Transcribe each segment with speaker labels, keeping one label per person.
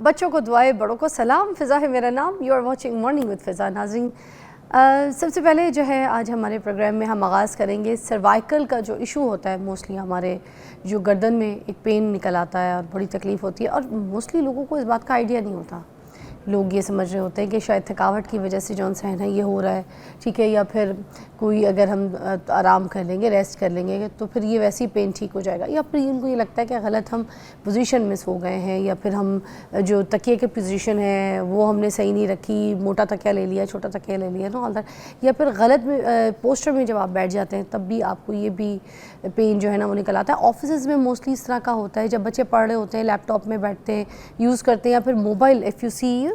Speaker 1: बच्चों को दुआएं, बड़ों को सलाम। फ़िज़ा है मेरा नाम। You are watching morning with Fiza. नाज़रीन, सबसे पहले जो है आज हमारे प्रोग्राम में हम आगाज़ करेंगे सर्वाइकल का जो इशू होता है। मोस्टली हमारे जो गर्दन में एक पेन निकल आता है और बड़ी तकलीफ़ होती है, और मोस्टली लोगों को इस बात का आइडिया नहीं होता। लोग ये समझ रहे होते हैं कि शायद थकावट की वजह से जौन सहन है ये हो रहा है, ठीक है, या फिर कोई अगर हम आराम कर लेंगे, रेस्ट कर लेंगे तो फिर ये वैसे ही पेन ठीक हो जाएगा, या फिर उनको ये लगता है कि गलत हम पोजीशन में सो गए हैं, या फिर हम जो तकिए की पोजीशन है वो हमने सही नहीं रखी, मोटा तकिया ले लिया, छोटा तकिया ले लिया, नो ऑल दैट, या फिर गलत पोस्टर में जब आप बैठ जाते हैं तब भी आपको ये भी पेन जो है ना वो निकल आता है। ऑफिस में मोस्टली इस तरह का होता है, जब बच्चे पढ़ रहे होते हैं, लैपटॉप में बैठते हैं, यूज़ करते हैं, या फिर मोबाइल, इफ़ यू सी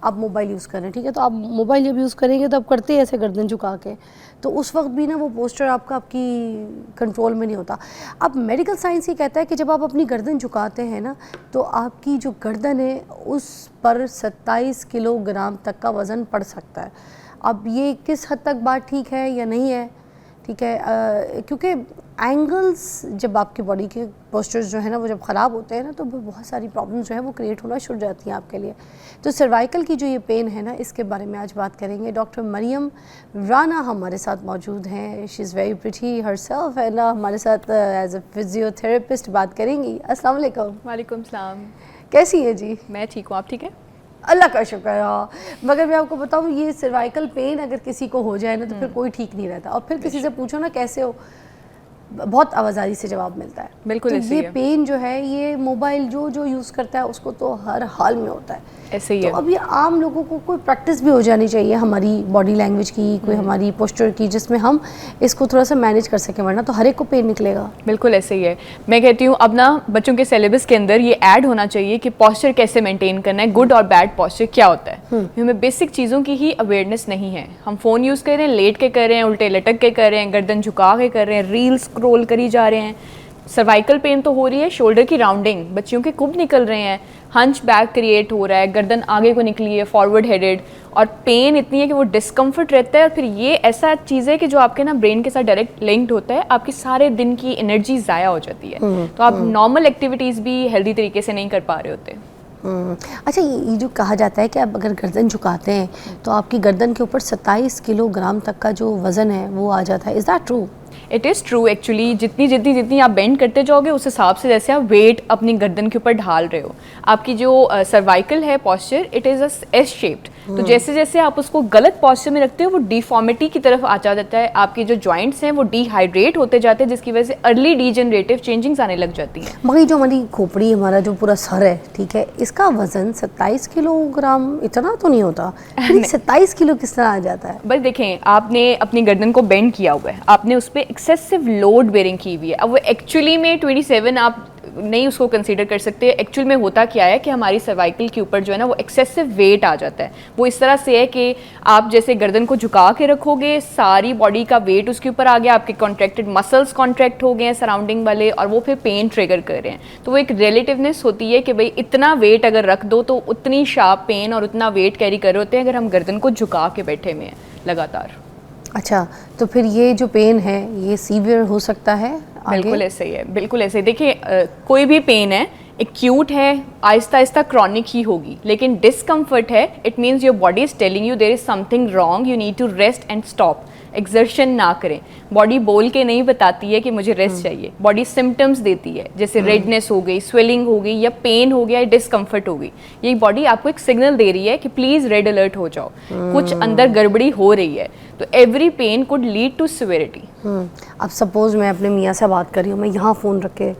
Speaker 1: आप मोबाइल यूज़ करें, ठीक है, तो आप मोबाइल जब यूज़ करेंगे तो आप करते हैं ऐसे गर्दन झुका के, तो उस वक्त भी ना वो पोस्चर आपकी कंट्रोल में नहीं होता। अब मेडिकल साइंस ये कहता है कि जब आप अपनी गर्दन झुकाते हैं ना तो आपकी जो गर्दन है उस पर 27 किलोग्राम तक का वज़न पड़ सकता है। अब ये किस हद तक बात ठीक है या नहीं है, ठीक है, क्योंकि एंगल्स जब आपकी बॉडी के पोस्चर्स जो है ना वो जब ख़राब होते हैं ना तो बहुत सारी प्रॉब्लम्स जो है वो क्रिएट होना शुरू जाती हैं आपके लिए। तो सर्वाइकल की जो ये पेन है ना इसके बारे में आज बात करेंगे। डॉक्टर मरियम राना हमारे साथ मौजूद हैं। She is very pretty herself है ना, हमारे साथ एज अ फिजियोथेरेपिस्ट बात करेंगी। अस्सलाम वालेकुम।
Speaker 2: वालेकुम सलाम।
Speaker 1: कैसी है जी?
Speaker 2: मैं ठीक हूँ, आप ठीक है?
Speaker 1: अल्लाह का शुक्र है। हाँ, मगर मैं आपको बताऊँ ये सर्वाइकल पेन अगर किसी को हो जाए ना तो फिर कोई ठीक नहीं रहता, और फिर किसी से पूछो ना कैसे हो, बहुत आवाज़ारी से जवाब मिलता है।
Speaker 2: बिल्कुल
Speaker 1: तो ये पेन जो है ये मोबाइल जो यूज़ करता है उसको तो हर हाल में होता है,
Speaker 2: ऐसे ही
Speaker 1: तो
Speaker 2: है।
Speaker 1: अब ये आम लोगों को कोई प्रैक्टिस भी हो जानी चाहिए हमारी बॉडी लैंग्वेज की, कोई हमारी पोस्चर की, जिसमें हम इसको थोड़ा सा मैनेज कर सकें, वरना तो हर एक को पेन निकलेगा।
Speaker 2: बिल्कुल ऐसे ही है। मैं कहती हूँ अब ना बच्चों के सिलेबस के अंदर ये ऐड होना चाहिए कि पोस्चर कैसे मेंटेन करना है, गुड और बैड पोस्चर क्या होता है। हमें बेसिक चीज़ों की ही अवेयरनेस नहीं है। हम फ़ोन यूज़ कर रहे हैं, लेट के कर रहे हैं, उल्टे लटक के कर रहे हैं, गर्दन झुका के कर रहे हैं, रील स्क्रॉल करी जा रहे हैं। सर्वाइकल पेन तो हो रही है, शोल्डर की राउंडिंग, बच्चियों के कुब निकल रहे हैं, हंच बैक क्रिएट हो रहा है, गर्दन आगे को निकली है, फॉरवर्ड हेडेड, और पेन इतनी है कि वो डिस्कम्फर्ट रहता है। और फिर ये ऐसा चीज़ है कि जो आपके ना ब्रेन के साथ डायरेक्ट लिंक्ड होता है, आपकी सारे दिन की एनर्जी ज़ाया हो जाती है, तो आप नॉर्मल एक्टिविटीज़ भी हेल्दी तरीके से नहीं कर पा रहे होते।
Speaker 1: अच्छा, ये जो कहा जाता है कि आप अगर गर्दन झुकाते हैं तो आपकी गर्दन के ऊपर 27 किलोग्राम तक का जो वज़न है वो आ जाता है, is that true?
Speaker 2: It is true actually. जितनी आप बेंड करते जाओगे उस हिसाब से जैसे आप वेट अपनी गर्दन के ऊपर ढाल रहे हो, आपकी जो सर्वाइकल है posture, it is a S shaped, तो जैसे जैसे आप उसको गलत पोस्चर में रखते हो वो डिफॉर्मिटी की तरफ आ जाता है, आपकी जो जॉइंट्स हैं वो डिहाइड्रेट होते जाते हैं, जिसकी वजह से अर्ली डिजेनरेटिव चेंजिंग्स आने लग जाती हैं।
Speaker 1: मगर जो हमारी खोपड़ी, हमारा जो पूरा सर है, ठीक है, इसका वजन 27 किलोग्राम इतना तो नहीं होता, 27 किलो किस तरह आ जाता है?
Speaker 2: बस देखें, आपने अपनी गर्दन को बेंड किया हुआ है, आपने उस पर एक्सेसिव लोड बेरिंग की हुई है। अब वो एक्चुअली में 27 आप नहीं उसको कंसीडर कर सकते। एक्चुअल में होता क्या है कि हमारी सर्वाइकल के ऊपर जो है ना वो एक्सेसिव वेट आ जाता है। वो इस तरह से है कि आप जैसे गर्दन को झुका के रखोगे, सारी बॉडी का वेट उसके ऊपर आ गया, आपके कॉन्ट्रैक्टेड मसल्स कॉन्ट्रैक्ट हो गए हैं सराउंडिंग वाले, और वो फिर पेन ट्रिगर कर रहे हैं। तो वो एक रिलेटिवनेस होती है कि भाई इतना वेट अगर रख दो तो उतनी शार्प पेन और उतना वेट कैरी कर रहे होते हैं अगर हम गर्दन को झुका के बैठे हुए हैं लगातार।
Speaker 1: अच्छा, तो फिर ये जो पेन है ये सीवियर हो सकता है आगे?
Speaker 2: बिल्कुल ऐसे ही है, बिल्कुल ऐसे। देखिए कोई भी पेन है, एक्यूट है, आहिस्ता आहिस्ता क्रॉनिक ही होगी, लेकिन डिस्कम्फर्ट है, it means your body is telling you there is something wrong, you need to rest and stop. Exertion ना करें, बॉडी बोल के नहीं बताती है कि मुझे रेस्ट चाहिए, बॉडी सिम्टम्स देती है, जैसे रेडनेस हो गई, स्वेलिंग हो गई, या पेन हो गया, या डिस्कम्फर्ट हो गई। ये बॉडी आपको एक सिग्नल दे रही है कि प्लीज़ रेड अलर्ट हो जाओ, कुछ अंदर गड़बड़ी हो रही है। तो every pain could lead to severity.
Speaker 1: अब सपोज मैं अपने मियाँ से बात कर रही हूँ, मैं यहाँ फ़ोन रख के,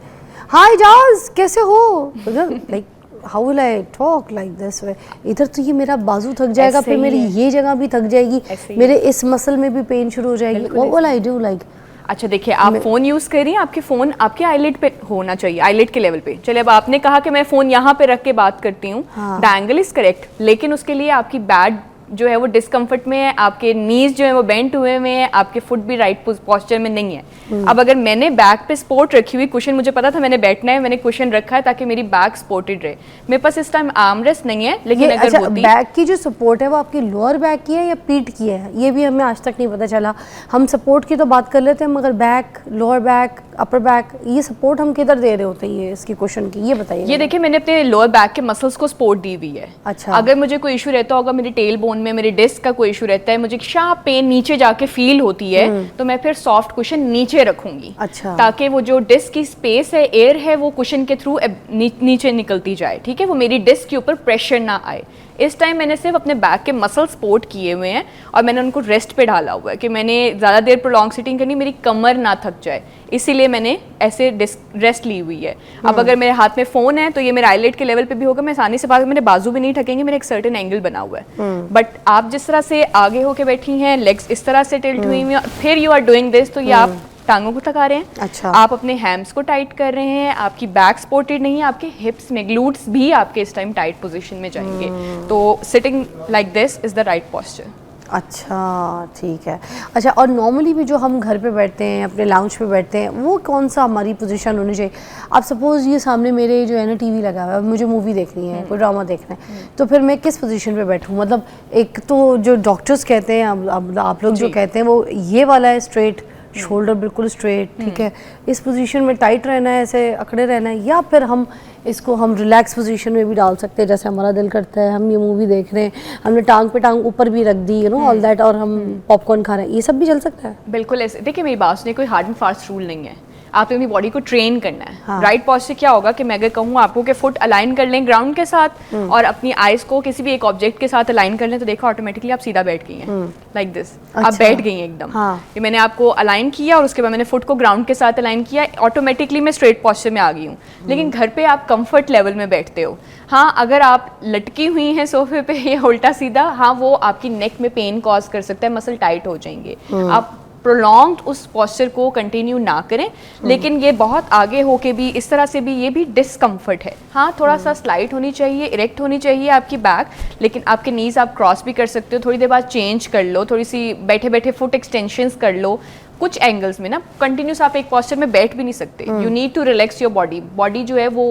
Speaker 1: हाय जाज कैसे हो, like how will I talk like this way, इधर तो ये मेरा बाजू थक जाएगा, फिर मेरी ये जगह भी थक जाएगी, मेरे इस मसल में भी पेन शुरू हो जाएगी, what will I do like?
Speaker 2: अच्छा देखिए, आप फ़ोन यूज़ कर रही हैं, आपके फ़ोन आपके आईलिड पे होना चाहिए, आईलिड के लेवल पे। चलिए अब आपने कहा कि मैं फ़ोन यहाँ पे रख के बात करती हूँ, द एंगल इज़ करेक्ट, लेकिन उसके लिए आपकी बैड जो है वो डिस्कम्फर्ट में है, आपके नीज जो है वो बेंट हुए हुए हैं, आपके फुट भी राइट पोस्चर में नहीं है। अब अगर मैंने बैक पे सपोर्ट रखी हुई, कुशन मुझे पता था मैंने बैठना है, मैंने कुशन रखा है ताकि मेरी बैक सपोर्टेड रहे। मेरे पास इस टाइम आर्मरेस्ट नहीं है, लेकिन अगर
Speaker 1: अच्छा,
Speaker 2: होती
Speaker 1: बैक की जो सपोर्ट है वो आपकी लोअर बैक की है या पीठ की है? ये भी हमें आज तक नहीं पता चला। हम सपोर्ट की तो बात कर लेते हैं, मगर back, lower back, upper back, ये सपोर्ट हम किधर दे रहे होते हैं ये इसकी कुशन की, ये बताइए।
Speaker 2: ये देखिए मैंने अपने लोअर बैक के मसल्स को सपोर्ट दी हुई है।
Speaker 1: अच्छा।
Speaker 2: अगर मुझे कोई इशू रहता होगा, मेरी टेल बोन में, मेरे डिस्क का कोई इशू रहता है, मुझे शार्प पेन नीचे जाके फील होती है, तो मैं फिर सॉफ्ट कुशन नीचे रखूंगी।
Speaker 1: अच्छा।
Speaker 2: ताकि वो जो डिस्क की स्पेस है, एयर है, वो कुशन के थ्रू नीचे निकलती जाए, ठीक है, वो मेरी डिस्क के ऊपर प्रेशर ना आए। इस टाइम मैंने सिर्फ अपने बैक के मसल सपोर्ट किए हुए हैं और मैंने उनको रेस्ट पे डाला हुआ है कि मैंने ज़्यादा देर प्रोलॉन्ग सिटिंग करनी, मेरी कमर ना थक जाए, इसीलिए मैंने ऐसे रेस्ट ली हुई है। अब अगर मेरे हाथ में फ़ोन है तो ये मेरे आईलेट के लेवल पे भी होगा, मैं आसानी से बात, मेरे बाजू भी नहीं ठकेंगे, मेरा एक सर्टेन एंगल बना हुआ है। बट आप जिस तरह से आगे होके बैठी हैं, लेग्स इस तरह से टिल्ट हुई हुई हैं, फिर यू आर डूइंग दिस, तो ये आप टांगों को थका रहे हैं।
Speaker 1: अच्छा।
Speaker 2: आप अपने हैम्स को टाइट कर रहे हैं, आपकी बैक सपोर्टेड नहीं है, आपके हिप्स में ग्लूट्स भी आपके इस टाइम टाइट पोजीशन में जाएंगे। तो sitting like this is the right posture.
Speaker 1: अच्छा, ठीक है। अच्छा, और नॉर्मली भी जो हम घर पे बैठते हैं, अपने लाउंज पे बैठते हैं, वो कौन सा हमारी पोजीशन होनी चाहिए? आप सपोज़ ये सामने मेरे जो है ना टीवी लगा हुआ है, मुझे मूवी देखनी है, कोई ड्रामा देखना है, तो फिर मैं किस पोजीशन पे बैठूं? मतलब एक तो जो डॉक्टर्स कहते हैं, अब आप लोग जो कहते हैं वो ये वाला है, स्ट्रेट शोल्डर बिल्कुल स्ट्रेट, ठीक है, इस पोजीशन में टाइट रहना है, ऐसे अकड़े रहना है, या फिर हम इसको हम रिलैक्स पोजीशन में भी डाल सकते हैं, जैसे हमारा दिल करता है, हम ये मूवी देख रहे हैं, हमने टांग पे टांग ऊपर भी रख दी, यू नो ऑल दैट, और हम पॉपकॉर्न खा रहे हैं, ये सब भी चल सकता है?
Speaker 2: बिल्कुल ऐसे। देखिए मेरी बात सुनिए, कोई हार्ड एंड फास्ट रूल नहीं है, आपने अपनी बॉडी को ट्रेन करना है।
Speaker 1: हाँ।
Speaker 2: राइट पोस्चर क्या होगा कि मैं अगर कहूँ आपको कि फुट अलाइन कर लें ग्राउंड के साथ और अपनी आइज को किसी भी एक ऑब्जेक्ट के साथ अलाइन कर लें, तो देखो ऑटोमेटिकली आप सीधा बैठ गई हैं, लाइक दिस। आप
Speaker 1: अच्छा।
Speaker 2: बैठ गई हैं एकदम।
Speaker 1: हाँ।
Speaker 2: ये मैंने आपको अलाइन किया और उसके बाद मैंने फुट को ग्राउंड के साथ अलाइन किया, ऑटोमेटिकली मैं स्ट्रेट पोस्चर में आ गई हूँ। लेकिन घर पे आप कंफर्ट लेवल में बैठते हो। हाँ, अगर आप लटकी हुई हैं सोफे पे या उल्टा सीधा, हाँ वो आपकी नेक में पेन कॉज कर सकता है, मसल टाइट हो जाएंगे। आप प्रोलॉन्ग्ड उस पोस्चर को कंटिन्यू ना करें, लेकिन ये बहुत आगे होके भी इस तरह से भी ये भी डिस्कम्फर्ट है। हाँ, थोड़ा सा स्लाइड होनी चाहिए, इरेक्ट होनी चाहिए आपकी बैक, लेकिन आपके नीज आप क्रॉस भी कर सकते हो, थोड़ी देर बाद चेंज कर लो, थोड़ी सी बैठे बैठे फुट एक्सटेंशंस कर लो। कुछ एंगल्स में ना कंटिन्यूस आप एक पोस्चर में बैठ भी नहीं सकते, you need to relax your body. Body जो है वो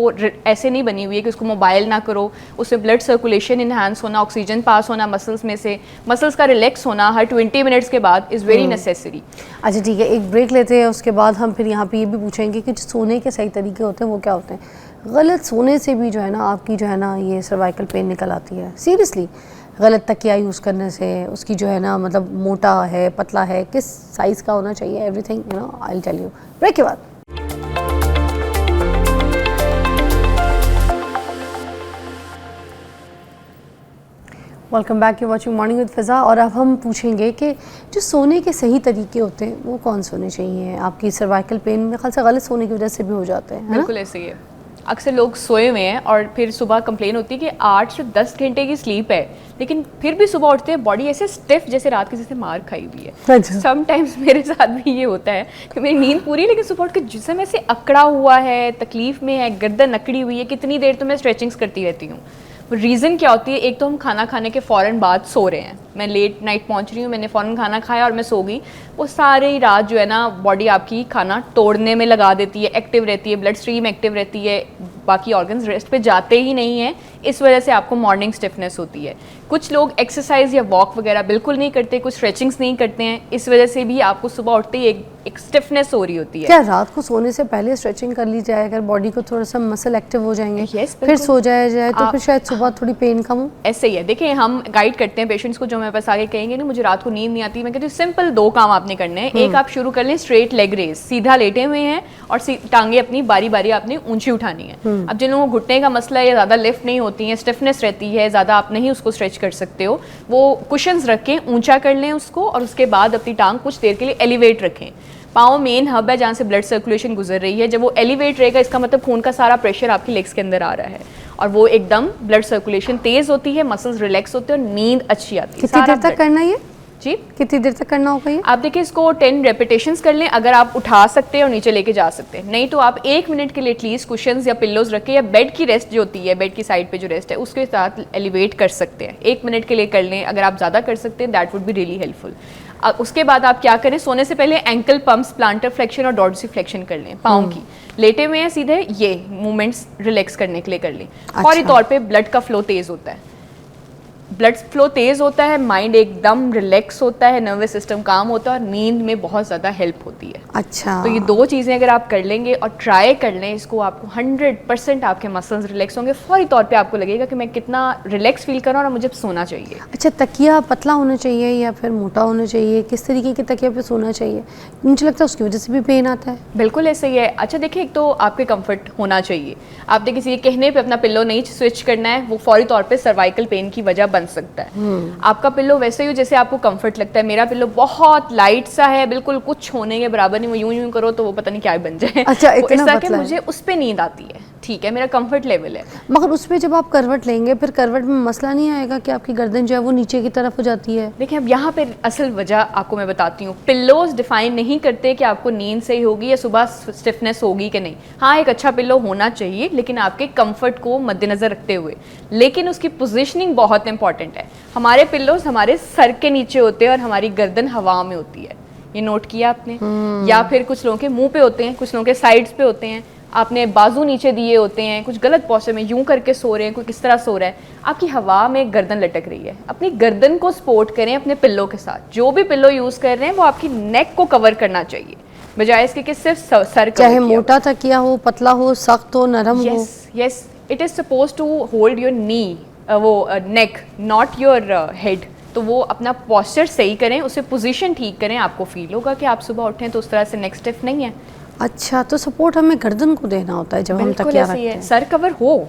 Speaker 2: ऐसे नहीं बनी हुई है कि उसको मोबाइल ना करो, उसमें ब्लड सर्कुलेशन इन्हांस होना, ऑक्सीजन पास होना मसल्स में से, मसल्स का रिलैक्स होना हर 20 मिनट्स के बाद इज़ वेरी नेसेसरी।
Speaker 1: अच्छा, ठीक है, एक ब्रेक लेते हैं, उसके बाद हम फिर यहाँ पे ये भी पूछेंगे कि जो सोने के सही तरीके होते हैं वो क्या होते हैं। गलत सोने से भी जो है ना आपकी जो है ना ये सर्वाइकल पेन निकल आती है, सीरियसली। गलत तकिया यूज़ करने से, उसकी जो है ना मतलब मोटा है, पतला है, किस साइज़ का होना चाहिए, everything you know I will tell you break के बाद। Welcome back, you watching morning with Fiza. और अब हम पूछेंगे कि जो सोने के सही तरीके होते हैं वो कौन से होने चाहिए? आपकी सर्वाइकल पेन में ख्याल से गलत सोने की वजह से भी हो जाते हैं, है ना?
Speaker 2: बिल्कुल ऐसे ही है। अक्सर लोग सोए हुए हैं और फिर सुबह कंप्लेन होती है कि 8 से 10 घंटे की स्लीप है, लेकिन फिर भी सुबह उठते हैं बॉडी ऐसे स्टिफ जैसे रात किसी से मार खाई हुई है।
Speaker 1: अच्छा।
Speaker 2: समटाइम्स मेरे साथ भी ये होता है कि मेरी नींद पूरी है लेकिन सुबह उठ के जिस्म ऐसे अकड़ा हुआ है, तकलीफ में है, गर्दन अकड़ी हुई है, कितनी देर तो मैं स्ट्रेचिंग्स करती रहती हूँ। रीज़न क्या होती है? एक तो हम खाना खाने के फ़ौरन बाद सो रहे हैं, मैं लेट नाइट पहुंच रही हूँ, मैंने फ़ौरन खाना खाया और मैं सो गई, वो सारी रात जो है ना बॉडी आपकी खाना तोड़ने में लगा देती है, एक्टिव रहती है, ब्लड स्ट्रीम एक्टिव रहती है, बाकी ऑर्गन्स रेस्ट पे जाते ही नहीं हैं, इस वजह से आपको मॉर्निंग स्टिफनेस होती है। कुछ लोग एक्सरसाइज या वॉक वगैरह बिल्कुल नहीं करते, कुछ स्ट्रेचिंग्स नहीं करते हैं, इस वजह से भी आपको सुबह उठते ही एक स्टिफनेस हो रही होती है।
Speaker 1: क्या रात को सोने से पहले स्ट्रेचिंग कर ली जाए, अगर बॉडी को थोड़ा सा मसल एक्टिव हो जाएंगे,
Speaker 2: Yes,
Speaker 1: फिर सो जाए तो फिर शायद सुबह थोड़ी पेन कम हो?
Speaker 2: ऐसे ही है। देखिए हम गाइड करते हैं पेशेंट्स को, जो मेरे पास आगे कहेंगे ना मुझे रात को नींद नहीं आती, मैं कहती हूँ सिंपल 2 काम आपने करने हैं। एक, आप शुरू कर लें स्ट्रेट लेग रेस, सीधा लेटे हुए हैं और टांगे अपनी बारी बारी आपने ऊंची उठानी है। अब जिन लोगों को घुटने का मसला है या ज़्यादा लिफ्ट नहीं होती है, स्टिफनेस रहती है, ज़्यादा आप नहीं उसको स्ट्रेच कर सकते हो, वो कुशन्स रख के ऊंचा कर लें उसको और उसके बाद अपनी टांग कुछ देर के लिए एलिवेट रखें। पाँव मेन हब है जहाँ से ब्लड सर्कुलेशन गुजर रही है, जब वो एलिवेट रहेगा इसका मतलब खून का सारा प्रेशर आपकी लेग्स के अंदर आ रहा है और वो एकदम ब्लड सर्कुलेशन तेज होती है, मसल्स रिलैक्स होते हैं और नींद अच्छी आती है।
Speaker 1: कितनी देर तक करना है ये?
Speaker 2: जी
Speaker 1: कितनी देर तक करना होगा ये?
Speaker 2: आप देखिए इसको 10 रेपिटेशंस कर लें, अगर आप उठा सकते हैं और नीचे लेके जा सकते हैं, नहीं तो आप 1 मिनट के लिए एटलीस्ट कुशन्स या पिल्लोज रखें या बेड की रेस्ट जो होती है, बेड की साइड पे जो रेस्ट है उसके साथ एलिवेट कर सकते हैं। 1 मिनट के लिए कर लें, अगर आप ज़्यादा कर सकते हैं that would be really helpful. उसके बाद आप क्या करें, सोने से पहले एंकल पंप्स, प्लांटर फ्लेक्शन और डॉर्सिफ्लेक्शन कर लें पाँव की। लेटे हुए हैं सीधे, ये मूवमेंट्स रिलैक्स करने के लिए कर लें। फौरी तौर पे ब्लड का फ्लो तेज़ होता है, ब्लड फ्लो तेज़ होता है, माइंड एकदम रिलैक्स होता है, नर्वस सिस्टम काम होता है और नींद में बहुत ज़्यादा हेल्प होती है।
Speaker 1: अच्छा,
Speaker 2: तो ये 2 चीज़ें अगर आप कर लेंगे और ट्राई कर लें इसको, आपको 100% आपके मसल्स रिलैक्स होंगे। फौरी तौर पे आपको लगेगा कि मैं कितना रिलैक्स फील कर रहा हूँ और मुझे सोना चाहिए।
Speaker 1: अच्छा, तकिया पतला होना चाहिए या फिर मोटा होना चाहिए? किस तरीके के तकिया पे सोना चाहिए? मुझे लगता है उसकी वजह से भी पेन आता है।
Speaker 2: बिल्कुल ऐसे ही है। अच्छा देखिए, एक तो आपके कंफर्ट होना चाहिए। आपने किसी के कहने पे अपना पिल्लो नहीं स्विच करना है, वो फौरी तौर पे सर्वाइकल पेन की वजह बन सकता है। आपका पिल्लो वैसे ही जैसे आपको कंफर्ट लगता है। मेरा पिल्लो बहुत लाइट सा है, बिल्कुल कुछ होने के बराबर नहीं, वो यूं यूं करो तो वो पता नहीं क्या बन जाए।
Speaker 1: अच्छा, इतना
Speaker 2: इस
Speaker 1: पतला है।
Speaker 2: मुझे उस पे नींद आती है, ठीक है, मेरा कंफर्ट लेवल है।
Speaker 1: मगर उस पे जब आप करवट लेंगे फिर करवट में मसला नहीं आएगा कि आपकी गर्दन जो है वो नीचे की तरफ हो जाती है?
Speaker 2: देखिए अब यहाँ पे असल वजह आपको मैं बताती हूँ। पिल्लोज डिफाइन नहीं करते कि आपको नींद सही होगी या सुबह स्टिफनेस होगी कि नहीं। हाँ, एक अच्छा पिल्लो होना चाहिए लेकिन आपके कंफर्ट को मद्देनजर रखते हुए, लेकिन उसकी पोजीशनिंग बहुत इंपॉर्टेंट है। हमारे पिल्लोज हमारे सर के नीचे होते हैं और हमारी गर्दन हवा में होती है, ये नोट किया आपने? या फिर कुछ लोगों के मुंह पे होते हैं, कुछ लोगों के साइड्स पे होते हैं, आपने बाजू नीचे दिए होते हैं, कुछ गलत पोस्चर में यूं करके सो रहे हैं, कोई किस तरह सो रहा है, आपकी हवा में गर्दन लटक रही है। अपनी गर्दन को सपोर्ट करें अपने पिल्लो के साथ। जो भी पिल्लो यूज कर रहे हैं वो आपकी नेक को कवर करना चाहिए, बजाय इसके कि सिर्फ सर।
Speaker 1: चाहे मोटा तकिया हो, पतला हो, सख्त हो, नरम हो।
Speaker 2: Yes, it is suppose to hold your knee, वो नेक, नॉट योर हेड। तो वो अपना पोस्चर सही करें, उसे पोजीशन ठीक करें, आपको फील होगा कि आप सुबह उठें तो उस तरह से नेक स्टिफ नहीं है।
Speaker 1: अच्छा, तो सपोर्ट हमें गर्दन को देना होता है जब हम तकिया रखते हैं?
Speaker 2: सर कवर हो,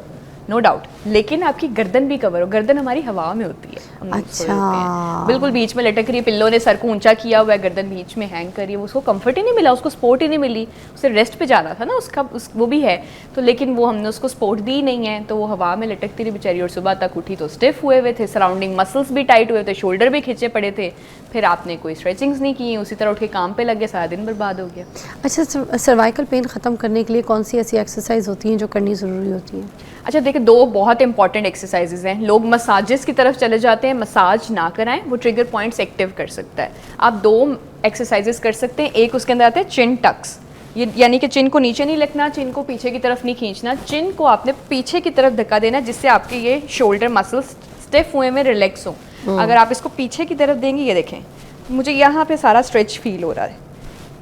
Speaker 2: नो डाउट, लेकिन आपकी गर्दन भी कवर हो। गर्दन हमारी हवा में होती है, हम लोग सोए होते हैं, बिल्कुल बीच में लटक रही है, पिल्लो ने सर को ऊंचा किया हुआ है, गर्दन बीच में हैंग कर रही है, उसको कंफर्ट ही नहीं मिला, उसको सपोर्ट ही नहीं मिली। उसे रेस्ट पे जाना था ना उसका, वो भी है तो, लेकिन वो हमने उसको सपोर्ट दी नहीं है, तो वो हवा में लटकती रही बेचारी। और सुबह तक उठी तो स्टिफ हुए हुए थे, सराउंडिंग मसल्स भी टाइट हुए थे, शोल्डर भी खींचे पड़े थे। फिर आपने कोई स्ट्रेचिंग्स नहीं की, उसी तरह उठ के काम पे लग गए, सारा दिन बर्बाद हो गया।
Speaker 1: अच्छा, सर्वाइकल पेन ख़त्म करने के लिए कौन सी ऐसी एक्सरसाइज होती हैं जो करनी ज़रूरी होती हैं?
Speaker 2: अच्छा देखिए, 2 बहुत इंपॉर्टेंट एक्सरसाइजेज हैं। लोग मसाजेस की तरफ चले जाते हैं, मसाज ना कराएं, वो ट्रिगर पॉइंट्स एक्टिव कर सकता है। आप 2 एक्सरसाइजेस कर सकते हैं। एक उसके अंदर आते हैं चिन टक्स, ये यानी कि चिन को नीचे नहीं रखना, चिन को पीछे की तरफ नहीं खींचना, चिन को आपने पीछे की तरफ धक्का देना जिससे आपके ये शोल्डर मसल्स स्टिफ हुए में रिलैक्स हो। अगर आप इसको पीछे की तरफ देंगे, ये देखें मुझे यहाँ पे सारा स्ट्रेच फील हो रहा है,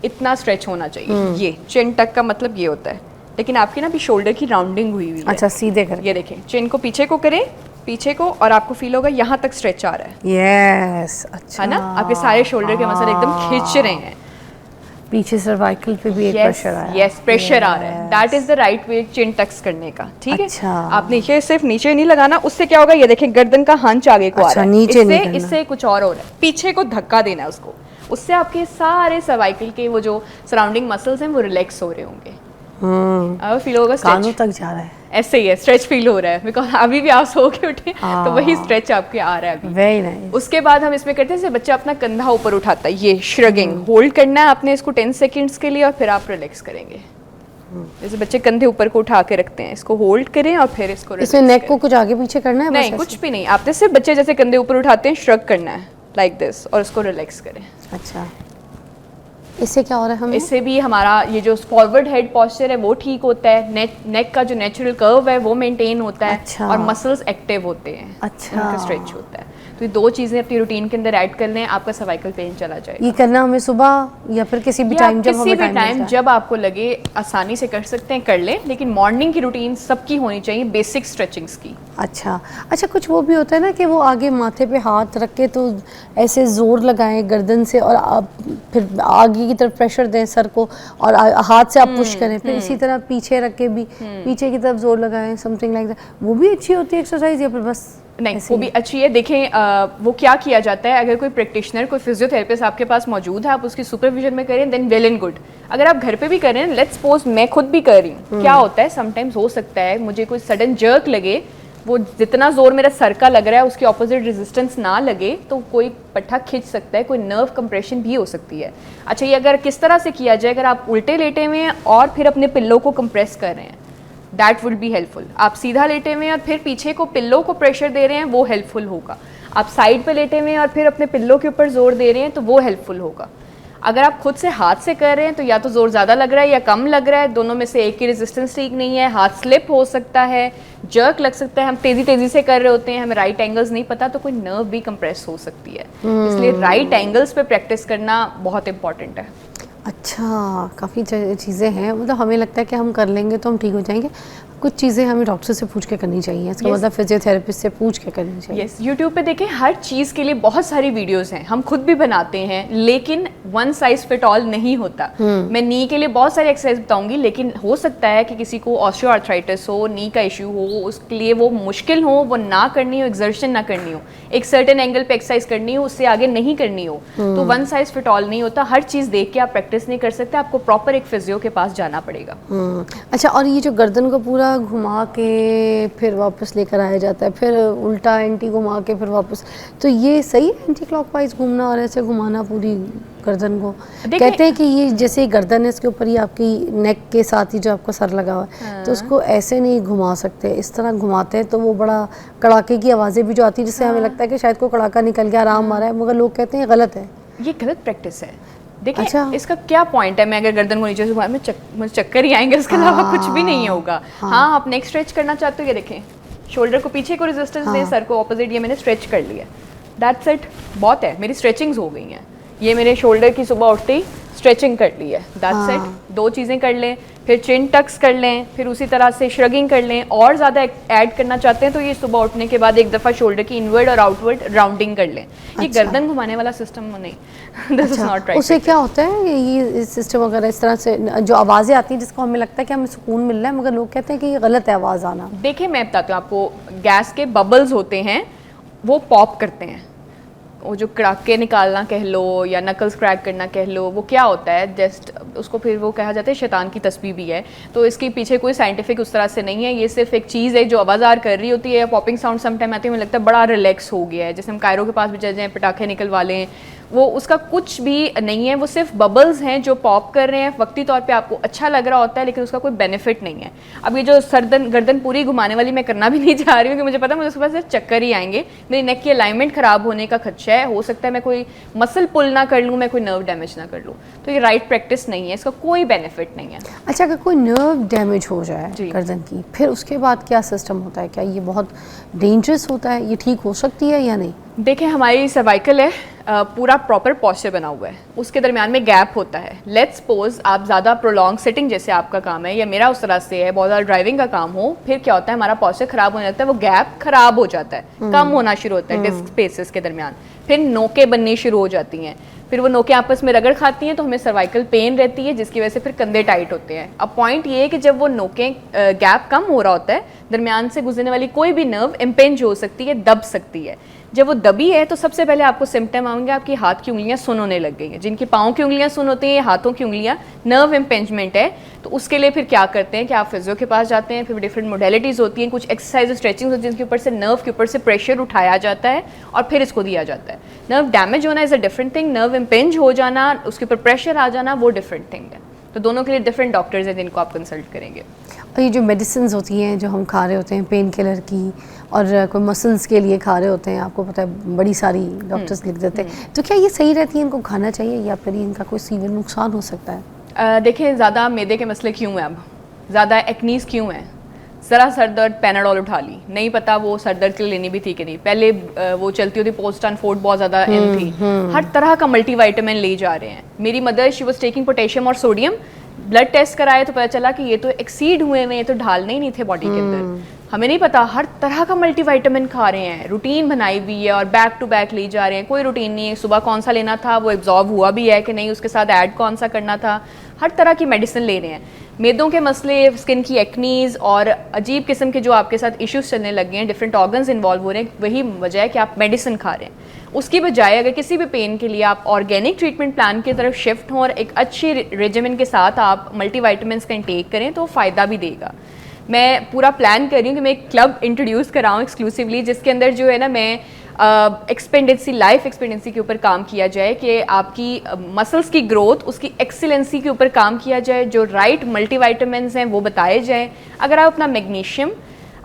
Speaker 2: इतना स्ट्रेच होना चाहिए। ये चिन टक का मतलब ये होता है, लेकिन आपकी ना भी शोल्डर की राउंडिंग हुई हुई है।
Speaker 1: अच्छा, सीधे कर,
Speaker 2: ये देखें, चिन को पीछे को करें, पीछे को, और आपको फील होगा यहाँ तक स्ट्रेच आ रहा है।
Speaker 1: यस, अच्छा,
Speaker 2: है ना, आपके सारे शोल्डर के मसल एकदम खींच रहे हैं।
Speaker 1: पीछे सर्वाइकल पे भी एक प्रेशर आया।
Speaker 2: यस, प्रेशर आ रहा है, that is the right way chin tucks करने का, ठीक है।
Speaker 1: अच्छा।
Speaker 2: आपने ये सिर्फ नीचे नहीं लगाना, उससे क्या होगा, ये देखें गर्दन का हंच आगे को आ रहा है,
Speaker 1: नीचे नहीं करना।
Speaker 2: इससे कुछ और हो रहा है, पीछे को धक्का देना है उसको, उससे आपके सारे सर्वाइकल के वो जो सराउंडिंग मसल्स हैं वो रिलैक्स हो रहे होंगे। अब फील होगा
Speaker 1: कानों तक जा रहा है,
Speaker 2: ऐसे ही है, स्ट्रेच फील हो रहा है, बिकॉज अभी भी आप सो के उठे तो वही स्ट्रेच आपके आ रहा है अभी।
Speaker 1: Very nice.
Speaker 2: उसके बाद हम इसमें करते हैं जैसे बच्चा अपना कंधा ऊपर उठाता है, ये श्रगिंग होल्ड करना है आपने इसको 10 सेकंड्स के लिए, और फिर आप रिलैक्स करेंगे। जैसे बच्चे कंधे ऊपर को उठा के रखते हैं, इसको होल्ड करें और फिर इसको
Speaker 1: इसमें नेक को कुछ आगे पीछे करना है?
Speaker 2: नहीं, कुछ भी नहीं, आपने सिर्फ बच्चे जैसे कंधे ऊपर उठाते हैं श्रग करना है लाइक दिस, और उसको रिलैक्स करें।
Speaker 1: अच्छा, इससे क्या हो रहा है हमें?
Speaker 2: इससे भी हमारा ये जो फॉरवर्ड हेड पोस्चर है वो ठीक होता है, नेक का जो नेचुरल कर्व है वो मेंटेन होता है।
Speaker 1: अच्छा।
Speaker 2: और मसल्स एक्टिव होते हैं।
Speaker 1: अच्छा,
Speaker 2: उनका स्ट्रेच होता है। तो ये 2 चीज़ें अपनी रूटीन के अंदर ऐड कर लें, आपका सर्वाइकल पेन चला जाएगा।
Speaker 1: ये करना हमें सुबह या फिर किसी भी टाइम जब हमें टाइम मिलता है?
Speaker 2: जब आपको लगे आसानी से कर सकते हैं कर लें, लेकिन मॉर्निंग की रूटीन सबकी होनी चाहिए बेसिक स्ट्रेचिंग्स की।
Speaker 1: अच्छा, कुछ वो भी होता है ना कि वो आगे माथे पे हाथ रख के तो ऐसे जोर लगाएं गर्दन से, और आप फिर आगे की तरफ प्रेशर दें सर को, और हाथ से आप पुश करें, फिर इसी तरह पीछे रख के भी पीछे की तरफ जोर लगाएं, समथिंग लाइक दैट। वो भी अच्छी होती है एक्सरसाइज या फिर बस
Speaker 2: नहीं? वो भी अच्छी है। देखें वो क्या किया जाता है, अगर कोई प्रैक्टिशनर, कोई फिजियोथेरेपिस्ट आपके पास मौजूद है, आप उसकी सुपरविजन में करें, देन वेल एंड गुड। अगर आप घर पे भी करें, लेट्स सपोज मैं खुद भी कर रही हूँ, क्या होता है समटाइम्स हो सकता है मुझे कोई सडन जर्क लगे, वो जितना जोर मेरा सर का लग रहा है उसके ऑपोजिट रेजिस्टेंस ना लगे तो कोई पट्टा खिंच सकता है, कोई नर्व कंप्रेशन भी हो सकती है। अच्छा, ये अगर किस तरह से किया जाए, अगर आप उल्टे लेटे हुए हैं और फिर अपने पिल्लो को कंप्रेस कर रहे हैं, दैट वुड बी हेल्पफुल। आप सीधा लेटे हुए हैं और फिर पीछे को पिल्लो को प्रेशर दे रहे हैं, वो हेल्पफुल होगा। आप साइड पे लेटे हुए हैं और फिर अपने पिल्लो के ऊपर जोर दे रहे हैं तो वो हेल्पफुल होगा। अगर आप खुद से हाथ से कर रहे हैं तो या तो जोर ज़्यादा लग रहा है या कम लग रहा है, दोनों में से एक की रेजिस्टेंस ठीक नहीं है, हाथ स्लिप हो सकता है, जर्क लग सकता है, हम तेज़ी से कर रहे होते हैं, हमें राइट एंगल्स नहीं पता तो कोई नर्व भी कंप्रेस हो सकती है। इसलिए राइट एंगल्स पे प्रैक्टिस करना बहुत इंपॉर्टेंट है।
Speaker 1: अच्छा, काफ़ी चीज़ें हैं, मतलब हमें लगता है कि हम कर लेंगे तो हम ठीक हो जाएंगे। कुछ चीज़ें हमें डॉक्टर से पूछ के करनी चाहिए, इसका मतलब फिजियोथेरेपिस्ट से पूछ के करनी चाहिए।
Speaker 2: यस, यूट्यूब पे देखें, हर चीज़ के लिए बहुत सारी वीडियोस हैं, हम खुद भी बनाते हैं, लेकिन वन साइज फिट ऑल नहीं होता। मैं नी के लिए बहुत सारी एक्सरसाइज बताऊंगी, लेकिन हो सकता है कि किसी को ऑस्टियोआर्थराइटिस हो, नी का इशू हो, उसके लिए वो मुश्किल हो, वो ना करनी हो, एक्सर्शन ना करनी हो, एक सर्टेन एंगल पे एक्सरसाइज करनी हो, उससे आगे नहीं करनी हो, तो वन साइज फिट ऑल नहीं होता। हर चीज़ देख के आप प्रैक्टिस नहीं कर सकते, आपको प्रॉपर एक फिजियो के पास जाना पड़ेगा।
Speaker 1: अच्छा, और ये जो गर्दन को पूरा घुमा के फिर वापस लेकर आया जाता है, फिर उल्टा एंटी घुमा के फिर वापस, तो ये सही है एंटी क्लॉकवाइज घूमना और ऐसे घुमाना पूरी गर्दन को? कहते हैं कि ये जैसे गर्दन है, इसके ऊपर ही आपकी नेक के साथ ही जो आपका सर लगा हुआ है, तो उसको ऐसे नहीं घुमा सकते, इस तरह घुमाते हैं तो वो बड़ा कड़ाके की आवाज़ें भी जो आती है, जिससे हमें लगता है कि शायद कोई कड़ाका निकल गया, आराम आ रहा है, मगर लोग कहते हैं गलत है।
Speaker 2: ये गलत प्रैक्टिस है। देखिए,
Speaker 1: अच्छा।
Speaker 2: इसका क्या पॉइंट है, मैं अगर गर्दन को नीचे से घुमाऊं, मुझे चक्कर ही आएंगे, उसके अलावा कुछ भी नहीं होगा। हाँ, आप नेक स्ट्रेच करना चाहते हो, ये देखें, शोल्डर को पीछे को रेजिस्टेंस दें, सर को ऑपोजिट, ये मैंने स्ट्रेच कर लिया, दैट्स इट, बहुत है। मेरी स्ट्रेचिंग्स हो गई हैं, ये मेरे शोल्डर की सुबह उठते ही स्ट्रेचिंग कर ली है, दैट्स इट। 2 चीज़ें कर लें, फिर चिन टक्स कर लें, फिर उसी तरह से श्रगिंग कर लें, और ज़्यादा ऐड करना चाहते हैं तो ये सुबह उठने के बाद एक दफ़ा शोल्डर की इनवर्ड और आउटवर्ड राउंडिंग कर लें। ये गर्दन घुमाने वाला सिस्टम नहीं, दिस इज नॉट राइट।
Speaker 1: उससे क्या होता है, ये सिस्टम अगर इस तरह से जो आवाज़ें आती हैं जिसको हमें लगता है कि हमें सुकून मिल रहा है, मगर लोग कहते हैं कि ये गलत है आवाज़ आना।
Speaker 2: देखिए, मैं बताती हूँ आपको, गैस के बबल्स होते हैं, वो पॉप करते हैं, वो जो कड़ाके निकालना कह लो या नकल्स क्रैक करना कह लो, वो क्या होता है, जस्ट उसको फिर वो कहा जाता है शैतान की तस्बीह भी है, तो इसके पीछे कोई साइंटिफिक उस तरह से नहीं है, ये सिर्फ एक चीज़ है जो आवाज़ार कर रही होती है, पॉपिंग साउंड समटाइम आती है, मुझे लगता है बड़ा रिलैक्स हो गया है, जैसे हम कायरो के पास भी चले जाएँ, पटाखे निकलवा लें, वो उसका कुछ भी नहीं है, वो सिर्फ बबल्स हैं जो पॉप कर रहे हैं, वक्ती तौर पे आपको अच्छा लग रहा होता है, लेकिन उसका कोई बेनिफिट नहीं है। अब ये जो गर्दन पूरी घुमाने वाली मैं करना भी नहीं चाह रही हूँ, कि मुझे पता है मुझे उसके पास चक्कर ही आएंगे, मेरी नेक की अलाइनमेंट खराब होने का खदशा है, हो सकता है मैं कोई मसल पुल ना कर लूँ, मैं कोई नर्व डैमेज ना कर लूँ, तो ये राइट प्रैक्टिस नहीं है, इसका कोई बेनिफिट नहीं है।
Speaker 1: अच्छा, अगर कोई नर्व डैमेज हो जाए गर्दन की, फिर उसके बाद क्या सिस्टम होता है? क्या ये बहुत डेंजरस होता है, ये ठीक हो सकती है या नहीं?
Speaker 2: देखिए, हमारी सर्वाइकल है, पूरा प्रॉपर पॉस्चर बना हुआ है, उसके दरमियान में गैप होता है। लेट्स सपोज आप ज़्यादा प्रोलॉन्ग सिटिंग जैसे आपका काम है या मेरा उस तरह से है, बहुत ज़्यादा ड्राइविंग का काम हो, फिर क्या होता है, हमारा पॉस्चर ख़राब होने लगता है, वो गैप ख़राब हो जाता है, कम होना शुरू होता है डिस्क स्पेसेस के दरमियान, फिर नोकें बननी शुरू हो जाती हैं, फिर वो नोकें आपस में रगड़ खाती हैं तो हमें सर्वाइकल पेन रहती है, जिसकी वजह से फिर कंधे टाइट होते हैं। अब पॉइंट ये है कि जब वो नोकें गैप कम हो रहा होता है, दरमियान से गुजरने वाली कोई भी नर्व इम्पेंज हो सकती है, दब सकती है। जब वो दबी है तो सबसे पहले आपको सिम्टम आएंगे, आपकी हाथ की उंगलियां सुन होने लग गई हैं, जिनकी पाँव की उंगलियां सुन होती हैं, हाथों की उंगलियां, नर्व इम्पेंजमेंट है। तो उसके लिए फिर क्या करते हैं कि आप फिजियो के पास जाते हैं, फिर डिफरेंट मोडेलिटीज़ होती हैं, कुछ एक्सरसाइज स्ट्रेचिंग होती है जिनके ऊपर से नर्व के ऊपर से प्रेशर उठाया जाता है और फिर इसको दिया जाता है। नर्व डैमेज होना is a different thing, nerve impinge हो जाना, उसके ऊपर प्रेशर आ जाना, वो डिफरेंट थिंग है। तो दोनों के लिए डिफरेंट डॉक्टर्स हैं जिनको आप कंसल्ट करेंगे।
Speaker 1: और ये जो मेडिसिन होती हैं जो हम खा रहे होते हैं पेन किलर की, और कोई मसल्स के लिए खा रहे होते हैं, आपको पता है बड़ी सारी डॉक्टर्स लिख देते हैं, तो क्या ये सही रहती है, इनको खाना चाहिए या फिर इनका कोई सीवियर नुकसान हो सकता है?
Speaker 2: देखिए, ज़्यादा मैदे के मसले क्यों हैं, अब ज़्यादा एक्नीज क्यों हैं, ज़रा सर दर्द पैनाडोल उठा ली, नहीं पता वो सर दर्द के लिए लेनी भी थी कि नहीं, पहले वो चलती होती पोस्टान फोर्ड बहुत ज़्यादा इन थी, हर तरह का मल्टीविटामिन ले जा रहे हैं। मेरी mother she was taking potassium और सोडियम, ब्लड टेस्ट कराए तो पता चला कि ये तो एक्सीड हुए हैं, ये तो ढालने ही नहीं थे बॉडी के अंदर, हमें नहीं पता, हर तरह का मल्टीविटामिन खा रहे हैं, रूटीन बनाई हुई है और बैक टू बैक ले जा रहे हैं, कोई रूटीन नहीं है, सुबह कौन सा लेना था वो एब्जॉर्ब हुआ भी है कि नहीं, उसके साथ ऐड कौन सा करना था, हर तरह की मेडिसिन ले रहे हैं। मैदों के मसले, स्किन की एक्नीज और अजीब किस्म के जो आपके साथ इश्यूज चलने लगे हैं, डिफरेंट ऑर्गन्स इन्वॉल्व हो रहे हैं, वही वजह है कि आप मेडिसिन खा रहे हैं। उसकी बजाय अगर किसी भी पेन के लिए आप ऑर्गेनिक ट्रीटमेंट प्लान की तरफ शिफ्ट हों और एक अच्छी रेजिमेंट के साथ आप मल्टीविटामिन्स का इंटेक करें तो फ़ायदा भी देगा। मैं पूरा प्लान कर रही हूँ कि मैं एक क्लब इंट्रोड्यूस कराऊँ एक्सक्लूसिवली, जिसके अंदर जो है ना मैं एक्सपेंडेंसी लाइफ एक्सपेंडेंसी के ऊपर काम किया जाए कि आपकी मसल्स की ग्रोथ, उसकी एक्सीलेंसी के ऊपर काम किया जाए, जो राइट मल्टीविटामिन्स हैं वो बताए जाएँ। अगर आप अपना मैग्नीशियम,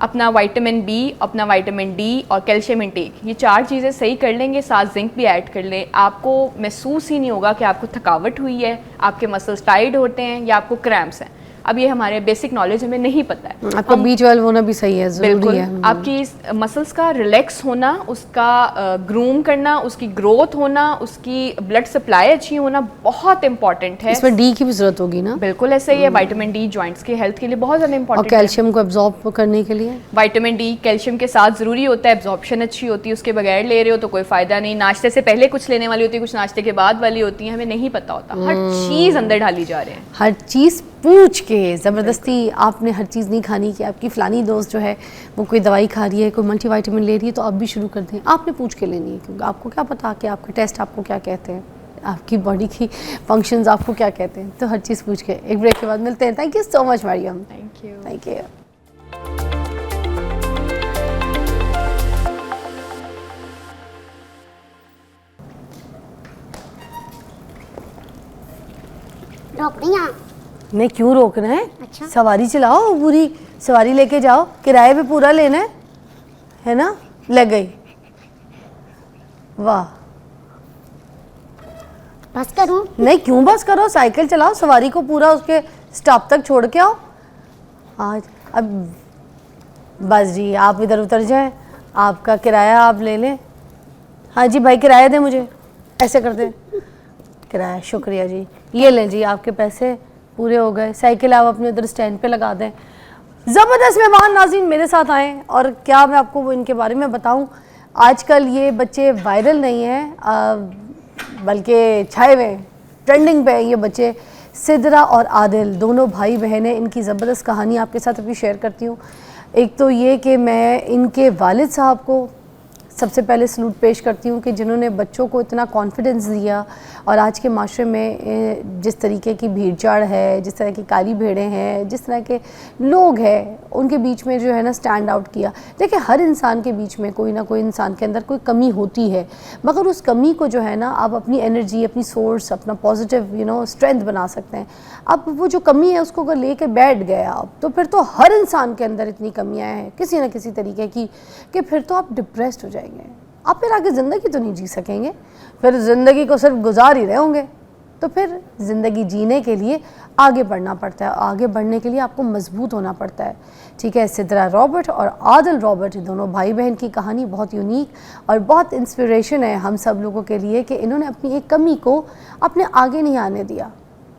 Speaker 2: अपना विटामिन बी, अपना विटामिन डी और कैल्शियम इंटेक, ये 4 चीज़ें सही कर लेंगे, साथ जिंक भी ऐड कर लें, आपको महसूस ही नहीं होगा कि आपको थकावट हुई है, आपके मसल्स टाइट होते हैं या आपको क्रैम्प्स हैं। अब ये हमारे बेसिक नॉलेज हमें नहीं पता है।
Speaker 1: आपका B12 होना भी सही है, ज़रूरी है।
Speaker 2: आपकी मसल्स का रिलैक्स होना, उसका ग्रूम करना, उसकी ग्रोथ होना, उसकी ब्लड सप्लाई अच्छी होना बहुत इंपॉर्टेंट है।
Speaker 1: इसमें डी की भी जरूरत होगी ना?
Speaker 2: बिल्कुल ऐसा ही है। विटामिन डी जॉइंट्स की हेल्थ के लिए बहुत ज़्यादा इंपॉर्टेंट
Speaker 1: है। और कैल्शियम को एब्जॉर्ब करने के लिए
Speaker 2: विटामिन डी कैल्शियम के साथ ज़रूरी होता है। एब्जॉर्प्शन अच्छी होती है, उसके बगैर ले रहे हो तो कोई फ़ायदा नहीं। नाश्ते से पहले कुछ लेने वाली होती है, कुछ नाश्ते के बाद वाली होती है, हमें नहीं पता होता। हर चीज़ अंदर डाली जा रहे हैं,
Speaker 1: हर चीज़ पूछ के। ज़बरदस्ती आपने हर चीज़ नहीं खानी कि आपकी फ़लानी दोस्त जो है वो कोई दवाई खा रही है, कोई मल्टीविटामिन ले रही है तो आप भी शुरू कर दें। आपने पूछ के लेनी है, क्योंकि आपको क्या पता कि आपके टेस्ट आपको क्या कहते हैं, आपकी बॉडी की फंक्शंस आपको क्या कहते हैं। तो हर चीज़ पूछ के। एक ब्रेक के बाद मिलते हैं। Thank you so much Mariam.
Speaker 2: Thank you.
Speaker 1: Thank you.
Speaker 3: रोक नहीं यहाँ।
Speaker 1: नहीं, क्यों रोकना है?
Speaker 3: अच्छा।
Speaker 1: सवारी चलाओ, पूरी सवारी लेके जाओ, किराए पे पूरा लेना है ना? लग गई, वाह।
Speaker 3: बस करूँ?
Speaker 1: नहीं, क्यों बस करो, साइकिल चलाओ, सवारी को पूरा उसके स्टॉप तक छोड़ के आओ। आज अब बस जी, आप इधर उतर जाएं, आपका किराया आप ले लें। हाँ जी भाई, किराया दें मुझे, ऐसे कर दें। किराया, शुक्रिया जी, ये लें जी, आपके पैसे पूरे हो गए। साइकिल आप अपने उधर स्टैंड पे लगा दें। ज़बरदस्त मेहमान नाज़रीन मेरे साथ आए, और क्या मैं आपको इनके बारे में बताऊं। आजकल ये बच्चे वायरल नहीं हैं, बल्कि छाए हुए ट्रेंडिंग पे हैं ये बच्चे। सिदरा और आदिल दोनों भाई बहन हैं। इनकी ज़बरदस्त कहानी आपके साथ अभी शेयर करती हूँ। एक तो ये कि मैं इनके वालिद साहब को सबसे पहले सलूट पेश करती हूँ कि जिन्होंने बच्चों को इतना कॉन्फिडेंस दिया, और आज के माशरे में जिस तरीके की भीड़ चाड़ है, जिस तरह की काली भेड़ें हैं, जिस तरह के लोग हैं, उनके बीच में जो है ना स्टैंड आउट किया। देखिए, हर इंसान के बीच में कोई ना कोई इंसान के अंदर कोई कमी होती है, मगर उस कमी को जो है ना आप अपनी एनर्जी, अपनी सोर्स, अपना पॉजिटिव स्ट्रेंथ बना सकते हैं। अब वो जो कमी है उसको अगर लेके बैठ गए आप, तो फिर तो हर इंसान के अंदर इतनी कमियाँ हैं किसी न किसी तरीके की कि फिर तो आप डिप्रेस्ड हो जाएंगे। आप फिर आगे ज़िंदगी तो नहीं जी सकेंगे, फिर ज़िंदगी को सिर्फ गुजार ही रहे होंगे। तो फिर ज़िंदगी जीने के लिए आगे बढ़ना पड़ता है, आगे बढ़ने के लिए आपको मजबूत होना पड़ता है। ठीक है, सिदरा रॉबर्ट और आदिल रॉबर्ट दोनों भाई बहन की कहानी बहुत यूनिक और बहुत इंस्पिरेशन है हम सब लोगों के लिए कि इन्होंने अपनी एक कमी को अपने आगे नहीं आने दिया,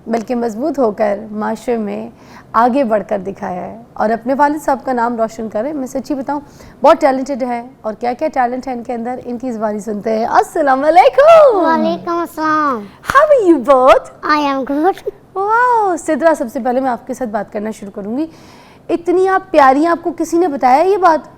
Speaker 1: बल्कि मजबूत होकर माशरे में आगे बढ़कर दिखाया है और अपने वालिद साहब का नाम रोशन करें। मैं सच्ची बताऊं, बहुत टैलेंटेड है, और क्या क्या टैलेंट है इनके अंदर, इनकी ज़बानी सुनते हैं। अस्सलाम वालेकुम।
Speaker 3: वालेकुम अस्सलाम।
Speaker 1: How are you both?
Speaker 3: I am good.
Speaker 1: वाह सिदरा, सबसे पहले मैं आपके साथ बात करना शुरू करूंगी। इतनी आप प्यारी हैं, आपको किसी ने बताया ये बात?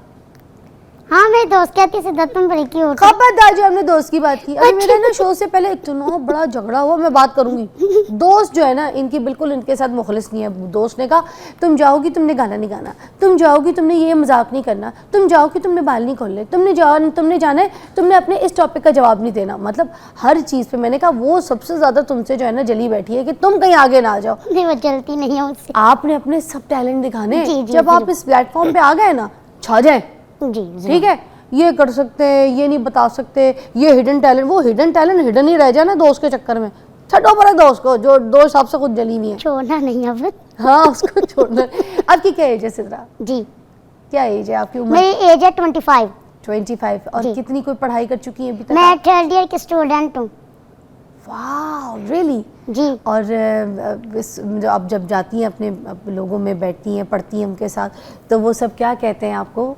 Speaker 3: हाँ, मेरी दोस्त कहती है तुम बड़ी क्यूट हो।
Speaker 1: खबरदार, जो हमने दोस्त की बात की। अभी मेरे ना शो से पहले इतना बड़ा झगड़ा हुआ, मैं बात करूंगी। दोस्त जो है ना इनकी बिल्कुल इनके साथ मुखलिस नहीं है। दोस्त ने कहा तुम जाओगी, तुमने गाना नहीं गाना, तुम जाओगी, तुमने ये मजाक नहीं करना, तुम जाओगी, तुमने बाल नहीं खोलने, तुमने जाना है, तुमने अपने इस टॉपिक का जवाब नहीं देना। मतलब हर चीज़ पे मैंने कहा वो सबसे ज़्यादा तुमसे जो है ना जली बैठी है कि तुम कहीं आगे ना आ जाओ।
Speaker 3: नहीं, वो जलती नहीं है उससे।
Speaker 1: आपने अपने सब टैलेंट दिखाने, जब
Speaker 3: जी,
Speaker 1: आप इस प्लेटफॉर्म पे आ गए ना, छा जाए।
Speaker 3: जी,
Speaker 1: ठीक है, ये कर सकते हैं, ये नहीं बता सकते, ये हिडन टैलेंट, वो हिडन टैलेंट हिडन ही रह जाए ना दोस्त के चक्कर में। छठो पर दोस्त को, जो दोस्त आपसे खुद जली नहीं है,
Speaker 3: छोड़ना नहीं अब।
Speaker 1: हाँ, उसको छोड़ना। आपकी क्या एज है सिदरा?
Speaker 3: जी,
Speaker 1: क्या एज है आपकी? उम्र
Speaker 3: मेरी एज है 25।
Speaker 1: 25। और कितनी कोई पढ़ाई कर चुकी है अभी तक?
Speaker 3: मैं 3rd ईयर की स्टूडेंट हूँ।
Speaker 1: वाह, रियली?
Speaker 3: जी।
Speaker 1: और जो आप जब जाती हैं अपने लोगों में बैठती हैं, पढ़ती हैं उनके साथ, तो वो सब क्या कहते हैं आपको?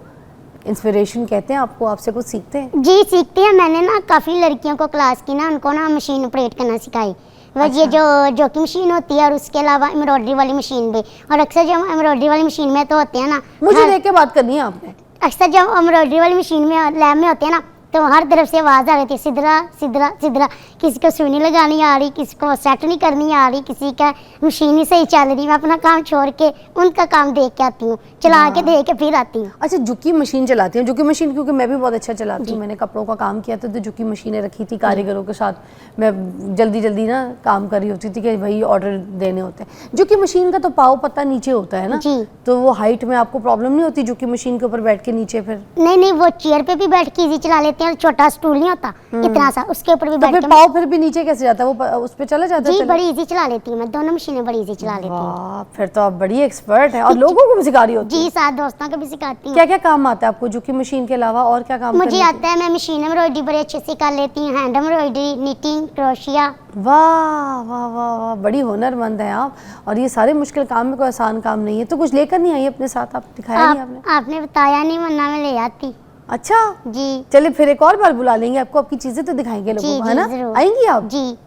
Speaker 1: इंस्पिरेशन कहते हैं आपको? आपसे कुछ सीखते हैं?
Speaker 3: जी, सीखते हैं। मैंने ना काफ़ी लड़कियों को क्लास की ना, उनको ना मशीन ऑपरेट करना सिखाई। बस ये जो की मशीन होती है, और उसके अलावा एम्ब्रॉयडरी वाली मशीन भी। और अक्सर जब एम्ब्रॉयडरी वाली मशीन में तो होते हैं ना,
Speaker 1: मुझे देख के बात करनी है आपने।
Speaker 3: अक्सर जब एम्ब्रॉयडरी वाली मशीन में लैब में होते हैं ना, तो हर तरफ से आवाज़ आ रही थी, सिदरा सिदरा सिदरा। किसी को सुई नहीं लगानी आ रही, किसी को सेट नहीं करनी आ रही, किसी का मशीन ही सही चल रही। मैं अपना काम छोड़ के उनका काम देख के आती हूँ, चला के देख के फिर आती हूँ।
Speaker 1: अच्छा, जुकी मशीन चलाती हूँ। जुकी मशीन क्योंकि मैं भी बहुत अच्छा चलाती हूँ, मैंने कपड़ों का काम किया था तो जुकी मशीनें रखी थी कारीगरों के साथ। मैं जल्दी जल्दी ना काम कर रही होती थी कि भाई ऑर्डर देने होते हैं। जुकी मशीन का तो पाव पत्ता नीचे होता है ना,
Speaker 3: जी।
Speaker 1: तो वो हाइट में आपको प्रॉब्लम नहीं होती जुकी मशीन के ऊपर बैठ के नीचे? फिर
Speaker 3: नहीं नहीं, वो चेयर पे भी बैठ के इजी चला लेते हैं, और छोटा स्टूल नहीं होता इतना सा, उसके ऊपर भी
Speaker 1: तो
Speaker 3: बैठ
Speaker 1: फिर
Speaker 3: के
Speaker 1: पाव फिर भी नीचे कैसे जाता है? वो उस पे चला जाता है?
Speaker 3: जी
Speaker 1: चले?
Speaker 3: बड़ी इजी चला लेती हूँ मैं, दोनों मशीनें बड़ी इजी चला लेती हूँ।
Speaker 1: वाह, फिर तो आप बड़ी एक्सपर्ट हैं। और लोगों को भी सिखा रही होती
Speaker 3: जी,
Speaker 1: हैं?
Speaker 3: साथ दोस्तों को भी सिखाती हूँ।
Speaker 1: क्या क्या काम आता है आपको जुकी मशीन के अलावा? और क्या काम
Speaker 3: मुझे
Speaker 1: करने
Speaker 3: आता है, मैं मशीन एम्ब्रॉयडरी बड़े अच्छे से कर लेती हूँ, हैंड एम्ब्रॉयडरी, निटिंग, क्रोशिया।
Speaker 1: वाह वाह वाह वाह, बड़ी हुनरमंद हैं आप। और ये सारे मुश्किल काम में कोई आसान काम नहीं है। तो कुछ लेकर नहीं आई अपने साथ? आप दिखाया नहीं आपने?
Speaker 3: आपने बताया नहीं, वरना मैं ले आती।
Speaker 1: अच्छा,
Speaker 3: जी
Speaker 1: चलिए फिर एक और बार बुला लेंगे आपको, आपकी चीजें तो दिखाएंगे लोगों
Speaker 3: जी
Speaker 1: को, है
Speaker 3: जी
Speaker 1: ना?
Speaker 3: जरूर
Speaker 1: आएंगी आप?
Speaker 3: जी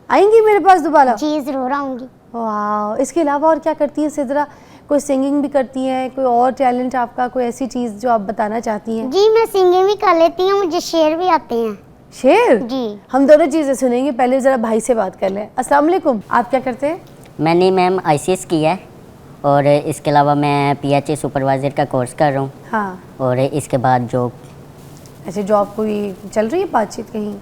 Speaker 1: आएंगी मेरे पास दोबारा?
Speaker 3: जी जरूर आऊंगी।
Speaker 1: वाह, इसके अलावा और क्या करती हैं सिदरा? कोई सिंगिंग भी करती हैं? कोई और टैलेंट आपका, कोई ऐसी चीज़ जो आप बताना चाहती हैं?
Speaker 3: जी मैं सिंगिंग भी कर लेती हूँ, मुझे शेर भी आते हैं।
Speaker 1: शेर?
Speaker 3: जी
Speaker 1: हम दोनों चीज़ें सुनेंगे, पहले ज़रा भाई से बात कर लें। अस्सलाम वालेकुम, आप क्या करते हैं?
Speaker 4: मैंने मैम ICS किया है, और इसके अलावा मैं PHA सुपरवाइज़र का कोर्स कर रहा हूँ,
Speaker 1: हाँ।
Speaker 4: और इसके बाद जॉब।
Speaker 1: ऐसे जॉब कोई चल रही है बातचीत कहीं?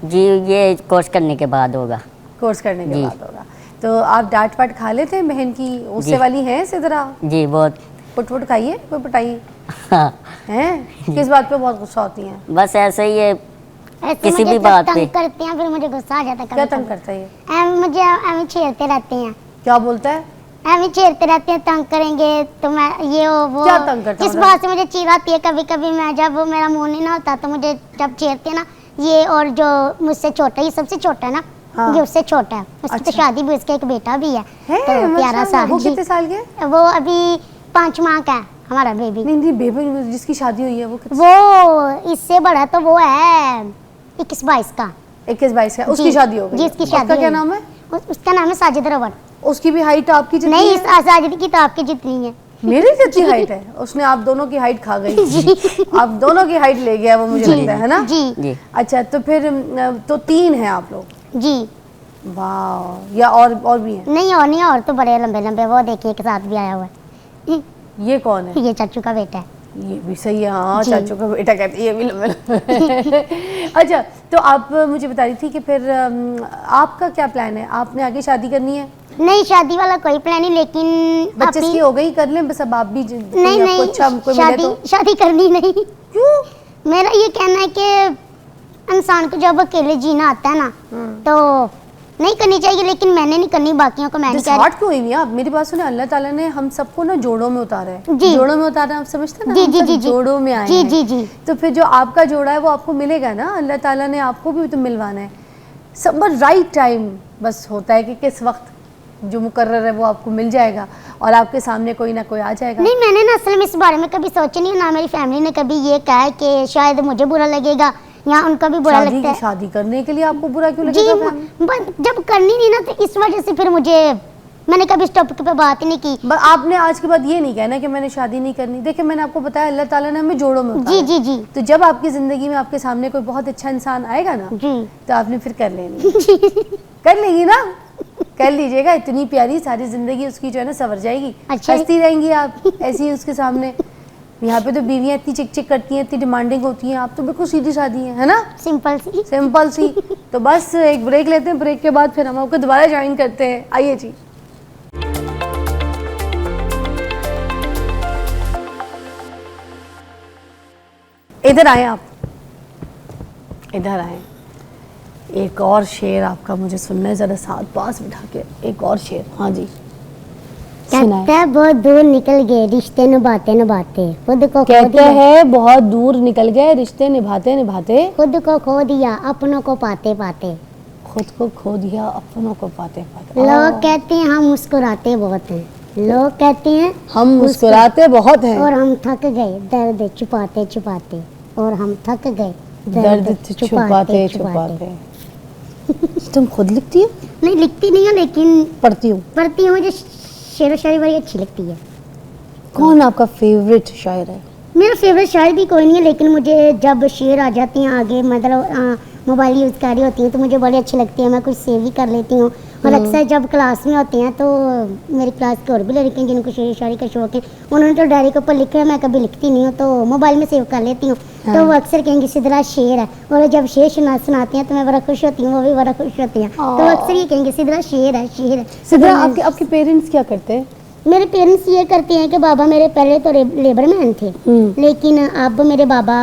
Speaker 4: जी, ये कोर्स करने के बाद होगा।
Speaker 1: कोर्स करने के
Speaker 4: जी।
Speaker 1: बाद होगा। तो आप डांट पाट खा लेते हैं बहन की? उससे
Speaker 4: जी।
Speaker 1: वाली हैं सिदरा?
Speaker 4: जी बहुत।
Speaker 1: पुट खाइए, कोई पिटाई
Speaker 4: हाँ,
Speaker 1: हैं? किस बात पे बहुत गुस्सा होती हैं?
Speaker 4: बस ऐसे ही है,
Speaker 3: ऐसे
Speaker 4: किसी
Speaker 3: मुझे
Speaker 4: भी
Speaker 3: जब
Speaker 4: बात
Speaker 3: तंग
Speaker 4: पे।
Speaker 3: करते हैं फिर मुझे गुस्सा आ जाता है।
Speaker 1: क्या
Speaker 3: कभी
Speaker 1: तंग
Speaker 3: कभी
Speaker 1: करता है ये?
Speaker 3: मुझे एम छेड़ते रहते हैं,
Speaker 1: क्या बोलता है?
Speaker 3: एम छेड़ते रहते हैं, तंग करेंगे तो मैं ये वो
Speaker 1: क्या तंग करता है?
Speaker 3: जिस बात से मुझे चिढ़ आती है। कभी कभी मैं जब मेरा मूड नहीं ना होता तो मुझे जब छेड़ते हैं ना ये, और जो मुझसे छोटा, ये सबसे छोटा है ना,
Speaker 1: हाँ।
Speaker 3: ये उससे छोटा है, उसकी तो
Speaker 1: अच्छा।
Speaker 3: शादी भी, उसका एक बेटा भी है,
Speaker 1: है
Speaker 3: तो प्यारा सा।
Speaker 1: वो
Speaker 3: जी।
Speaker 1: कितने साल के है?
Speaker 3: वो अभी 5 माह का है हमारा बेबी।
Speaker 1: नहीं नहीं, बेबी जिसकी शादी हुई है वो कितने?
Speaker 3: वो इससे बड़ा तो वो है 21-22 का।
Speaker 1: 21-22 का? उसकी
Speaker 3: जी।
Speaker 1: शादी हो गई?
Speaker 3: जी, उसकी
Speaker 1: उसका
Speaker 3: शादी
Speaker 1: क्या
Speaker 3: हुई।
Speaker 1: नाम है?
Speaker 3: उसका नाम है साजिद रवर।
Speaker 1: उसकी भी हाइट आपकी जितनी
Speaker 3: नहीं,
Speaker 1: है?
Speaker 3: साजिद की तो आपकी जितनी है।
Speaker 1: मेरी जितनी हाइट है? उसने आप दोनों की हाइट खा गई। आप दोनों की हाइट ले गया वो, मुझे लगता है ना?
Speaker 3: जी
Speaker 4: जी।
Speaker 1: अच्छा, तो फिर तो 3 हैं आप लोग?
Speaker 3: जी।
Speaker 1: वाह, या और भी हैं?
Speaker 3: नहीं और नहीं, और तो बड़े लंबे लंबे, वो देखिए एक साथ भी आया हुआ है।
Speaker 1: ये कौन है?
Speaker 3: ये चाचू का बेटा है।
Speaker 1: ये भी सही है, हाँ,
Speaker 3: जी।
Speaker 1: चाचू का बेटा कहते हैं, ये भी लंबे लंबे। अच्छा, तो आप मुझे बता रही थी कि फिर आपका क्या प्लान है? आपने आगे शादी करनी है?
Speaker 3: नहीं, शादी वाला कोई प्लान नहीं, लेकिन
Speaker 1: बच्चे
Speaker 3: अभी-
Speaker 1: की हो गई, कर लें बस। अब आप भी
Speaker 3: नहीं
Speaker 1: आपको
Speaker 3: नहीं,
Speaker 1: अच्छा कोई मिले तो?
Speaker 3: शादी करनी नहीं।
Speaker 1: क्यों?
Speaker 3: मेरा ये कहना है कि इंसान को जब अकेले जीना आता है ना तो नहीं करनी चाहिए, लेकिन मैंने नहीं करनी, बाकियों को मैं नहीं कह रही।
Speaker 1: डिसहार्ट क्यों हुई हुई हैं आप? मेरी बात सुने, अल्लाह ताला ने हम सबको ना जोड़ों में उतारा है।
Speaker 3: जी।
Speaker 1: जोड़ों में उतारा, आप समझते हैं ना?
Speaker 3: जी,
Speaker 1: हम
Speaker 3: जी,
Speaker 1: सब
Speaker 3: जी, जी।
Speaker 1: जोड़ों में आए
Speaker 3: जी,
Speaker 1: हैं।
Speaker 3: जी, जी।
Speaker 1: तो फिर जो आपका जोड़ा है वो आपको मिलेगा ना, अल्लाह ताला ने आपको भी तो मिलवाना है। सब राइट टाइम बस होता है कि किस वक्त जो मुकर्रर है वो आपको मिल जाएगा, और आपके सामने कोई ना कोई आ जाएगा।
Speaker 3: नहीं, मैंने ना असल में इस बारे में कभी सोचा नहीं, ना मेरी फैमिली ने कभी ये कहा है कि शायद मुझे बुरा लगेगा या उनका भी बुरा लगता है।
Speaker 1: शादी करने के लिए आपको बुरा क्यों
Speaker 3: जी,
Speaker 1: लगेगा? फैमिली?
Speaker 3: जब करनी नहीं ना तो इस वजह से फिर मैंने कभी इस टॉपिक पे बात ही नहीं की।
Speaker 1: आपने आज के बाद ये नहीं कहना कि मैंने शादी नहीं करनी। देखिए, मैंने आपको बताया अल्लाह ताला ने हमें जोड़ों में उतारा
Speaker 3: जी
Speaker 1: है।
Speaker 3: जी जी
Speaker 1: तो जब आपकी जिंदगी में आपके सामने कोई बहुत अच्छा इंसान आएगा ना,
Speaker 3: जी
Speaker 1: तो आपने फिर कर लेनी कर लेगी ना, कर लीजिएगा। इतनी प्यारी सारी जिंदगी उसकी जो है ना संवर जाएगी।
Speaker 3: अच्छा।
Speaker 1: हंसती रहेंगी आप ऐसी ही उसके सामने। यहाँ पे तो बीवियाँ इतनी चिक चिक करती हैं, इतनी डिमांडिंग होती हैं, आप तो बिल्कुल सीधी सादी हैं, है ना?
Speaker 3: सिंपल सी।
Speaker 1: सिंपल सी। तो बस एक ब्रेक लेते हैं, ब्रेक के बाद फिर हम आपको दोबारा ज्वाइन करते हैं। आइए जी। इधर आए आप, इधर आए। एक और शेर आपका मुझे सुनना है, जरा साथ पास बिठा के एक और शेर। हाँ जी, सुनाए।
Speaker 3: कहता है बहुत दूर निकल गए रिश्ते निभाते निभाते, खुद को खो
Speaker 1: कहते
Speaker 3: दिया,
Speaker 1: हैं बहुत दूर निकल गए रिश्ते निभाते निभाते,
Speaker 3: खुद को खो दिया अपनों को पाते पाते।
Speaker 1: खुद को खो दिया अपनों को पाते पाते।
Speaker 3: लोग कहते हैं हम मुस्कुराते बहुत हैं, लोग कहते हैं
Speaker 1: हम मुस्कुराते बहुत हैं
Speaker 3: और हम थक गए दर्द छुपाते छुपाते, और हम थक गए
Speaker 1: दर्द छुपाते छुपाते। तुम खुद लिखती हो?
Speaker 3: नहीं, लिखती नहीं हूँ, लेकिन
Speaker 1: पढ़ती हूँ।
Speaker 3: पढ़ती हूँ। मुझे शेर व शायरी बड़ी अच्छी लगती है।
Speaker 1: कौन आपका फेवरेट शायर है?
Speaker 3: मेरा फेवरेट शायर भी कोई नहीं है, लेकिन मुझे जब शेर आ जाते हैं आगे, मतलब मोबाइल यूज़ कर रही होती हूँ तो मुझे बड़ी अच्छी लगती है, मैं कुछ सेव भी कर लेती हूँ। और अक्सर जब क्लास में होते हैं तो मेरी क्लास के और भी लड़के हैं जिनको शेर शायरी का शौक है, उन्होंने तो डायरी के ऊपर लिखा है, मैं कभी लिखती नहीं हूँ तो मोबाइल में सेव कर लेती हूँ। तो वो अक्सर कहेंगे सिदरा शेर है, और जब शेर सुनाते हैं तो मैं बड़ा खुश होती हूँ, वो भी बड़ा खुश होती हैं। तो वो अक्सर ये कहेंगे सिदरा शेर है, शेर है।
Speaker 1: सिदरा, आपके पेरेंट्स क्या करते हैं?
Speaker 3: मेरे पेरेंट्स ये करते हैं कि बाबा मेरे पहले तो लेबर मैन थे, लेकिन अब मेरे बाबा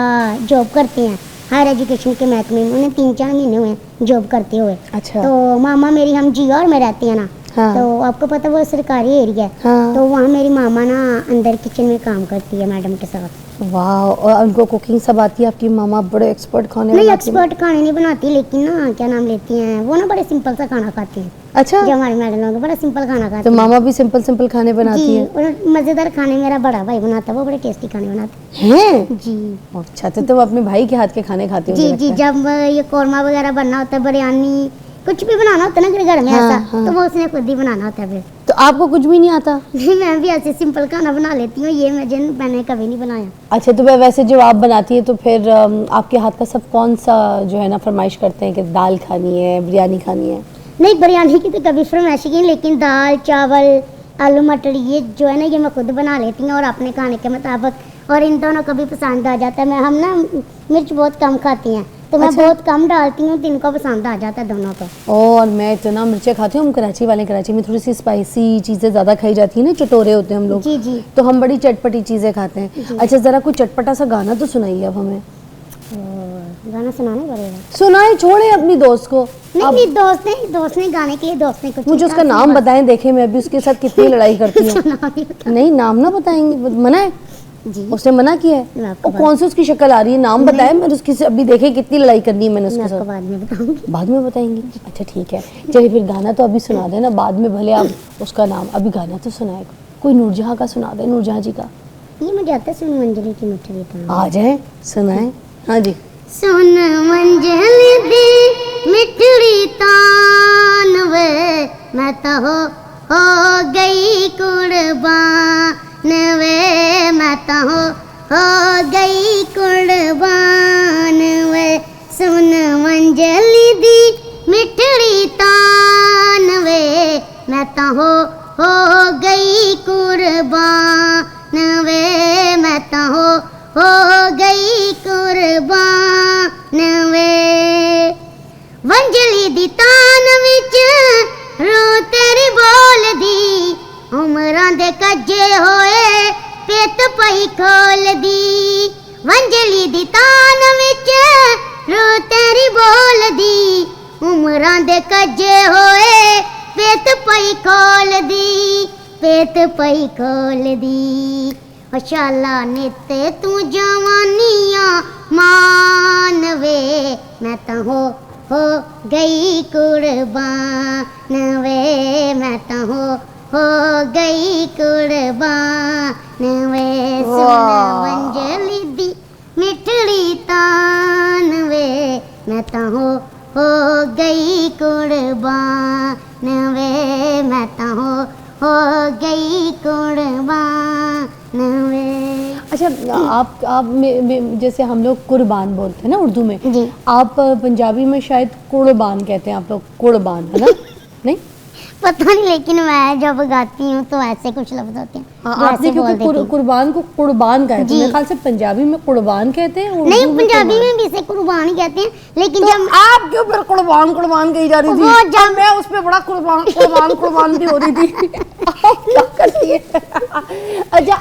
Speaker 3: जॉब करते हैं हायर एजुकेशन के महकमे में, उन्हें 3-4 महीने हुए जॉब करते हुए।
Speaker 1: अच्छा।
Speaker 3: तो मामा मेरी, हम GR में रहते हैं ना,
Speaker 1: हाँ।
Speaker 3: तो आपको पता वो सरकारी एरिया है।
Speaker 1: हाँ।
Speaker 3: तो वहाँ मेरी मामा ना अंदर किचन में काम करती है मैडम के साथ।
Speaker 1: वाह, और उनको कुकिंग सब आती है? आपकी मामा बड़े एक्सपर्ट खाने
Speaker 3: नहीं,
Speaker 1: बनाती हैं?
Speaker 3: एक्सपर्ट खाने नहीं बनाती, लेकिन ना क्या नाम लेती हैं वो ना, बड़े सिंपल सा खाना खाती हैं।
Speaker 1: अच्छा,
Speaker 3: जो हमारे मैडम लोग बड़ा सिंपल खाना खाते
Speaker 1: तो
Speaker 3: हैं।
Speaker 1: मामा भी सिंपल खाने बनाती
Speaker 3: जी,
Speaker 1: है?
Speaker 3: और मज़ेदार खाने मेरा बड़ा भाई बनाता है, वो बड़े टेस्टी खाने बनाते
Speaker 1: हैं?
Speaker 3: जी।
Speaker 1: अच्छा, तो तुम अपने भाई के हाथ के खाने खाते हो?
Speaker 3: जी जी, जब ये कौरमा वगैरह बनना होता है, बिरयानी कुछ भी बनाना होता है ना घर में
Speaker 1: हाँ,
Speaker 3: ऐसा,
Speaker 1: हाँ।
Speaker 3: तो वो उसने खुद ही बनाना होता है फिर।
Speaker 1: तो आपको कुछ भी नहीं आता?
Speaker 3: नहीं, मैं भी ऐसे सिंपल खाना बना लेती हूँ, ये मैंने कभी नहीं बनाया।
Speaker 1: अच्छा, तो वैसे जो आप बनाती है तो फिर आपके हाथ का सब कौन सा जो है ना फरमाइश करते हैं कि दाल खानी है, बिरयानी खानी है?
Speaker 3: नहीं, बिरयानी की तो कभी फरमाइश की, लेकिन दाल चावल आलू मटर ये जो है ना, ये मैं खुद बना लेती हूँ और अपने खाने के मुताबिक, और इन दोनों को भी पसंद आ जाता है। मैं हम ना मिर्च बहुत कम खाती हैं, तो मैं
Speaker 1: अच्छा।
Speaker 3: बहुत कम डालती हूँ, तो इनको पसंद आ जाता है दोनों को।
Speaker 1: और मैं इतना मिर्चें खाती हूँ, हम कराची वाले, कराची में थोड़ी सी स्पाइसी चीज़ें ज़्यादा खाई जाती हैं ना, चटोरे होते हैं हम लोग।
Speaker 3: जी जी।
Speaker 1: तो हम बड़ी चटपटी चीज़ें खाते हैं। अच्छा, ज़रा कोई चटपटा सा गाना तो सुनाइए अब हमें।
Speaker 3: गाना सुनाना पड़ेगा?
Speaker 1: सुनाए, छोड़े अपनी दोस्त को।
Speaker 3: नहीं, दोस्त ने गाने के लिए दोस्त ने कुछ
Speaker 1: मुझे उसका नाम बताएं, देखें मैं भी उसके साथ कितनी लड़ाई करती हूँ। नहीं, नाम ना बताएंगे, मना है
Speaker 3: जी।
Speaker 1: उसने मना किया है।
Speaker 3: मैं आपको
Speaker 1: और कौन सी उसकी शक्ल आ रही है, नाम बताएं, मैं उसकी से अभी देखे कितनी लड़ाई करनी है मैंने
Speaker 3: मैं
Speaker 1: उसके
Speaker 3: आपको
Speaker 1: साथ।
Speaker 3: बाद में बताऊंगी।
Speaker 1: बाद में बताएंगी? अच्छा ठीक है, चलिए फिर गाना तो अभी सुना देना, बाद में भले आप उसका नाम, अभी गाना तो सुनाए कोई नूरजहां का सुना दे, नूरजहां जी का।
Speaker 3: ये मुझे आता है, सुन मंजली की मिठड़ी तान।
Speaker 1: आ जाए, सुनाए। हाँ जी।
Speaker 3: सुन मंजली दी मिठड़ी तान वे, मैं तो हो गई कुर्बान वे, मैं तो हो गई कुर्बान वे। सुन मंजली दी मिठड़ी तान वे, मैं तो हो गई कुर्बान वे, मैं तो हो गई कुर्बान वे। वंजली दी तान विच रो तेरी बोल दी, उमरां दे कज्जे होए पेत पई खोल दी। वंजली दी तान विच रो तेरी बोल दी, उमरां दे कज्जे होए पेत पई खोल दी, पेत पई खोल दी। शाला नित तू जवानियाँ मान वे, मैं तो हो गई कुर्बान वे, मैं तो हो गई कुर्बान वे। सुन मंजली दी मिठड़ी तान वे, मैं तो हो गई कुर्बान वे, मैं तो हो गई कुर्बान वे।
Speaker 1: अच्छा, आप जैसे हम लोग कुर्बान बोलते हैं ना उर्दू में,
Speaker 3: जी।
Speaker 1: आप पंजाबी में शायद कुर्बान कहते हैं, आप लोग कुर्बान, है ना? नहीं
Speaker 3: पता नहीं, लेकिन मैं जब गाती हूँ तो ऐसे कुछ लफ्ज होते हैं
Speaker 1: हाँ,
Speaker 3: जो
Speaker 1: आपने
Speaker 3: ऐसे बोल
Speaker 1: क्योंकि
Speaker 3: देती हूँ।
Speaker 1: कुर्बान को कुर्बान कहा है, तो
Speaker 3: जी।
Speaker 1: मेरे ख्याल से पंजाबी में कुर्बान कहते हैं, उर्दू
Speaker 3: नहीं,
Speaker 1: में
Speaker 3: पंजाबी
Speaker 1: कुर्बान।
Speaker 3: में भी इसे कुर्बान ही कहते हैं, लेकिन
Speaker 1: तो
Speaker 3: जब
Speaker 1: आप क्यों फिर कुर्बान कुर्बान कही जा रही थी?
Speaker 3: वो जब-
Speaker 1: और मैं उस पे बड़ा कुर्बान कुर्बान कुर्बान भी हो रही थी। आप क्या करती है? अच्छा,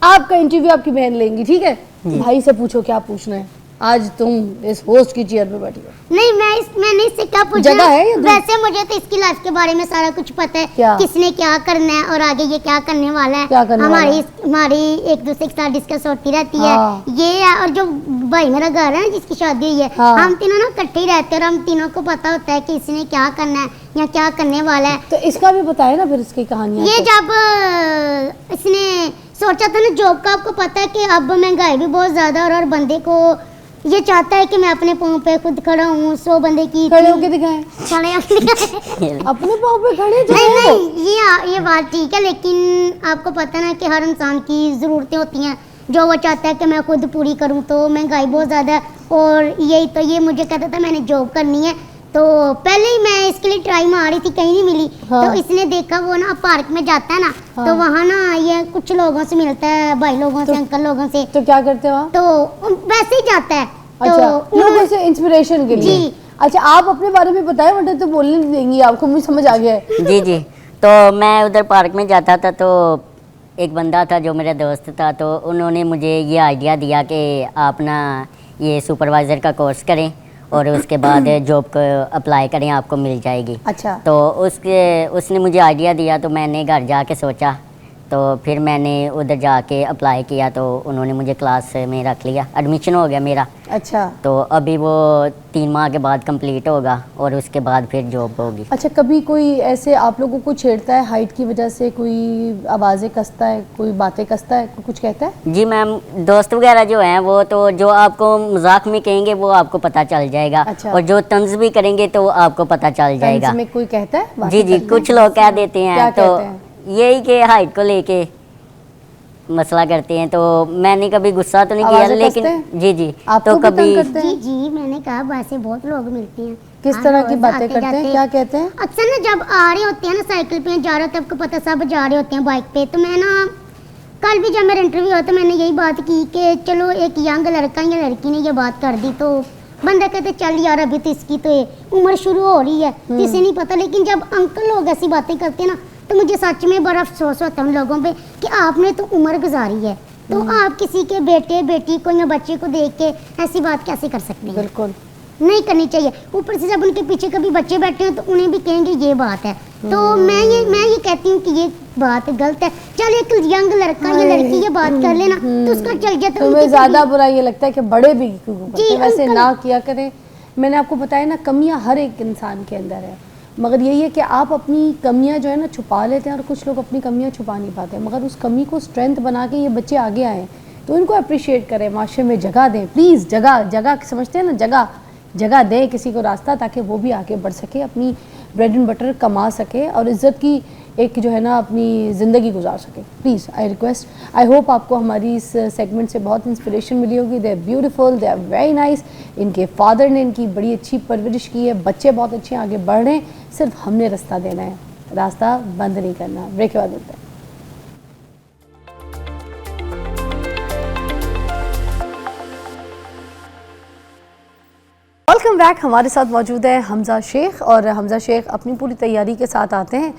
Speaker 1: आपका इंटरव्यू आपकी बहन लेंगी, ठीक है? भाई से पूछो क्या पूछना है, आज तुम इस होस्ट की चेयर पे बैठी हो।
Speaker 3: नहीं, मैंने इससे क्या पूछा,
Speaker 1: जगह है या दूर?
Speaker 3: वैसे मुझे तो इसकी लाइफ के बारे में सारा कुछ पता है,
Speaker 1: क्या?
Speaker 3: किसने क्या करना है और आगे ये क्या करने वाला है।
Speaker 1: क्या करने वाला है?
Speaker 3: हमारी एक दूसरे के साथ डिस्कस होती रहती
Speaker 1: हाँ।
Speaker 3: है, ये है। और जो भाई मेरा घर है ना, जिसकी शादी हुई है,
Speaker 1: हाँ।
Speaker 3: हम तीनों ना इकट्ठे ही रहते हैं, और हम तीनों को पता होता है कि इसने क्या करना है या क्या करने वाला है।
Speaker 1: तो इसका भी बताए ना फिर, इसकी कहानियां।
Speaker 3: ये जब इसने सोचा था ना जॉब का, आपको पता है कि अब महंगाई भी बहुत ज़्यादा और बंदे को ये चाहता है कि मैं अपने पाँव पे खुद खड़ा हूँ, 100 बंदे की
Speaker 1: खड़े होके दिखाएं,
Speaker 3: खड़े
Speaker 1: अपने पाँव पे खड़े जो
Speaker 3: नहीं
Speaker 1: है वो।
Speaker 3: नहीं, ये बात ठीक है, लेकिन आपको पता ना कि हर इंसान की ज़रूरतें होती हैं जो वो चाहता है कि मैं खुद पूरी करूं। तो महंगाई बहुत ज़्यादा है और ये मुझे कहता था मैंने जॉब करनी है, तो पहले ही मैं इसके लिए ट्राई मार रही थी, कहीं नहीं मिली।
Speaker 1: हाँ।
Speaker 3: तो इसने देखा, वो ना पार्क में जाता है ना,
Speaker 1: हाँ।
Speaker 3: तो वहाँ ना ये कुछ लोगों से मिलता है, भाई लोगों से, अंकल लोगों से,
Speaker 1: तो क्या करते हो आप?
Speaker 3: तो वैसे ही जाता है।
Speaker 1: अच्छा,
Speaker 3: तो
Speaker 1: लोगों से इंस्पिरेशन के लिए।
Speaker 3: जी।
Speaker 1: अच्छा, आप अपने बारे में बताएं, वरना तो बोलने नहीं देंगी आपको, मुझे समझ आ गया है।
Speaker 4: जी जी। तो मैं उधर पार्क में जाता था, तो एक बंदा था जो मेरा दोस्त था, तो उन्होंने मुझे ये आइडिया दिया कि आप ना ये सुपरवाइज़र का कोर्स करें और उसके बाद जॉब को अप्लाई करें, आपको मिल जाएगी।
Speaker 1: अच्छा।
Speaker 4: तो उसने मुझे आइडिया दिया, तो मैंने घर जाके सोचा, तो फिर मैंने उधर जाके अप्लाई किया, तो उन्होंने मुझे क्लास में रख लिया, एडमिशन हो गया मेरा।
Speaker 1: अच्छा।
Speaker 4: तो अभी वो 3 माह के बाद कंप्लीट होगा और उसके बाद फिर जॉब होगी।
Speaker 1: अच्छा, कभी कोई ऐसे आप लोगों को छेड़ता है हाइट की वजह से, कोई आवाज़ें कसता है, कोई बातें कसता है, कुछ कहता है?
Speaker 4: जी मैम, दोस्त वगैरह जो हैं वो तो जो आपको मजाक में कहेंगे वो आपको पता चल जाएगा।
Speaker 1: अच्छा।
Speaker 4: और जो तंज भी करेंगे तो आपको पता चल जाएगा।
Speaker 1: तंज में कोई कहता है? बातें
Speaker 4: जी जी,
Speaker 1: करते
Speaker 4: कुछ
Speaker 1: हैं?
Speaker 4: लोग कह देते
Speaker 1: क्या
Speaker 4: हैं, तो
Speaker 1: कहते हैं?
Speaker 4: यही कि हाइट को लेके मसला करते हैं। तो मैंने कभी गुस्सा तो नहीं किया,
Speaker 1: आवाज़ें
Speaker 4: लेकिन
Speaker 1: कसते हैं?
Speaker 4: जी जी,
Speaker 1: आपको
Speaker 4: तो
Speaker 1: भी तंग
Speaker 4: कभी
Speaker 1: करते
Speaker 3: जी
Speaker 1: हैं?
Speaker 3: जी, मैंने कहा वैसे बहुत लोग मिलते हैं।
Speaker 1: किस
Speaker 3: हर
Speaker 1: तरह की
Speaker 3: रोज़
Speaker 1: बातें
Speaker 3: आते
Speaker 1: करते हैं,
Speaker 3: जाते।
Speaker 1: क्या कहते हैं?
Speaker 3: अक्सर ना जब आ रहे होते हैं ना, साइकिल पे जा रहे होते हैं, आपको पता सब जा रहे होते हैं बाइक पे, तो मैं ना कल भी जब मेरा इंटरव्यू हुआ तो मैंने यही बात की कि चलो एक यंग लड़का या लड़की ने ये बात कर दी, तो बंदा कहते चल यार अभी तो इसकी तो उम्र शुरू हो रही है, तो इसे नहीं पता। लेकिन जब अंकल लोग ऐसी बातें करते हैं ना, तो मुझे सच में बड़ा अफसोस होता है उन लोगों पे कि आपने तो उम्र गुजारी है, तो आप किसी के बेटे बेटी को या बच्चे को देख के ऐसी बात कैसे कर सकते हैं?
Speaker 1: बिल्कुल
Speaker 3: नहीं करनी चाहिए। ऊपर से जब उनके पीछे कभी बच्चे बैठे हैं तो उन्हें भी कहेंगे ये बात है। तो मैं ये कहती हूँ कि ये बात गलत है। चल एक यंग लड़का या लड़की ये बात कर लेना तो उसका चल जाता है।
Speaker 1: तुम्हें ज़्यादा बुरा ये लगता है कि बड़े भी क्यों करते हैं? वैसे
Speaker 3: अंकल।
Speaker 1: ना किया करें। मैंने आपको बताया ना, कमियां हर एक इंसान के अंदर है, मगर यही है कि आप अपनी कमियां जो है ना छुपा लेते हैं, और कुछ लोग अपनी कमियां छुपा नहीं पाते, मगर उस कमी को स्ट्रेंथ बना के ये बच्चे आगे आए, तो इनको अप्रिशिएट करें, माशरे में जगह दें प्लीज़। जगह समझते हैं ना, जगह दें किसी को रास्ता, ताकि वो भी आगे बढ़ सके, अपनी ब्रेड एंड बटर कमा सके और इज़्ज़त की एक जो है ना अपनी ज़िंदगी गुजार सके। Please I request, I hope आपको हमारी इस सेगमेंट से बहुत इंस्पिरेशन मिली होगी। They are beautiful, they are very nice. इनके फादर ने इनकी बड़ी अच्छी परवरिश की है, बच्चे बहुत अच्छे आगे बढ़ रहे हैं, सिर्फ हमने रास्ता देना है, रास्ता बंद नहीं करना। ब्रेक के बाद मिलते हैं। Welcome back. हमारे साथ मौजूद है हमजा शेख, और हमजा शेख अपनी पूरी तैयारी के साथ आते हैं।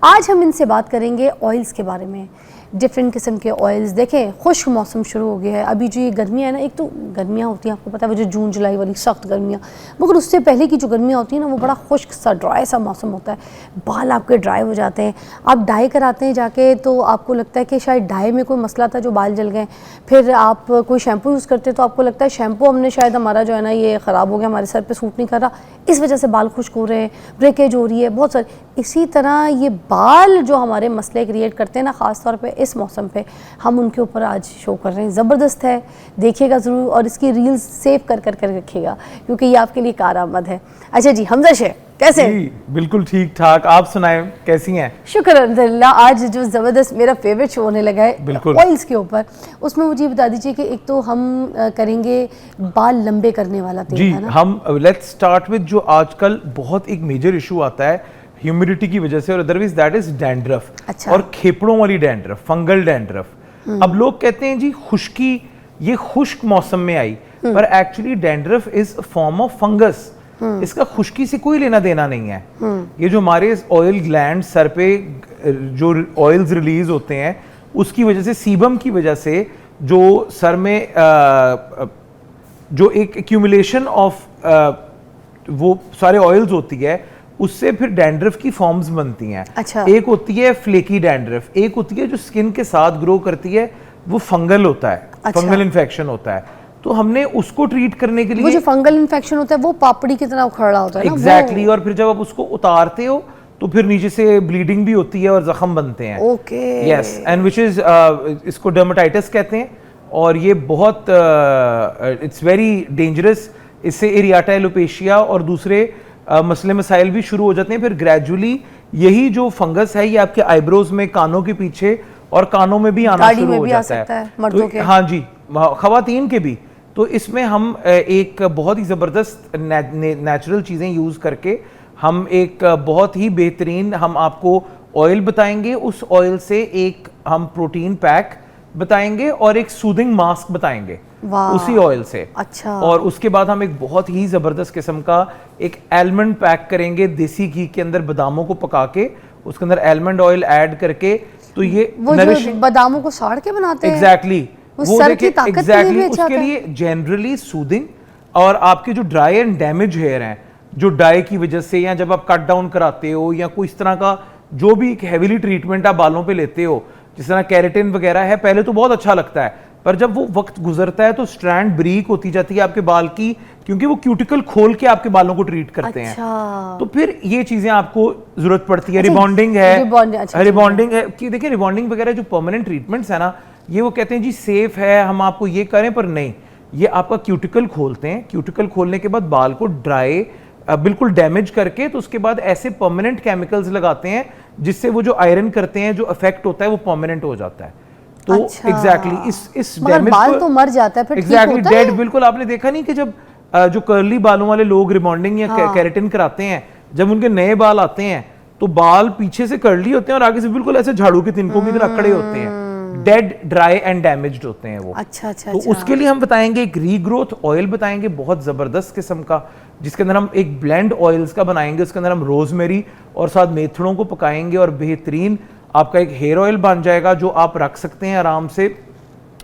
Speaker 1: आज हम इनसे बात करेंगे ऑयल्स के बारे में, डिफरेंट किस्म के ऑयल्स। देखें, खुश्क मौसम शुरू हो गया है, अभी जो ये गर्मियाँ है ना, एक तो गर्मियाँ होती हैं आपको पता है वो जो जून जुलाई वाली सख्त गर्मियाँ, मगर उससे पहले की जो गर्मियाँ होती हैं ना वो बड़ा खुश्क सा ड्राई सा मौसम होता है, बाल आपके ड्राई हो जाते हैं, आप डाई कराते हैं जाके तो आपको लगता है कि शायद डाई में कोई मसला था जो बाल जल गए, फिर आप कोई शैम्पू यूज़ करते हैं तो आपको लगता है शैम्पू हमने शायद हमारा जो है ना ये ख़राब हो गया, हमारे सर पर सूट नहीं कर रहा, इस वजह से बाल खुश्क हो रहे हैं, ब्रेकेज हो रही है, बहुत सारी। इसी तरह ये बाल जो हमारे मसले क्रिएट करते हैं ना, ख़ास तौर पे इस मौसम पे, हम उनके ऊपर आज शो कर रहे हैं। ज़बरदस्त है, देखिएगा ज़रूर, और इसकी रील्स सेव कर रखिएगा क्योंकि ये आपके लिए कारआमद है। अच्छा जी, हमजा शेख कैसे हैं?
Speaker 5: जी बिल्कुल ठीक ठाक, आप सुनाएं कैसी हैं?
Speaker 1: शुक्र अल्हम्दुलिल्लाह। आज जो ज़बरदस्त मेरा फेवरेट शो होने लगा है
Speaker 5: बिल्कुल।
Speaker 1: ऑयल्स के ऊपर, उसमें मुझे बता दीजिए कि एक तो हम करेंगे बाल लंबे करने वाला तेल,
Speaker 5: जी
Speaker 1: है ना?
Speaker 5: हम लेट्स स्टार्ट विद जो आजकल बहुत एक मेजर इशू आता है ह्यूमिडिटी की वजह से, और अदरवाइज दैट इज डैंड्रफ।
Speaker 1: अच्छा।
Speaker 5: और खेपड़ों वाली डैंड्रफ, फंगल डैंड्रफ। अब लोग कहते हैं जी खुश्की, ये खुश्क मौसम में आई, पर actually dandruff is form of fungus. इसका खुश्की से कोई लेना देना नहीं है। ये जो हमारे ऑयल ग्लैंड सर पे जो ऑयल्स रिलीज होते हैं उसकी वजह से, सीबम की वजह से जो सर में जो एक एक्यूमुलेशन ऑफ वो सारे ऑयल्स होती है, उससे फिर डैंड्रफ की फॉर्म्स बनती हैं।
Speaker 1: अच्छा।
Speaker 5: एक होती है फ्लेकी डैंड्रफ, एक होती है जो स्किन के साथ ग्रो करती है, वो फंगल होता है।
Speaker 1: अच्छा।
Speaker 5: फंगल इन्फेक्शन होता है, तो हमने उसको ट्रीट करने के
Speaker 1: वो
Speaker 5: लिए
Speaker 1: जो फंगल इन्फेक्शन होता है वो पापड़ी की तरह उखड़ रहा होता है ना,
Speaker 5: एग्जैक्टली। और फिर जब आप उसको उतारते हो तो फिर नीचे से ब्लीडिंग भी होती है और जख्म बनते हैं।
Speaker 1: Okay.
Speaker 5: Yes, and which is इसको डर्मेटाइटिस कहते हैं। और ये बहुत इट्स वेरी डेंजरस। इससे एरियाटा एलोपेशिया और दूसरे मसले मसाइल भी शुरू हो जाते हैं। फिर ग्रेजुअली यही जो फंगस है ये आपके आईब्रोज में, कानों के पीछे और कानों में भी आना
Speaker 1: दाढ़ी
Speaker 5: शुरू
Speaker 1: में
Speaker 5: हो
Speaker 1: भी आ
Speaker 5: जाता
Speaker 1: सकता
Speaker 5: है।
Speaker 1: है, मर्दों
Speaker 5: तो
Speaker 1: के।
Speaker 5: हाँ जी, खवातीन के भी। तो इसमें हम एक बहुत ही ज़बरदस्त नेचुरल चीज़ें यूज़ करके हम एक बहुत ही बेहतरीन हम आपको ऑयल बताएंगे। उस ऑयल से एक हम प्रोटीन पैक बताएंगे और एक सूदिंग मास्क बताएंगे
Speaker 1: वाह।
Speaker 5: उसी ऑयल से।
Speaker 1: अच्छा।
Speaker 5: और उसके बाद हम एक बहुत ही ज़बरदस्त किस्म का एक एलमंड पैक करेंगे देसी घी के अंदर, बादामों को पका के उसके अंदर एलमंड ऑयल ऐड करके। तो ये
Speaker 1: वो जो बादामों को साड़ के बनाते हैं,
Speaker 5: एग्जैक्टली
Speaker 1: वो सर की ताकत के लिए भी अच्छा
Speaker 5: उसके
Speaker 1: होता है।
Speaker 5: लिए जनरली सूदिंग। और आपके जो ड्राई एंड डैमेज हेयर हैं, जो डाई की वजह से या जब आप कट डाउन कराते हो या कोई इस तरह का जो भी एक हैवीली ट्रीटमेंट आप बालों पे लेते हो, जिस तरह केराटिन वगैरह है, पहले तो बहुत अच्छा लगता है, पर जब वो वक्त गुजरता है तो स्ट्रैंड ब्रीक होती जाती है आपके बाल की, क्योंकि वो क्यूटिकल खोल के आपके बालों को ट्रीट करते हैं। तो फिर ये चीजें आपको जरूरत पड़ती है। रिबॉन्डिंग है, रिबॉन्डिंग है कि देखिए रिबॉन्डिंग वगैरह जो परमानेंट ट्रीटमेंट्स है ना, ये वो कहते हैं जी सेफ है, हम आपको ये करें, पर नहीं, ये आपका क्यूटिकल खोलते हैं। क्यूटिकल खोलने के बाद बाल को ड्राई बिल्कुल डैमेज करके, तो उसके बाद ऐसे परमानेंट केमिकल्स लगाते हैं जिससे वो जो आयरन करते हैं, जो इफेक्ट होता है वो परमानेंट हो जाता है। तो एग्जैक्टली इस डैमेज
Speaker 1: बाल तो मर जाता है फिर,
Speaker 5: एग्जैक्टली डेड। बिल्कुल आपने देखा नहीं कि जब जो कर्ली बालों वाले लोग रिबॉन्डिंग या केराटिन कराते हैं, जब उनके नए बाल आते हैं तो बाल पीछे से कर्ली होते हैं और आगे से बिल्कुल ऐसे झाड़ू के तिनकों की तरह खड़े होते हैं, डेड, ड्राई एंड डैमेज्ड होते हैं वो।
Speaker 1: अच्छा।
Speaker 5: तो उसके लिए हम बताएंगे एक रीग्रोथ ऑयल बताएंगे बहुत जबरदस्त किस्म का, जिसके अंदर हम एक ब्लेंड ऑयल्स का बनाएंगे। उसके अंदर हम रोजमेरी और साथ मेथड़ों को पकाएंगे और बेहतरीन आपका एक हेयर ऑयल बन जाएगा जो आप रख सकते हैं आराम से,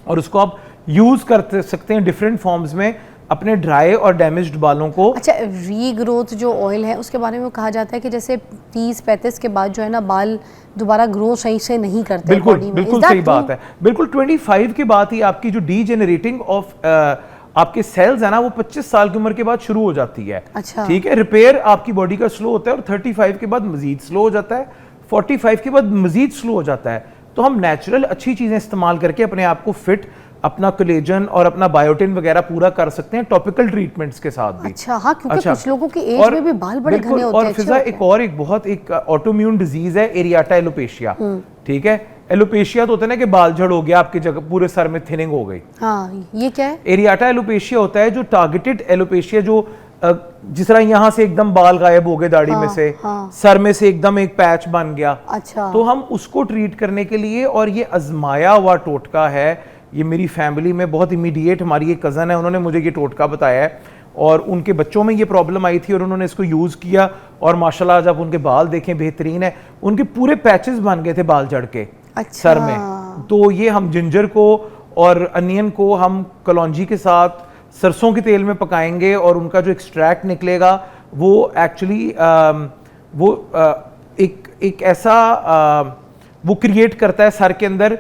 Speaker 5: और उसको आप यूज कर सकते हैं डिफरेंट फॉर्म्स में अपने ड्राई और डैमेज्ड बालों को।
Speaker 1: अच्छा, रीग्रोथ जो ऑयल है उसके बारे में कहा जाता है कि जैसे 30-35 के बाद जो है ना बाल दोबारा ग्रो सही से नहीं करते।
Speaker 5: बिल्कुल बिल्कुल सही बात है। बिल्कुल 25 के बाद ही आपकी जो डीजेनरेटिंग ऑफ आपके सेल्स है ना, वो 25 साल की उम्र के बाद शुरू हो जाती है।
Speaker 1: अच्छा।
Speaker 5: ठीक है, रिपेयर आपकी बॉडी का स्लो होता है और 35 के बाद मजीद स्लो हो जाता है, 45 के बाद मजीद स्लो हो जाता है। तो हम नेचुरल अच्छी चीजें इस्तेमाल करके अपने आप को फिट, अपना कोलेजन और अपना बायोटिन वगैरह पूरा कर सकते हैं टॉपिकल ट्रीटमेंट्स के साथ भी।
Speaker 1: अच्छा, हाँ, क्योंकि कुछ लोगों की एज में भी बाल बड़े घने होते हैं।
Speaker 5: और फिजा एक बहुत एक ऑटोइम्यून डिजीज है एरियाटा एलोपेशिया। ठीक है, एलोपेशिया तो होता है ना कि बाल झड़ हो गया आपकी जगह, पूरे सर में थिनिंग हो गई।
Speaker 1: हाँ, ये क्या है?
Speaker 5: एरियाटा एलोपेशिया होता है जो टारगेटेड एलोपेशिया, जो जिस तरह यहाँ से एकदम बाल गायब हो गए दाढ़ी में से, सर में से एकदम एक पैच बन गया।
Speaker 1: अच्छा।
Speaker 5: तो हम उसको ट्रीट करने के लिए, और ये आजमाया हुआ टोटका है, ये मेरी फैमिली में बहुत इमीडिएट हमारी एक कज़न है, उन्होंने मुझे ये टोटका बताया है और उनके बच्चों में ये प्रॉब्लम आई थी और उन्होंने इसको यूज़ किया और माशाल्लाह जब उनके बाल देखें बेहतरीन है, उनके पूरे पैचेस बन गए थे बाल झड़ के।
Speaker 1: अच्छा।
Speaker 5: सर में। तो ये हम जिंजर को और अनियन को हम कलौंजी के साथ सरसों के तेल में पकाएंगे और उनका जो एक्सट्रैक्ट निकलेगा वो एक्चुअली एक ऐसा वो क्रिएट करता है सर के अंदर,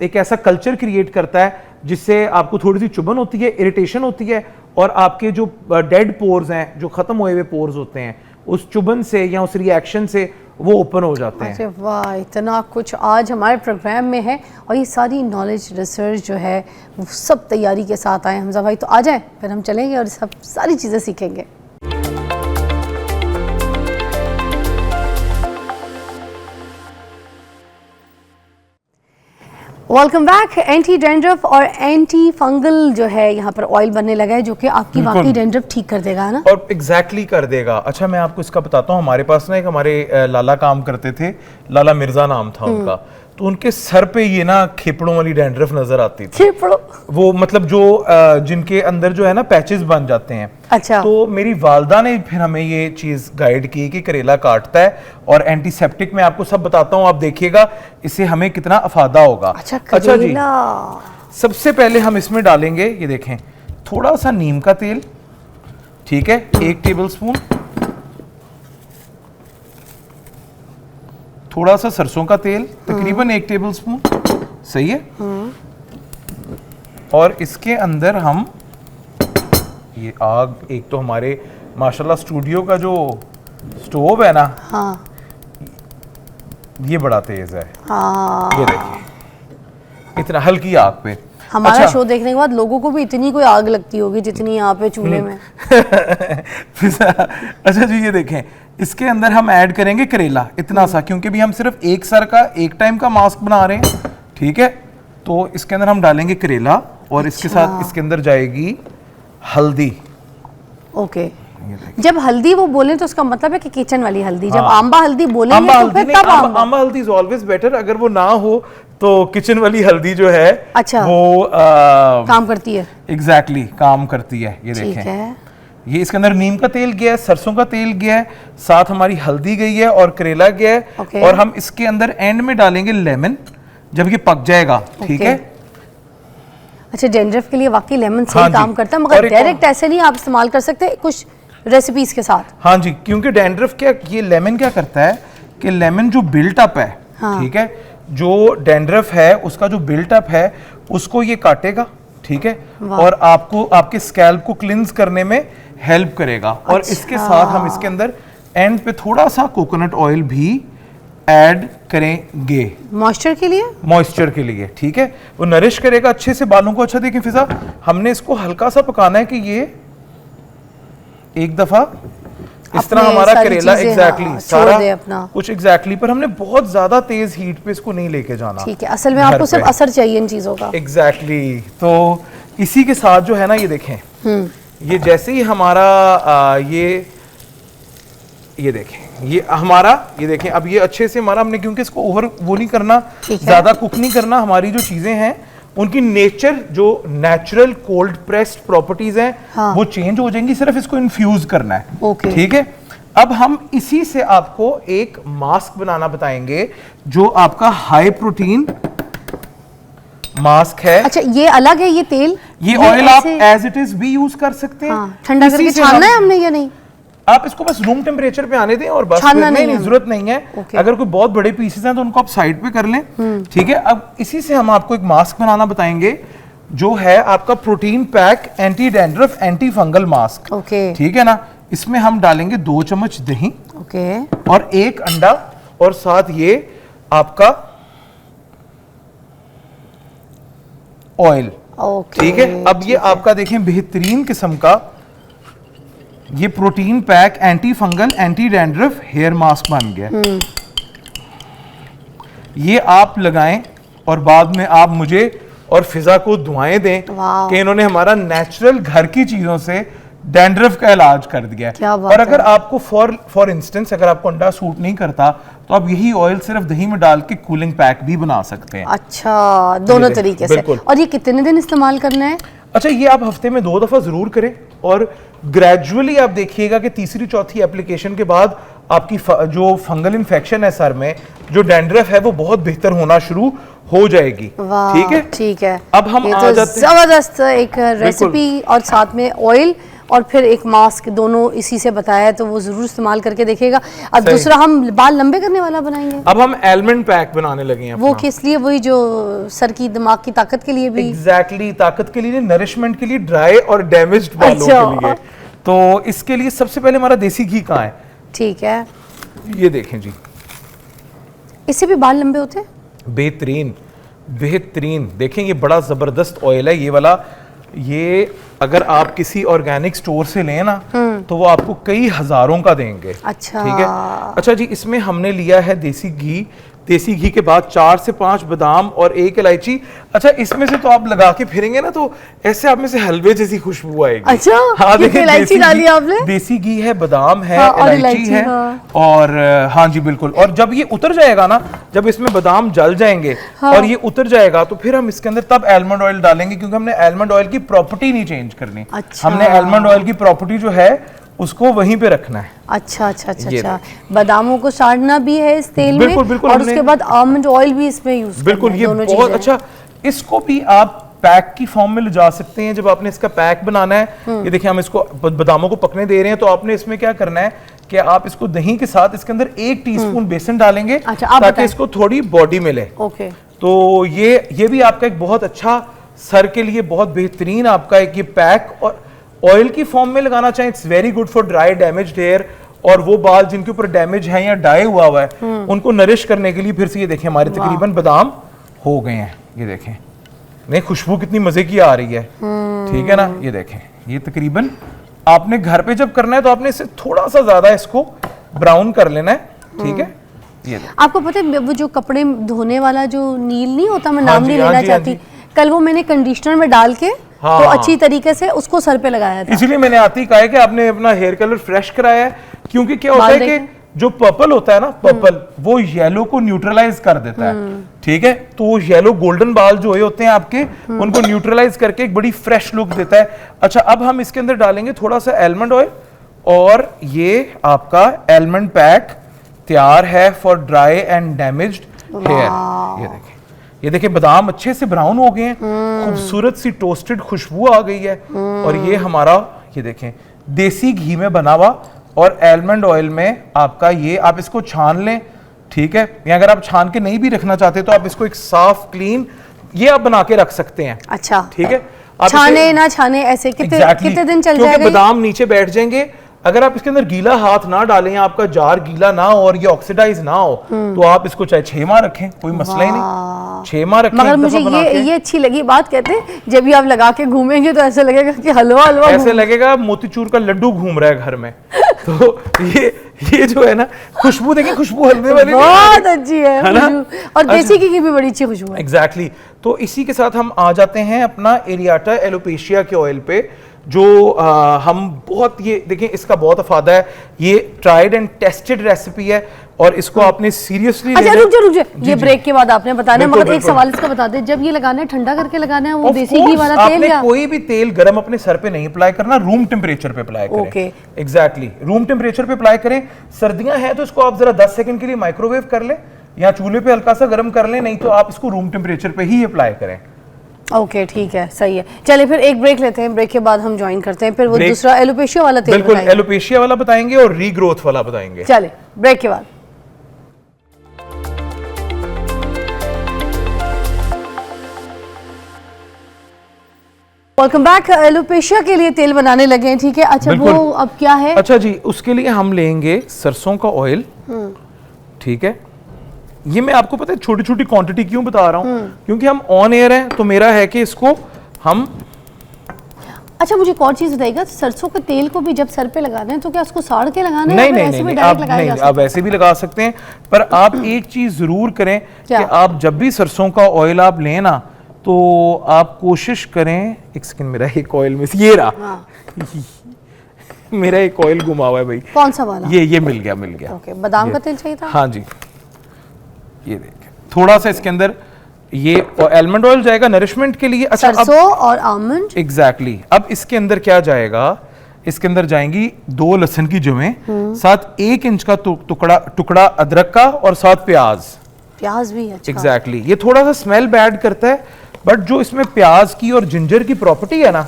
Speaker 5: एक ऐसा कल्चर क्रिएट करता है जिससे आपको थोड़ी सी चुभन होती है, इरिटेशन होती है, और आपके जो डेड पोर्स हैं, जो खत्म हुए हुए पोर्स होते हैं, उस चुभन से या उस रिएक्शन से वो ओपन हो जाते हैं।
Speaker 1: अरे वाह, इतना कुछ आज हमारे प्रोग्राम में है और ये सारी नॉलेज रिसर्च जो है वो सब तैयारी के साथ आए। हमजा भाई तो आ जाए, फिर हम चलेंगे और सब सारी चीज़ें सीखेंगे। Welcome back. एंटी डेंड्रफ और एंटी फंगल जो है यहाँ पर ऑयल बनने लगा है जो कि आपकी वाकई डेंड्रफ ठीक कर देगा ना,
Speaker 5: और एग्जैक्टली कर देगा। अच्छा, मैं आपको इसका बताता हूँ, हमारे पास ना एक हमारे लाला काम करते थे, लाला मिर्जा नाम था उनका, तो उनके सर पे ये ना खेपड़ों वाली डेंड्रफ नजर आती थी।
Speaker 1: खेपड़ों? वो
Speaker 5: मतलब जो जिनके अंदर जो है ना पैचेस बन जाते हैं।
Speaker 1: अच्छा।
Speaker 5: तो मेरी वालदा ने फिर हमें ये चीज गाइड की कि करेला काटता है और एंटीसेप्टिक मैं आपको सब बताता हूँ, आप देखिएगा इससे हमें कितना अफादा होगा।
Speaker 1: अच्छा, करेला।
Speaker 5: सबसे पहले हम इसमें डालेंगे, ये देखें, थोड़ा सा नीम का तेल, ठीक है, 1 टेबलस्पून, थोड़ा सा सरसों का तेल, तकरीबन 1 टेबलस्पून, सही है। और इसके अंदर हम ये आग, एक तो हमारे माशाल्लाह स्टूडियो का जो स्टोव है ना,
Speaker 1: हाँ,
Speaker 5: ये बड़ा तेज है।
Speaker 1: हाँ,
Speaker 5: ये देखिए, इतना हल्की आग पे
Speaker 1: हमारा
Speaker 5: अच्छा।
Speaker 1: शो देखने के बाद लोगों को भी इतनी कोई आग लगती होगी जितनी यहाँ पे चूल्हे में।
Speaker 5: अच्छा जी, ये देखें, इसके अंदर हम ऐड करेंगे करेला इतना सा, क्योंकि भी हम सिर्फ एक सर का एक टाइम का मास्क बना रहे हैं, ठीक है। तो इसके अंदर हम डालेंगे करेला और इसके साथ इसके अंदर जाएगी हल्दी।
Speaker 1: ओके, जब हल्दी वो बोले तो उसका मतलब है कि किचन वाली हल्दी। जब
Speaker 5: हाँ।
Speaker 1: आंबा हल्दी बोलेंगे
Speaker 5: आंबा
Speaker 1: तो
Speaker 5: हल्दी
Speaker 1: फिर
Speaker 5: नहीं,
Speaker 1: तब
Speaker 5: आंबा हल्दी इज ऑलवेज बेटर। अगर वो ना हो तो किचन वाली हल्दी जो है
Speaker 1: अच्छा,
Speaker 5: वो
Speaker 1: काम करती है।
Speaker 5: एग्जैक्टली काम करती है। ये
Speaker 1: ठीक
Speaker 5: देखें,
Speaker 1: है,
Speaker 5: ये इसके अंदर नीम का तेल गया है, सरसों का तेल गया है, साथ हमारी हल्दी गई है और करेला गया है।
Speaker 1: ओके।
Speaker 5: और हम इसके अंदर एंड में डालेंगे लेमन जब ये पक जाएगा, ठीक
Speaker 1: ओके।
Speaker 5: है।
Speaker 1: अच्छा, डेंड्रफ के लिए वाकई लेमन
Speaker 5: हाँ
Speaker 1: सही
Speaker 5: जी।
Speaker 1: काम करता है,
Speaker 5: और
Speaker 1: मगर
Speaker 5: एक
Speaker 1: डायरेक्ट ऐसे नहीं आप इस्तेमाल कर सकते, कुछ रेसिपीज के साथ।
Speaker 5: हाँ जी, क्योंकि डैंड्रफ क्या, ये लेमन क्या करता है कि लेमन जो बिल्ट अप है,
Speaker 1: हाँ।
Speaker 5: ठीक है, जो डैंड्रफ है उसका जो बिल्ट अप है उसको ये काटेगा, ठीक है, और आपको आपके स्कैल्प को क्लिंज करने में हेल्प करेगा। और इसके साथ हम इसके अंदर एंड पे थोड़ा सा कोकोनट ऑयल भी ऐड करेंगे
Speaker 1: मॉइस्चर के लिए।
Speaker 5: मॉइस्चर के लिए, ठीक है, वो नरिश करेगा अच्छे से बालों को। अच्छा देखें फिजा, हमने इसको हल्का सा पकाना है कि ये एक दफा इस तरह
Speaker 1: अपने
Speaker 5: हमारा
Speaker 1: सारी
Speaker 5: करेला
Speaker 1: चीजें,
Speaker 5: एग्जैक्टली
Speaker 1: हाँ, छोड़
Speaker 5: सारा
Speaker 1: दे अपना।
Speaker 5: कुछ एग्जैक्टली पर हमने बहुत ज्यादा तेज हीट पे इसको नहीं लेके जाना।
Speaker 1: ठीक है, असल में
Speaker 5: घर
Speaker 1: आपको सिर्फ
Speaker 5: पे।
Speaker 1: असर चाहिए इन चीजों का।
Speaker 5: एग्जैक्टली तो इसी के साथ जो है ना, ये देखें, ये जैसे ही हमारा ये देखें, ये हमारा, ये देखें, अब ये अच्छे से हमारा, हमने क्योंकि इसको ओवर वो नहीं करना,
Speaker 1: ठीक है।
Speaker 5: ज्यादा कुक नहीं करना। हमारी जो चीजें हैं उनकी नेचर, जो नेचुरल कोल्ड प्रेस्ड प्रॉपर्टीज हैं,
Speaker 1: हाँ।
Speaker 5: वो चेंज हो जाएंगी, सिर्फ इसको इन्फ्यूज करना है।
Speaker 1: ओके।
Speaker 5: ठीक है, अब हम इसी से आपको एक मास्क बनाना बताएंगे जो आपका हाई प्रोटीन मास्क है।
Speaker 1: अच्छा, ये अलग है, ये तेल,
Speaker 5: ये ऑयल आप
Speaker 1: ऐसे-
Speaker 5: एज इट इज भी यूज कर सकते हैं।
Speaker 1: हाँ, ठंडा
Speaker 5: इसी
Speaker 1: करके
Speaker 5: से
Speaker 1: छानना
Speaker 5: हम-
Speaker 1: है हमने या नहीं?
Speaker 5: आप इसको बस रूम टेम्परेचर पे आने दें और बस,
Speaker 1: छानना
Speaker 5: फिर
Speaker 1: नहीं
Speaker 5: नहीं,
Speaker 1: है।
Speaker 5: जरूरत नहीं है।
Speaker 1: ओके।
Speaker 5: अगर कोई बहुत बड़े पीसेस हैं तो उनको आप साइड पे कर लें, ठीक है। अब इसी से हम आपको एक मास्क बनाना बताएंगे जो है आपका protein pack anti dandruff anti fungal mask.
Speaker 1: Okay.
Speaker 5: ठीक है ना, इसमें हम डालेंगे 2 चम्मच दही
Speaker 1: ओके,
Speaker 5: और 1 अंडा और साथ ये आपका ऑयल,
Speaker 1: ओके।
Speaker 5: ठीक है। अब ये आपका देखें बेहतरीन किस्म का ये protein pack anti fungal anti dandruff hair mask बन गया। ये आप लगाएं और बाद में आप मुझे और फिजा को दुआएं दें
Speaker 1: वाह।
Speaker 5: कि इन्होंने हमारा नेचुरल घर की चीजों से डैंड्रफ का इलाज कर दिया है।
Speaker 1: क्या बात
Speaker 5: और अगर
Speaker 1: है।
Speaker 5: आपको फॉर इंस्टेंस अगर आपको अंडा सूट नहीं करता तो आप यही ऑयल सिर्फ दही में डाल के कूलिंग पैक भी बना सकते हैं।
Speaker 1: अच्छा, दोनों
Speaker 5: ये
Speaker 1: तरीके से।
Speaker 5: बिल्कुल।
Speaker 1: और ये कितने दिन इस्तेमाल करना है?
Speaker 5: अच्छा, ये आप हफ्ते में 2 दफा जरूर करें और ग्रेजुअली आप देखिएगा कि तीसरी चौथी एप्लीकेशन के बाद आपकी जो फंगल इन्फेक्शन है सर में, जो डैंड्रफ है, वो बहुत बेहतर होना शुरू हो जाएगी।
Speaker 1: वाह,
Speaker 5: ठीक है,
Speaker 1: ठीक है।
Speaker 5: अब हम
Speaker 1: ये
Speaker 5: आ
Speaker 1: तो
Speaker 5: जाते हैं,
Speaker 1: जबरदस्त एक रेसिपी और साथ में ऑयल और फिर एक मास्क, दोनों इसी से बताया है, तो वो जरूर इस्तेमाल करके देखिएगा। अब
Speaker 5: सही।
Speaker 1: दूसरा हम बाल लंबे करने वाला बनाएंगे,
Speaker 5: अब हम एलमंड पैक बनाने लगे हैं।
Speaker 1: वो किस लिए? वही जो सर की दिमाग की ताकत के लिए भी।
Speaker 5: एग्जैक्टली ताकत के लिए, नरिशमेंट के लिए, ड्राई और डैमेज्ड बालों
Speaker 1: अच्छा।
Speaker 5: के लिए। तो इसके लिए सबसे पहले हमारा देसी घी कहाँ है?
Speaker 1: ठीक है,
Speaker 5: ये देखें जी,
Speaker 1: इससे भी बाल लंबे होते हैं।
Speaker 5: बेहतरीन बेहतरीन। देखें ये बड़ा ज़बरदस्त ऑयल है ये वाला। ये अगर आप किसी ऑर्गेनिक स्टोर से लें ना तो वो आपको कई हज़ारों का देंगे।
Speaker 1: अच्छा।
Speaker 5: ठीक है। अच्छा जी, इसमें हमने लिया है देसी घी। देसी घी के बाद 4 से 5 बादाम और 1 इलायची। अच्छा, इसमें से तो आप लगा के फिरेंगे ना तो ऐसे आप में से हलवे जैसी खुशबू आएगी।
Speaker 1: अच्छा,
Speaker 5: हाँ,
Speaker 1: कितनी
Speaker 5: देखिए,
Speaker 1: इलायची
Speaker 5: देसी
Speaker 1: डाली
Speaker 5: घी-
Speaker 1: आपने?
Speaker 5: देसी घी है, बादाम है,
Speaker 1: हाँ, और
Speaker 5: इलायची
Speaker 1: इलायची,
Speaker 5: है,
Speaker 1: हाँ।
Speaker 5: और हाँ जी बिल्कुल। और जब ये उतर जाएगा ना, जब इसमें बादाम जल जाएंगे और ये उतर जाएगा तो फिर हम इसके अंदर तब आलमंड ऑयल डालेंगे, क्योंकि हमने आलमंड ऑयल की प्रॉपर्टी नहीं चेंज करनी।
Speaker 1: अच्छा।
Speaker 5: हमने आलमंड ऑयल की प्रॉपर्टी जो है उसको वहीं पे रखना है।
Speaker 1: अच्छा अच्छा अच्छा
Speaker 5: ये
Speaker 1: अच्छा, बादामों को साड़ना भी है इस तेल
Speaker 5: बिल्कुल,
Speaker 1: में,
Speaker 5: बिल्कुल,
Speaker 1: और
Speaker 5: हमने-
Speaker 1: उसके बाद आलमंड ऑयल भी इसमें यूज
Speaker 5: बिल्कुल, ये
Speaker 1: दोनों
Speaker 5: बहुत
Speaker 1: चीजें।
Speaker 5: अच्छा। इसको भी आप पैक की फॉर्म में ले जा सकते हैं। जब आपने इसका पैक बनाना है, ये देखिए हम इसको बादामों को पकने दे रहे हैं, तो आपने इसमें क्या करना है कि आप इसको दही के साथ इसके अंदर 1 टीस्पून बेसन डालेंगे,
Speaker 1: अच्छा, आप
Speaker 5: ताकि
Speaker 1: बताएं।
Speaker 5: इसको थोड़ी बॉडी मिले।
Speaker 1: ओके।
Speaker 5: तो ये भी आपका एक बहुत अच्छा, सर के लिए बहुत बेहतरीन आपका एक ये पैक, और ऑयल की फॉर्म में लगाना चाहें, it's very good for dry damaged hair. और वो बाल जिनके ऊपर डैमेज है या डाई हुआ हुआ है, उनको नरिश करने के लिए फिर से ये देखें हमारे तकरीबन बादाम हो गए हैं। ये देखें, नहीं खुशबू कितनी मजे की आ रही है, ठीक है ना। ये देखें, ये तकरीबन आपने घर पे जब करना है तो आपने इसे थोड़ा सा ज्यादा इसको ब्राउन कर लेना है, ठीक है। ये
Speaker 1: आपको पता है वो जो कपड़े धोने वाला जो नील नहीं होता, मैं
Speaker 5: हाँ
Speaker 1: नाम
Speaker 5: जी,
Speaker 1: नहीं
Speaker 5: हाँ
Speaker 1: लेना
Speaker 5: जी, हाँ
Speaker 1: चाहती,
Speaker 5: जी।
Speaker 1: कल वो मैंने कंडीशनर में डाल के
Speaker 5: हाँ,
Speaker 1: तो
Speaker 5: हाँ।
Speaker 1: अच्छी तरीके से उसको सर पे लगाया था।
Speaker 5: इसीलिए मैंने आती कहा है कि आपने अपना हेयर कलर फ्रेश कराया है, क्योंकि क्या होता
Speaker 1: बाल
Speaker 5: है कि
Speaker 1: देखें।
Speaker 5: जो पर्पल होता है ना, पर्पल वो येलो को न्यूट्रलाइज कर देता है, ठीक है। तो वो येलो गोल्डन बाल जो होते हैं आपके, उनको न्यूट्रलाइज करके एक बड़ी फ्रेश लुक देता है। अच्छा, अब हम इसके अंदर डालेंगे थोड़ा सा एलमंड ऑयल, और ये आपका एलमंड पैक तैयार है for dry and damaged hair. ये देखिए, ये देखिए बादाम अच्छे से ब्राउन हो गए हैं, खूबसूरत सी टोस्टेड खुशबू आ गई है। और ये हमारा, ये देखें, देसी घी में बना हुआ और एलमंड ऑयल में आपका ये, आप इसको छान लें, ठीक है। या अगर आप छान के नहीं भी रखना चाहते तो आप इसको एक साफ क्लीन ये आप बना के रख सकते हैं,
Speaker 1: अच्छा,
Speaker 5: ठीक है। आप
Speaker 1: छाने
Speaker 5: इसे-
Speaker 1: ना छाने ऐसे कितने
Speaker 5: Exactly.
Speaker 1: कितने दिन चल
Speaker 5: क्योंकि
Speaker 1: जाएगा ये?
Speaker 5: बादाम नीचे बैठ जाएंगे। अगर आप इसके अंदर गीला हाथ ना डालें, आपका जार गीला ना हो और ये ऑक्सीडाइज ना हो, तो आप इसको चाहे 6 माह रखें, कोई मसला ही नहीं, 6 माह रखें।
Speaker 1: मगर
Speaker 5: एक
Speaker 1: मुझे
Speaker 5: दफा बना के।
Speaker 1: ये अच्छी लगी बात, कहते हैं जब भी आप लगा के घूमेंगे तो ऐसा लगेगा कि हलवा हलवा
Speaker 5: ऐसे लगेगा मोतीचूर का लड्डू घूम रहा है घर में। तो ये जो है ना, खुशबू देखिए, खुशबू हलवे वाली नहीं है।
Speaker 1: बहुत अच्छी है
Speaker 5: है ना?
Speaker 1: खुशबू। और देसी घी की भी बड़ी अच्छी खुशबू है।
Speaker 5: एग्जैक्टली तो इसी के साथ हम आ जाते हैं अपना एरियाटा एलोपेशिया के ऑयल पे, जो हम बहुत, ये देखें इसका बहुत अफादा है, ये ट्राइड एंड टेस्टेड रेसिपी है और इसको आपने सीरियसली
Speaker 1: अच्छा रुक जाओ, ये ब्रेक के बाद आपने बताना है,
Speaker 5: बिल्कुल,
Speaker 1: मगर एक
Speaker 5: बिल्कुल।
Speaker 1: सवाल इसका बता दे, जब ये लगाना है ठंडा करके लगाना है वो
Speaker 5: Of
Speaker 1: देसी घी
Speaker 5: course,
Speaker 1: वाला तेल
Speaker 5: आपने
Speaker 1: या
Speaker 5: कोई भी तेल गरम अपने सर पे नहीं अप्लाई करना, रूम टेम्परेचर पे अप्लाई करें।
Speaker 1: Okay.
Speaker 5: एग्जैक्टली, रूम टेम्परेचर पे अप्लाई करें। सर्दियां हैं तो इसको आप जरा 10 सेकंड के लिए माइक्रोवेव कर लें या चूल्हे पे हल्का सा गर्म कर लें, नहीं तो आप इसको रूम टेम्परेचर पे ही अप्लाई करें।
Speaker 1: ओके ठीक है, सही है। चलिए फिर एक ब्रेक लेते हैं, ब्रेक के बाद हम ज्वाइन करते हैं फिर वो
Speaker 5: Break-
Speaker 1: दूसरा एलोपेशिया वाला तेल
Speaker 5: बिल्कुल,
Speaker 1: बताएंगे।
Speaker 5: एलोपेशिया वाला बताएंगे और रीग्रोथ वाला बताएंगे।
Speaker 1: चलिए ब्रेक के बाद। Welcome back. एलोपेशिया के लिए तेल बनाने लगे हैं, ठीक है। अच्छा
Speaker 5: बिल्कुल।
Speaker 1: वो अब क्या है?
Speaker 5: अच्छा जी, उसके लिए हम लेंगे सरसों का ऑयल, ठीक है। ये मैं आपको पता है छोटी छोटी क्वांटिटी क्यों बता रहा हूँ, क्योंकि हम ऑन एयर हैं तो मेरा है कि इसको हम,
Speaker 1: अच्छा मुझे एक और चीज बताइएगा, सरसों के तेल को भी जब सर पे लगाना है तो क्या उसको साड़ के लगाना है
Speaker 5: नहीं
Speaker 1: या फिर
Speaker 5: नहीं
Speaker 1: ऐसे भी
Speaker 5: नहीं,
Speaker 1: डायरेक्ट
Speaker 5: आप
Speaker 1: लगाया
Speaker 5: नहीं,
Speaker 1: जा
Speaker 5: आप
Speaker 1: सकता है?
Speaker 5: ऐसे भी लगा सकते हैं, पर आप एक चीज जरूर करें कि
Speaker 1: क्या?
Speaker 5: आप जब भी सरसों का ऑयल आप लें ना, तो आप कोशिश करें, एक सेकंड, मेरा एक ऑयल में ये रहा,
Speaker 1: हाँ।
Speaker 5: मेरा एक ऑयल गुमा हुआ है भाई,
Speaker 1: कौन सा वाला?
Speaker 5: ये मिल गया।
Speaker 1: ओके, बादाम
Speaker 5: ये-
Speaker 1: का तेल चाहिए था?
Speaker 5: हाँ जी, ये देखिए थोड़ा सा इसके अंदर ये एलमंड ऑयल जाएगा नरिशमेंट के लिए। अच्छा, अब
Speaker 1: सरसों और आमंड।
Speaker 5: एग्जैक्टली अब इसके अंदर क्या जाएगा, इसके अंदर जाएंगी 2 लहसुन की जवें, साथ 1 इंच का टुकड़ा अदरक का और साथ
Speaker 1: प्याज भी है। अच्छा।
Speaker 5: एग्जैक्टली ये थोड़ा सा स्मेल बैड करता है, बट जो इसमें प्याज की और जिंजर की प्रॉपर्टी है ना,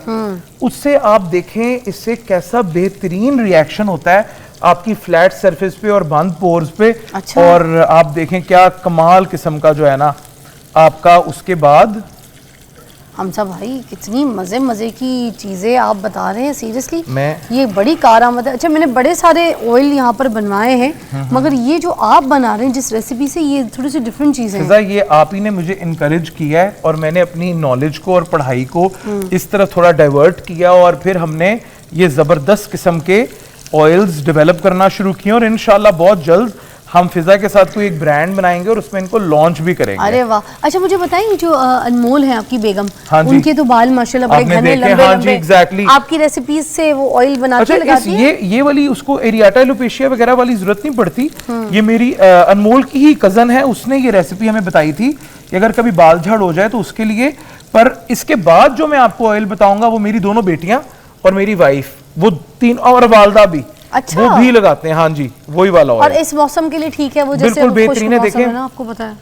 Speaker 5: उससे आप देखें इससे कैसा बेहतरीन रिएक्शन होता है आपकी फ्लैट सरफेस पे और बंद पोर्स पे।
Speaker 1: अच्छा।
Speaker 5: और आप देखें क्या कमाल किस्म का जो है ना आपका, उसके बाद
Speaker 1: हमसा भाई कितनी मजे मजे की चीजें आप बता रहे हैं, सीरियसली
Speaker 5: मैं-
Speaker 1: ये बड़ी कारआमद है। अच्छा मैंने बड़े सारे ऑयल यहाँ पर बनवाए हैं, मगर ये जो आप बना रहे हैं जिस रेसिपी से, ये थोड़ी सी डिफरेंट चीजें हैं।
Speaker 5: फिजा, ये आप ही ने मुझे इनकरेज किया है और मैंने अपनी नॉलेज को और पढ़ाई को इस तरह थोड़ा डाइवर्ट किया और फिर हमने ये ज़बरदस्त किस्म के ऑयल्स डेवलप करना शुरू किए और इंशाल्लाह बहुत जल्द हम फिजा के साथ कोई एक ब्रांड बनाएंगे और उसमें इनको लॉन्च भी करेंगे।
Speaker 1: अरे वाह। अच्छा मुझे बताइए, जो अनमोल है आपकी बेगम,
Speaker 5: हाँ जी।
Speaker 1: उनके तो बाल माशाल्लाह बड़े
Speaker 5: आपने
Speaker 1: घने
Speaker 5: देखे,
Speaker 1: लंबे
Speaker 5: हाँ जी,
Speaker 1: लंबे,
Speaker 5: exactly।
Speaker 1: आपकी रेसिपीज से वो ऑयल बना
Speaker 5: अच्छा,
Speaker 1: के लगाती है?
Speaker 5: ये वाली उसको एरियाटा एलोपेशिया वगैरह वाली जरूरत नहीं पड़ती। ये मेरी अनमोल की ही कजन है, उसने ये रेसिपी हमें बताई थी कि अगर कभी बाल झड़ हो जाए तो उसके लिए। पर इसके बाद जो मैं आपको ऑयल बताऊंगा वो मेरी दोनों बेटियां और मेरी वाइफ, वो 3 और वालदा भी,
Speaker 1: अच्छा।
Speaker 5: वो भी लगाते हैं। हाँ जी, वही वाला
Speaker 1: और
Speaker 5: ऑयल
Speaker 1: इस मौसम के लिए ठीक है वो, जैसे
Speaker 5: बिल्कुल
Speaker 1: अब
Speaker 5: बेहतरीन है।
Speaker 1: खुश्क मौसम
Speaker 5: देखें,
Speaker 1: है ना, आपको पता है।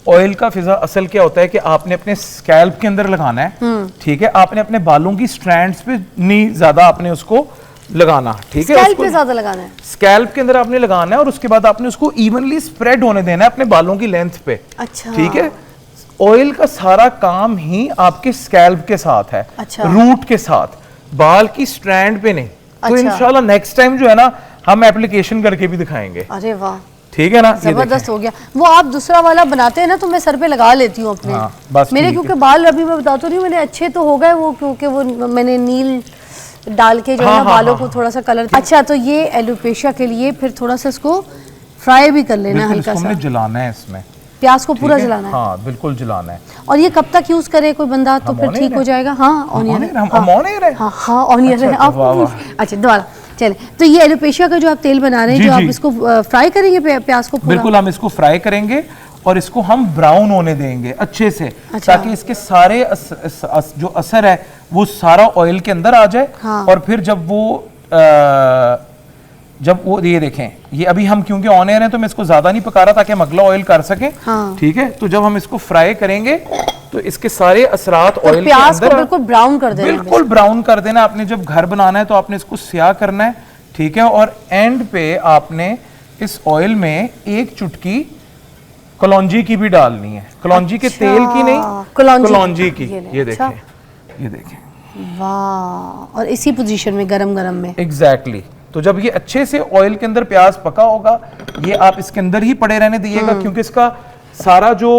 Speaker 5: ऑयल का फिजा असल क्या होता है कि आपने अपने स्कैल्प के अंदर लगाना है, ठीक है। आपने अपने बालों की स्ट्रैंड्स पे नहीं ज्यादा आपने उसको लगाना, ठीक है।
Speaker 1: स्कैल्प
Speaker 5: उसको
Speaker 1: पे ज्यादा लगाना है?
Speaker 5: स्कैल्प के अंदर आपने लगाना है और उसके बाद आपने उसको इवनली स्प्रेड होने देना है अपने बालों की लेंथ पे।
Speaker 1: अच्छा।
Speaker 5: ठीक है। ऑयल का सारा काम ही आपके स्कैल्प के साथ है,
Speaker 1: अच्छा।
Speaker 5: रूट के साथ, बाल की स्ट्रैंड पे नहीं। तो
Speaker 1: अच्छा।
Speaker 5: इंशाल्लाह नेक्स्ट टाइम जो है ना हम एप्लीकेशन करके भी दिखाएंगे।
Speaker 1: अरे वाह,
Speaker 5: ठीक है ना, ये
Speaker 1: जबरदस्त हो गया। वो आप दूसरा वाला बनाते हैं ना तो मैं सर पे लगा लेती हूँ अपने।
Speaker 5: हाँ, बस
Speaker 1: मेरे
Speaker 5: ठीक है।
Speaker 1: क्योंकि बाल अभी मैं बताती रही हूँ मैंने अच्छे तो हो गए वो, क्योंकि वो मैंने नील डाल के जो है
Speaker 5: हाँ,
Speaker 1: ना
Speaker 5: हाँ,
Speaker 1: बालों
Speaker 5: हाँ,
Speaker 1: को थोड़ा सा कलर। अच्छा, तो ये एलोपेशिया के लिए फिर थोड़ा सा इसको फ्राई भी कर लेना है
Speaker 5: बिल्कुल
Speaker 1: हल्का
Speaker 5: इसको
Speaker 1: सा,
Speaker 5: हमने जलाना है इसमें,
Speaker 1: प्याज को पूरा
Speaker 5: ठीक है?
Speaker 1: जलाना है।
Speaker 5: हाँ बिल्कुल जलाना है।
Speaker 1: और ये कब तक यूज करे कोई बंदा तो
Speaker 5: हम
Speaker 1: फिर
Speaker 5: on
Speaker 1: ठीक
Speaker 5: air
Speaker 1: हो
Speaker 5: है?
Speaker 1: जाएगा? हाँ ऑनियन है।
Speaker 5: हम on air है?
Speaker 1: हाँ हाँ ऑनियन
Speaker 5: अच्छा,
Speaker 1: है।
Speaker 5: अच्छा,
Speaker 1: आप
Speaker 5: वाह, वाह।
Speaker 1: अच्छा दोबारा चले। तो ये एलोपेशिया का जो आप तेल बना रहे हैं,
Speaker 5: जी,
Speaker 1: जो आप
Speaker 5: जी।
Speaker 1: इसको फ्राई करेंगे प्याज को पूरा?
Speaker 5: बिल्कुल हम इसको फ्राई करेंगे और इसको हम ब्राउन होने देंगे अच्छे से,
Speaker 1: अच्छा।
Speaker 5: ताकि इसके सारे जो असर है वो सारा ऑयल के अंदर आ जाए।
Speaker 1: हाँ।
Speaker 5: और फिर जब वो ये देखें, ये अभी हम क्योंकि ऑन एयर हैं तो मैं इसको ज्यादा नहीं पका रहा ताकि हम अगला ऑयल कर सकें।
Speaker 1: हाँ।
Speaker 5: ठीक है, तो जब हम इसको फ्राई करेंगे तो इसके सारे असरात
Speaker 1: तो
Speaker 5: ऑयल के
Speaker 1: प्याज को
Speaker 5: अंदर
Speaker 1: बिल्कुल ब्राउन कर देना है।
Speaker 5: बिल्कुल ब्राउन कर देना। आपने जब घर बनाना है तो आपने इसको स्याह करना है, ठीक है। और एंड पे आपने इस ऑयल में एक चुटकी कलौंजी की भी डालनी है। कलौंजी के तेल की नहीं, कलौंजी की। ये
Speaker 1: अच्छा।
Speaker 5: देखें, ये देखें,
Speaker 1: वाह। और इसी पोजीशन में गरम गरम में
Speaker 5: एग्जैक्टली। तो जब ये अच्छे से ऑयल के अंदर प्याज पका होगा, ये आप इसके अंदर ही पड़े रहने दिएगा, क्योंकि इसका सारा जो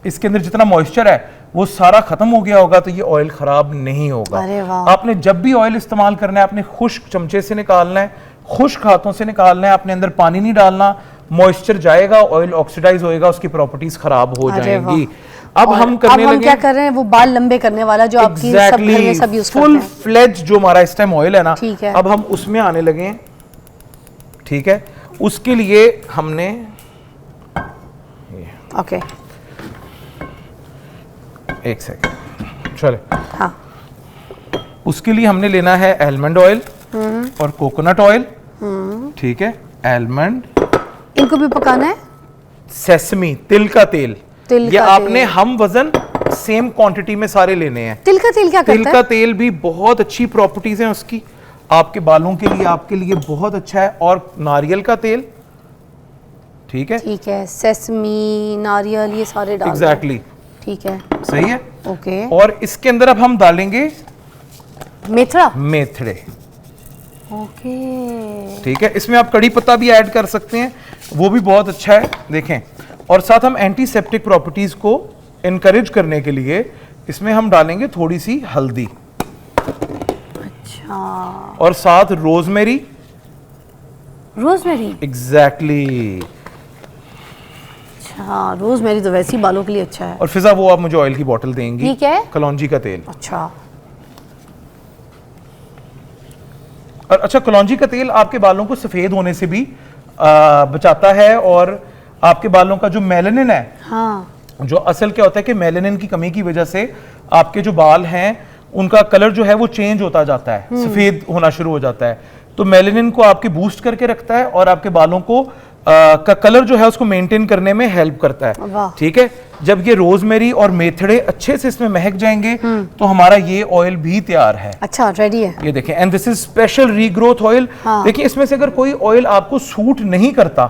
Speaker 5: इसके अंदर जितना मॉइस्चर है वो सारा खत्म हो गया होगा, तो ये ऑयल खराब नहीं होगा।
Speaker 1: अरे वाह।
Speaker 5: आपने जब भी ऑयल इस्तेमाल करना है आपने खुश्क चमचे से निकालना है, खुश्क हाथों से निकालना है, आपने अंदर पानी नहीं डालना। मॉइस्चर जाएगा, ऑयल ऑक्सीडाइज होएगा, उसकी प्रॉपर्टीज खराब हो
Speaker 1: अरे
Speaker 5: जाएंगी।
Speaker 1: वाह।
Speaker 5: अब
Speaker 1: और
Speaker 5: हम करने
Speaker 1: अब हम
Speaker 5: लगे
Speaker 1: क्या कर रहे हैं, वो बाल लंबे करने वाला जो आपकी सब घर में सब यूज करते
Speaker 5: फुल
Speaker 1: हैं।
Speaker 5: फ्लेज जो हमारा इस टाइम ऑयल है ना,
Speaker 1: ठीक है।
Speaker 5: अब हम उसमें आने लगे हैं। ठीक है, उसके लिए हमने
Speaker 1: ओके
Speaker 5: एक सेकंड चले,
Speaker 1: हाँ
Speaker 5: उसके लिए हमने लेना है आलमंड ऑयल और कोकोनट ऑयल। ठीक है, आलमंड,
Speaker 1: इनको भी पकाना है।
Speaker 5: सेसमी, तिल का तेल।
Speaker 1: तिल
Speaker 5: ये
Speaker 1: का
Speaker 5: आपने
Speaker 1: तेल।
Speaker 5: हम वजन सेम क्वांटिटी में सारे लेने हैं।
Speaker 1: तिल का तेल क्या
Speaker 5: तिल
Speaker 1: करता
Speaker 5: का
Speaker 1: है?
Speaker 5: तेल भी बहुत अच्छी प्रॉपर्टीज हैं उसकी, आपके बालों के लिए, आपके लिए बहुत अच्छा है। और नारियल का तेल, ठीक है,
Speaker 1: ठीक है, सेसमी, नारियल, ये सारे डाल दो।
Speaker 5: एग्जैक्टली,
Speaker 1: ठीक है,
Speaker 5: सही है।
Speaker 1: ओके।
Speaker 5: और इसके अंदर अब हम डालेंगे
Speaker 1: मेथरा,
Speaker 5: मेथड़े।
Speaker 1: ओके।
Speaker 5: ठीक है, इसमें आप कड़ी पत्ता भी ऐड कर सकते हैं, वो भी बहुत अच्छा है, देखें। और साथ हम एंटीसेप्टिक प्रॉपर्टीज को इनकरेज करने के लिए इसमें हम डालेंगे थोड़ी सी हल्दी,
Speaker 1: अच्छा,
Speaker 5: और साथ रोजमेरी।
Speaker 1: रोजमेरी।
Speaker 5: एग्जैक्टली।
Speaker 1: अच्छा, रोजमेरी तो वैसे ही बालों के लिए अच्छा है।
Speaker 5: और फिजा वो आप मुझे ऑयल की बोतल देंगी।
Speaker 1: ठीक है।
Speaker 5: कलौंजी का तेल।
Speaker 1: अच्छा,
Speaker 5: और अच्छा, कलौंजी का तेल आपके बालों को सफेद होने से भी बचाता है। और आपके बालों का जो मेलानिन है,
Speaker 1: हाँ,
Speaker 5: जो असल क्या होता है कि मेलानिन की कमी की वजह से आपके जो बाल हैं उनका कलर जो है वो चेंज होता जाता है, सफेद होना शुरू हो जाता है। तो मेलानिन को आपके बूस्ट करके रखता है और आपके बालों को का कलर जो है उसको मेंटेन करने में हेल्प करता है।
Speaker 1: वाह।
Speaker 5: ठीक है, जब ये रोजमेरी और मेथड़े अच्छे से इसमें महक जाएंगे तो हमारा ये ऑयल भी तैयार है।
Speaker 1: अच्छा, रेडी है।
Speaker 5: ये देखें, and this is special regrowth oil.
Speaker 1: हाँ।
Speaker 5: देखिए, इसमें से अगर कोई ऑयल आपको सूट नहीं करता,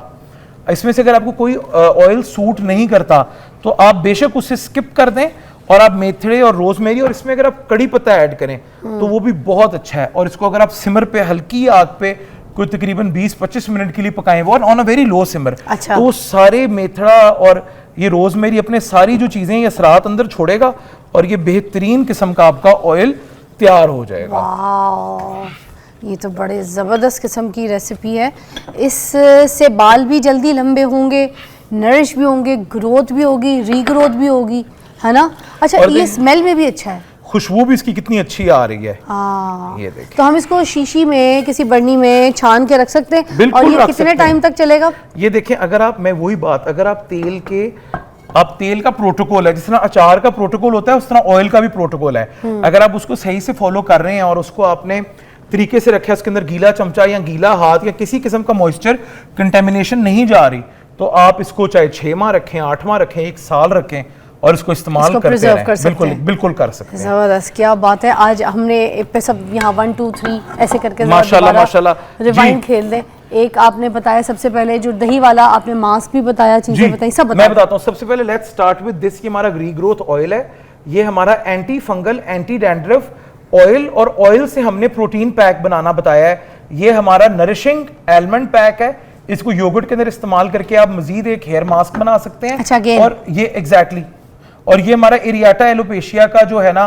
Speaker 5: इसमें से अगर आपको कोई ऑयल सूट नहीं करता तो आप बेशक उसे स्किप कर दें और आप मेथड़े और रोजमेरी और इसमें अगर आप कड़ी पत्ता ऐड करें तो वो भी बहुत अच्छा है। और इसको अगर आप सिमर पे, हल्की आग पे कोई तकरीबन 20-25 मिनट के लिए पकाएं, वो ऑन अ वेरी लो सिमर,
Speaker 1: अच्छा।
Speaker 5: तो वो सारे मेथड़ा और ये रोजमेरी अपने सारी जो चीजें ये असरात अंदर छोड़ेगा और ये बेहतरीन किस्म का आपका ऑयल तैयार हो जाएगा।
Speaker 1: वाह, ये तो बड़े ज़बरदस्त किस्म की रेसिपी है। इससे बाल भी जल्दी लंबे होंगे, नरिश भी होंगे, ग्रोथ भी होगी, रीग्रोथ भी होगी, है ना। अच्छा,
Speaker 5: और
Speaker 1: ये स्मेल में भी अच्छा है।
Speaker 5: खुशबू भी इसकी कितनी अच्छी आ रही है।
Speaker 1: हाँ,
Speaker 5: ये देखिए।
Speaker 1: तो हम इसको शीशी में, किसी बर्नी में छान के रख सकते हैं।
Speaker 5: बिल्कुल
Speaker 1: और ये
Speaker 5: रख
Speaker 1: कितने
Speaker 5: सकते
Speaker 1: टाइम
Speaker 5: हैं।
Speaker 1: तक चलेगा?
Speaker 5: ये देखें, अगर आप, मैं वही बात, अगर आप तेल का प्रोटोकॉल है, जिस तरह अचार का प्रोटोकॉल होता है उस तरह ऑयल का भी प्रोटोकॉल है। अगर आप उसको सही से फॉलो कर रहे हैं और उसको आपने तरीके से रखा, उसके अंदर गीला चमचा या गीला हाथ या किसी किस्म का मॉइस्चर कंटेमिनेशन नहीं जा रही, तो आप इसको चाहे 6 माह रखें, 8 माह रखें, 1 साल रखें और इसको इस्तेमाल
Speaker 1: इसको
Speaker 5: करते
Speaker 1: preserve
Speaker 5: रहें।
Speaker 1: कर सकते
Speaker 5: बिल्कुल
Speaker 1: हैं।
Speaker 5: बिल्कुल कर सकते हैं।
Speaker 1: जबरदस्त, क्या बात है। आज हमने पे सब यहाँ 1 2 3 ऐसे करके
Speaker 5: माशाल्लाह, माशाल्लाह।
Speaker 1: रिवाइंड
Speaker 5: जी।
Speaker 1: खेल दें। एक आपने बताया सबसे पहले जो दही वाला, आपने मास्क भी बताया,
Speaker 5: जी,
Speaker 1: चीजें बताई, सब
Speaker 5: मैं
Speaker 1: बताया।
Speaker 5: बताता हूँ। सबसे पहले लेट्स स्टार्ट विद दिस। ये हमारा रीग्रोथ ऑयल है, ये हमारा anti fungal, anti dandruff oil, और ऑयल से हमने प्रोटीन पैक बनाना बताया है। ये हमारा नरिशिंग आलमंड पैक है, इसको योगर्ट के अंदर इस्तेमाल करके आप मजीद एक हेयर मास्क बना सकते हैं।
Speaker 1: अच्छा, again?
Speaker 5: और ये एग्जैक्टली और ये हमारा एरियाटा एलोपेशिया का जो है ना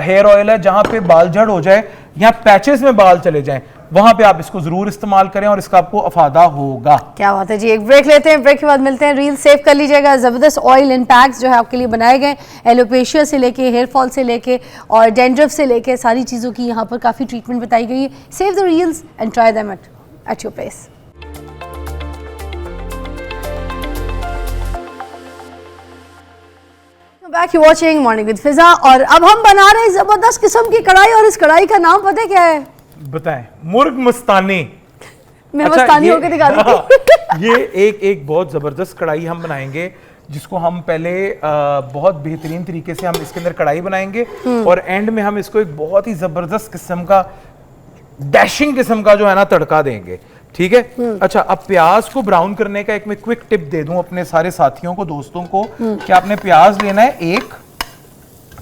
Speaker 5: हेयर ऑयल है, जहां पे बाल जड़ हो जाए या पैचेस में बाल चले जाएं, वहां पे आप इसको जरूर इस्तेमाल करें और इसका आपको अफादा होगा।
Speaker 1: क्या बात है जी। एक ब्रेक लेते हैं, ब्रेक के बाद मिलते हैं। रील सेव कर लीजिएगा। ज़बरदस्त ऑयल इन पैक्स जो है आपके लिए बनाए गए, एलोपेशिया से लेके हेयर फॉल से लेके और डेंड्रफ से लेके सारी चीज़ों की यहाँ पर काफ़ी ट्रीटमेंट बताई गई है। Save the reels and try them at your place. Back you watching morning with Fiza और अब हम बना रहे हैं ज़बरदस्त किस्म की कढ़ाई और इस कढ़ाई का नाम पता है क्या है?
Speaker 5: बताएं। मुर्ग मस्तानी।
Speaker 1: मैं
Speaker 5: अच्छा,
Speaker 1: मस्तानी
Speaker 5: ये-
Speaker 1: होकर दिखा देती
Speaker 5: ये एक बहुत जबरदस्त कढ़ाई हम बनाएंगे, जिसको हम पहले बहुत बेहतरीन तरीके से हम इसके अंदर कढ़ाई बनाएंगे और एंड में हम इसको एक बहुत ही जबरदस्त किस्म का डैशिंग किस्म का जो है ना तड़का देंगे। ठीक है। अच्छा, अब प्याज को ब्राउन करने का एक मैं क्विक टिप दे दूं अपने सारे साथियों को, दोस्तों को, कि आपने प्याज लेना है एक।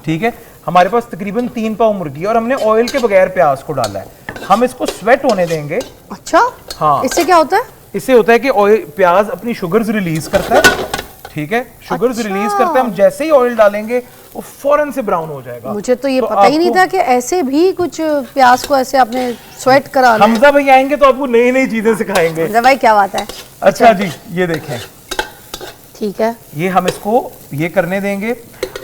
Speaker 5: ठीक है। हमारे पास तकरीबन 3 पाव मुर्गी और हमने ऑयल के बगैर प्याज को डाला है। हम इसको स्वेट होने देंगे।
Speaker 1: अच्छा,
Speaker 5: हाँ।
Speaker 1: इससे क्या होता है?
Speaker 5: इससे होता है कि ऑयल प्याज अपनी शुगर्स रिलीज करता है। ठीक है। शुगर्स
Speaker 1: अच्छा।
Speaker 5: रिलीज करते हैं, हम जैसे ही ऑयल डालेंगे वो फौरन से ब्राउन हो जाएगा।
Speaker 1: मुझे तो ये पता ही नहीं
Speaker 5: आपको-
Speaker 1: था कि ऐसे भी कुछ प्याज को ऐसे आपने स्वेट कराना है।
Speaker 5: हमजा भाई आएंगे तो आपको नई नई चीजें सिखाएंगे।
Speaker 1: हमजा भाई क्या बात है।
Speaker 5: अच्छा जी, ये देखें,
Speaker 1: ठीक है।
Speaker 5: ये हम इसको ये करने देंगे।